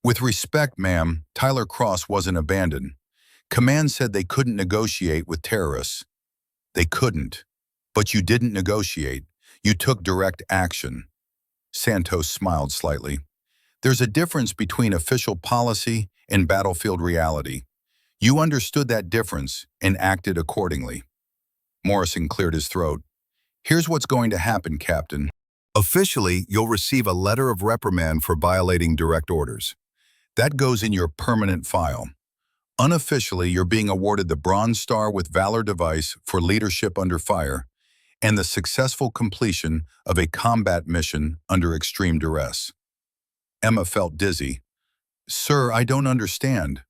With respect, ma'am, Tyler Cross wasn't abandoned. Command said they couldn't negotiate with terrorists. They couldn't. But you didn't negotiate. You took direct action. Santos smiled slightly. There's a difference between official policy and battlefield reality. You understood that difference and acted accordingly. Morrison cleared his throat. Here's what's going to happen, Captain. Officially, you'll receive a letter of reprimand for violating direct orders. That goes in your permanent file. Unofficially, you're being awarded the Bronze Star with Valor Device for leadership under fire and the successful completion of a combat mission under extreme duress. Emma felt dizzy. Sir, I don't understand.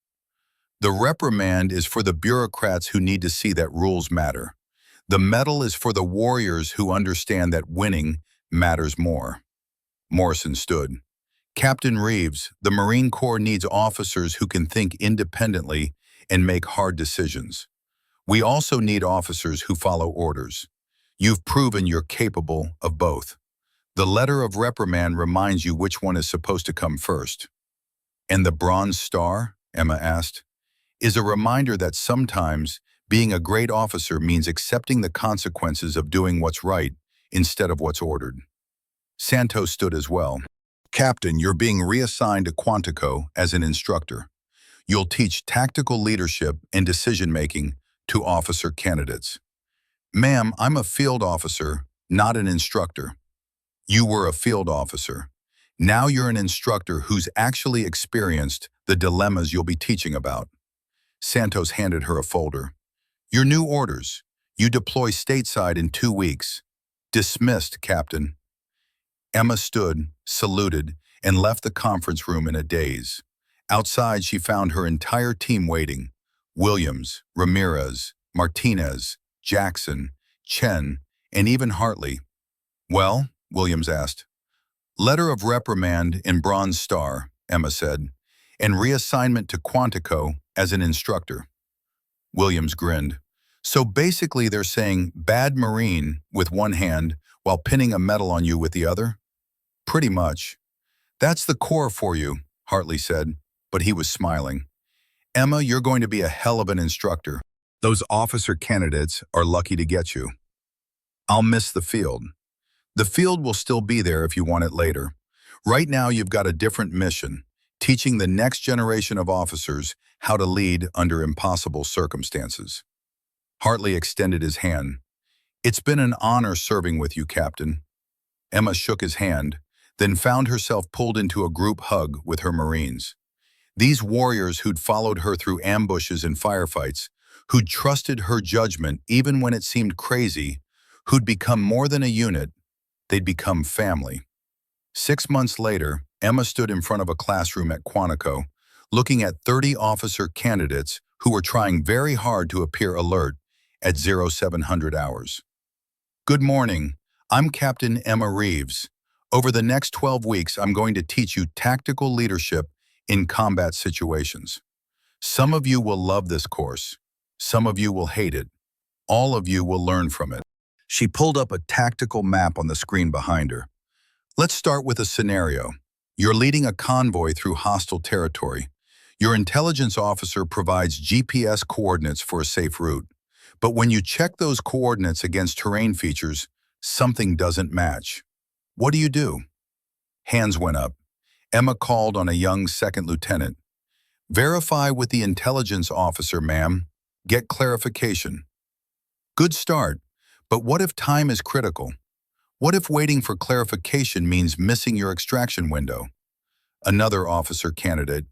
The reprimand is for the bureaucrats who need to see that rules matter. The medal is for the warriors who understand that winning matters more. Morrison stood. Captain Reeves, the Marine Corps needs officers who can think independently and make hard decisions. We also need officers who follow orders. You've proven you're capable of both. The letter of reprimand reminds you which one is supposed to come first. And the Bronze Star, Emma asked, is a reminder that sometimes being a great officer means accepting the consequences of doing what's right instead of what's ordered. Santos stood as well. Captain, you're being reassigned to Quantico as an instructor. You'll teach tactical leadership and decision-making to officer candidates. Ma'am, I'm a field officer, not an instructor. You were a field officer. Now you're an instructor who's actually experienced the dilemmas you'll be teaching about. Santos handed her a folder. Your new orders. You deploy stateside in 2 weeks. Dismissed, Captain. Emma stood, saluted, and left the conference room in a daze. Outside, she found her entire team waiting. Williams, Ramirez, Martinez, Jackson, Chen, and even Hartley. Well, Williams asked. Letter of reprimand in Bronze Star, Emma said, and reassignment to Quantico as an instructor. Williams grinned. So basically they're saying bad Marine with one hand while pinning a medal on you with the other? Pretty much. That's the Corps for you, Hartley said, but he was smiling. Emma, you're going to be a hell of an instructor. Those officer candidates are lucky to get you. I'll miss the field. The field will still be there if you want it later. Right now you've got a different mission, teaching the next generation of officers how to lead under impossible circumstances. Hartley extended his hand. It's been an honor serving with you, Captain. Emma shook his hand, then found herself pulled into a group hug with her Marines. These warriors who'd followed her through ambushes and firefights, who'd trusted her judgment even when it seemed crazy, who'd become more than a unit, they'd become family. 6 months later, Emma stood in front of a classroom at Quantico, looking at 30 officer candidates who were trying very hard to appear alert at 0700 hours. Good morning. I'm Captain Emma Reeves. Over the next 12 weeks, I'm going to teach you tactical leadership in combat situations. Some of you will love this course. Some of you will hate it. All of you will learn from it. She pulled up a tactical map on the screen behind her. Let's start with a scenario. You're leading a convoy through hostile territory. Your intelligence officer provides GPS coordinates for a safe route. But when you check those coordinates against terrain features, something doesn't match. What do? Hands went up. Emma called on a young second lieutenant. Verify with the intelligence officer, ma'am. Get clarification. Good start, but what if time is critical? What if waiting for clarification means missing your extraction window? Another officer candidate.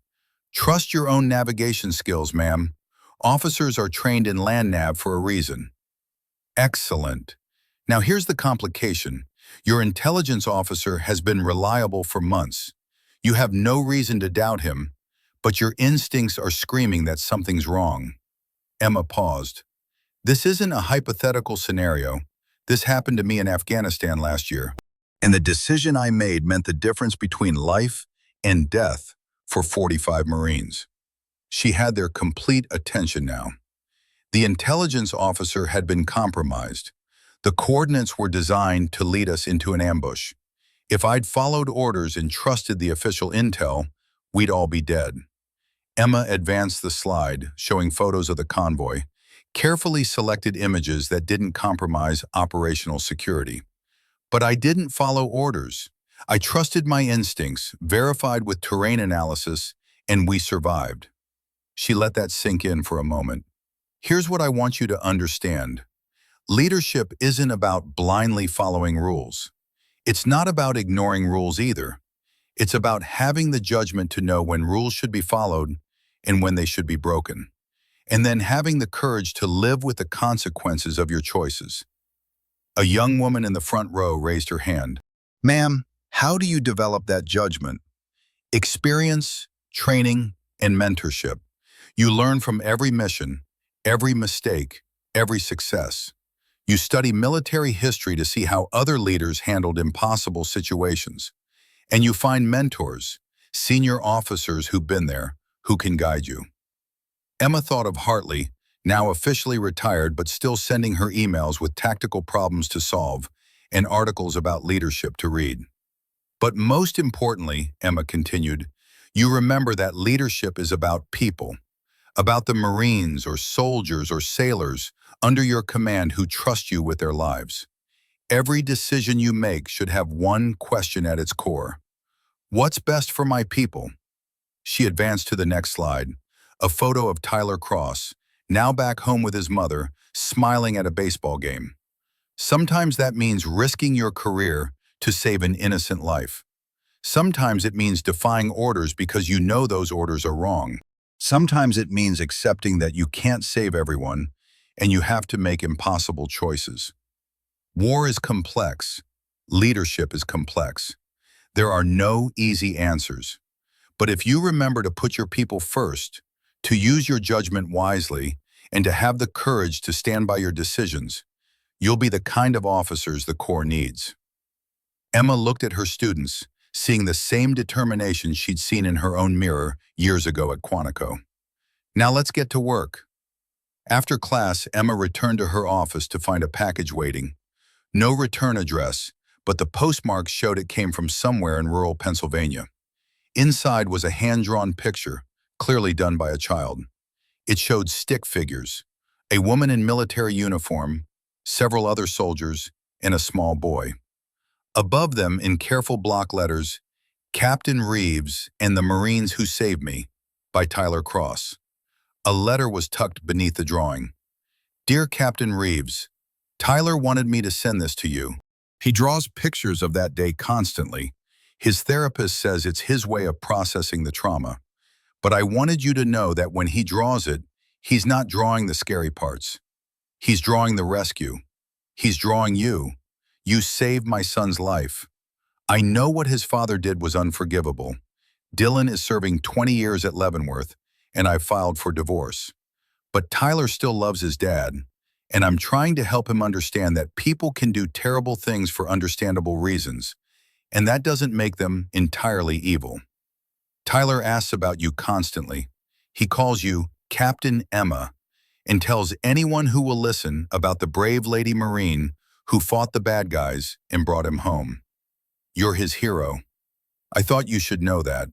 Trust your own navigation skills, ma'am. Officers are trained in land nav for a reason. Excellent. Now here's the complication. Your intelligence officer has been reliable for months. You have no reason to doubt him, but your instincts are screaming that something's wrong. Emma paused. This isn't a hypothetical scenario. This happened to me in Afghanistan last year. And the decision I made meant the difference between life and death for 45 Marines. She had their complete attention now. The intelligence officer had been compromised. The coordinates were designed to lead us into an ambush. If I'd followed orders and trusted the official intel, we'd all be dead. Emma advanced the slide, showing photos of the convoy, carefully selected images that didn't compromise operational security. But I didn't follow orders. I trusted my instincts, verified with terrain analysis, and we survived. She let that sink in for a moment. Here's what I want you to understand. Leadership isn't about blindly following rules. It's not about ignoring rules either. It's about having the judgment to know when rules should be followed and when they should be broken, and then having the courage to live with the consequences of your choices. A young woman in the front row raised her hand. Ma'am, how do you develop that judgment? Experience, training, and mentorship. You learn from every mission, every mistake, every success. You study military history to see how other leaders handled impossible situations. And you find mentors, senior officers who've been there, who can guide you. Emma thought of Hartley, now officially retired but still sending her emails with tactical problems to solve and articles about leadership to read. But most importantly, Emma continued, you remember that leadership is about people, about the Marines or soldiers or sailors under your command who trust you with their lives. Every decision you make should have one question at its core. What's best for my people? She advanced to the next slide, a photo of Tyler Cross, now back home with his mother, smiling at a baseball game. Sometimes that means risking your career to save an innocent life. Sometimes it means defying orders because you know those orders are wrong. Sometimes it means accepting that you can't save everyone and you have to make impossible choices. War is complex. Leadership is complex. There are no easy answers. But if you remember to put your people first, to use your judgment wisely, and to have the courage to stand by your decisions, you'll be the kind of officers the Corps needs. Emma looked at her students, seeing the same determination she'd seen in her own mirror years ago at Quantico. Now let's get to work. After class, Emma returned to her office to find a package waiting. No return address, but the postmark showed it came from somewhere in rural Pennsylvania. Inside was a hand-drawn picture, clearly done by a child. It showed stick figures, a woman in military uniform, several other soldiers, and a small boy. Above them, in careful block letters, Captain Reeves and the Marines Who Saved Me, by Tyler Cross. A letter was tucked beneath the drawing. Dear Captain Reeves, Tyler wanted me to send this to you. He draws pictures of that day constantly. His therapist says it's his way of processing the trauma. But I wanted you to know that when he draws it, he's not drawing the scary parts. He's drawing the rescue. He's drawing you. You saved my son's life. I know what his father did was unforgivable. Dylan is serving 20 years at Leavenworth, and I filed for divorce. But Tyler still loves his dad, and I'm trying to help him understand that people can do terrible things for understandable reasons, and that doesn't make them entirely evil. Tyler asks about you constantly. He calls you Captain Emma and tells anyone who will listen about the brave Lady Marine who fought the bad guys and brought him home. You're his hero. I thought you should know that.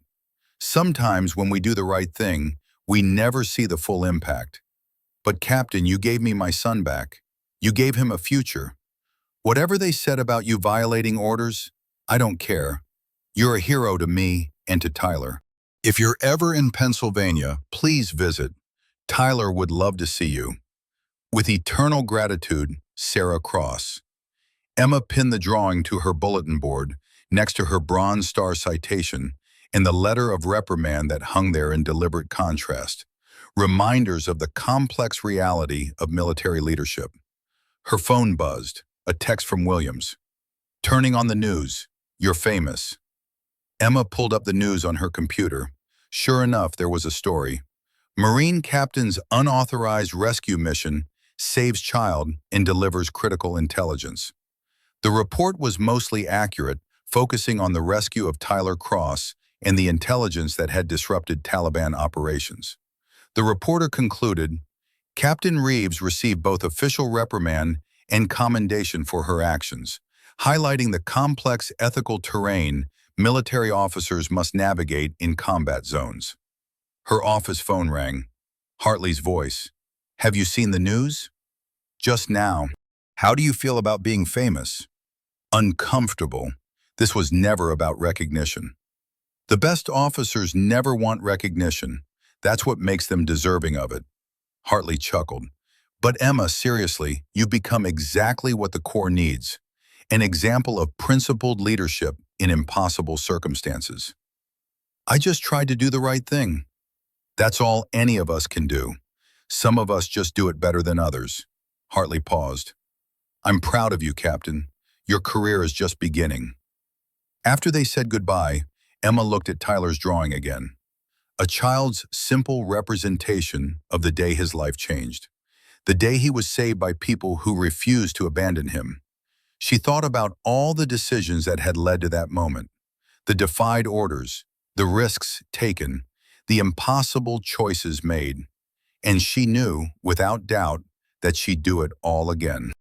Sometimes when we do the right thing, we never see the full impact. But Captain, you gave me my son back. You gave him a future. Whatever they said about you violating orders, I don't care. You're a hero to me and to Tyler. If you're ever in Pennsylvania, please visit. Tyler would love to see you. With eternal gratitude, Sarah Cross. Emma pinned the drawing to her bulletin board next to her Bronze Star citation and the letter of reprimand that hung there in deliberate contrast, reminders of the complex reality of military leadership. Her phone buzzed, a text from Williams. Turning on the news, you're famous. Emma pulled up the news on her computer. Sure enough, there was a story. Marine captain's unauthorized rescue mission saves child and delivers critical intelligence. The report was mostly accurate, focusing on the rescue of Tyler Cross and the intelligence that had disrupted Taliban operations. The reporter concluded, Captain Reeves received both official reprimand and commendation for her actions, highlighting the complex ethical terrain military officers must navigate in combat zones. Her office phone rang. Hartley's voice. Have you seen the news? Just now. How do you feel about being famous? Uncomfortable. This was never about recognition. The best officers never want recognition. That's what makes them deserving of it. Hartley chuckled. But Emma, seriously, you've become exactly what the Corps needs. An example of principled leadership in impossible circumstances. I just tried to do the right thing. That's all any of us can do. Some of us just do it better than others. Hartley paused. I'm proud of you, Captain. Your career is just beginning. After they said goodbye, Emma looked at Tyler's drawing again. A child's simple representation of the day his life changed. The day he was saved by people who refused to abandon him. She thought about all the decisions that had led to that moment. The defied orders, the risks taken, the impossible choices made. And she knew, without doubt, that she'd do it all again.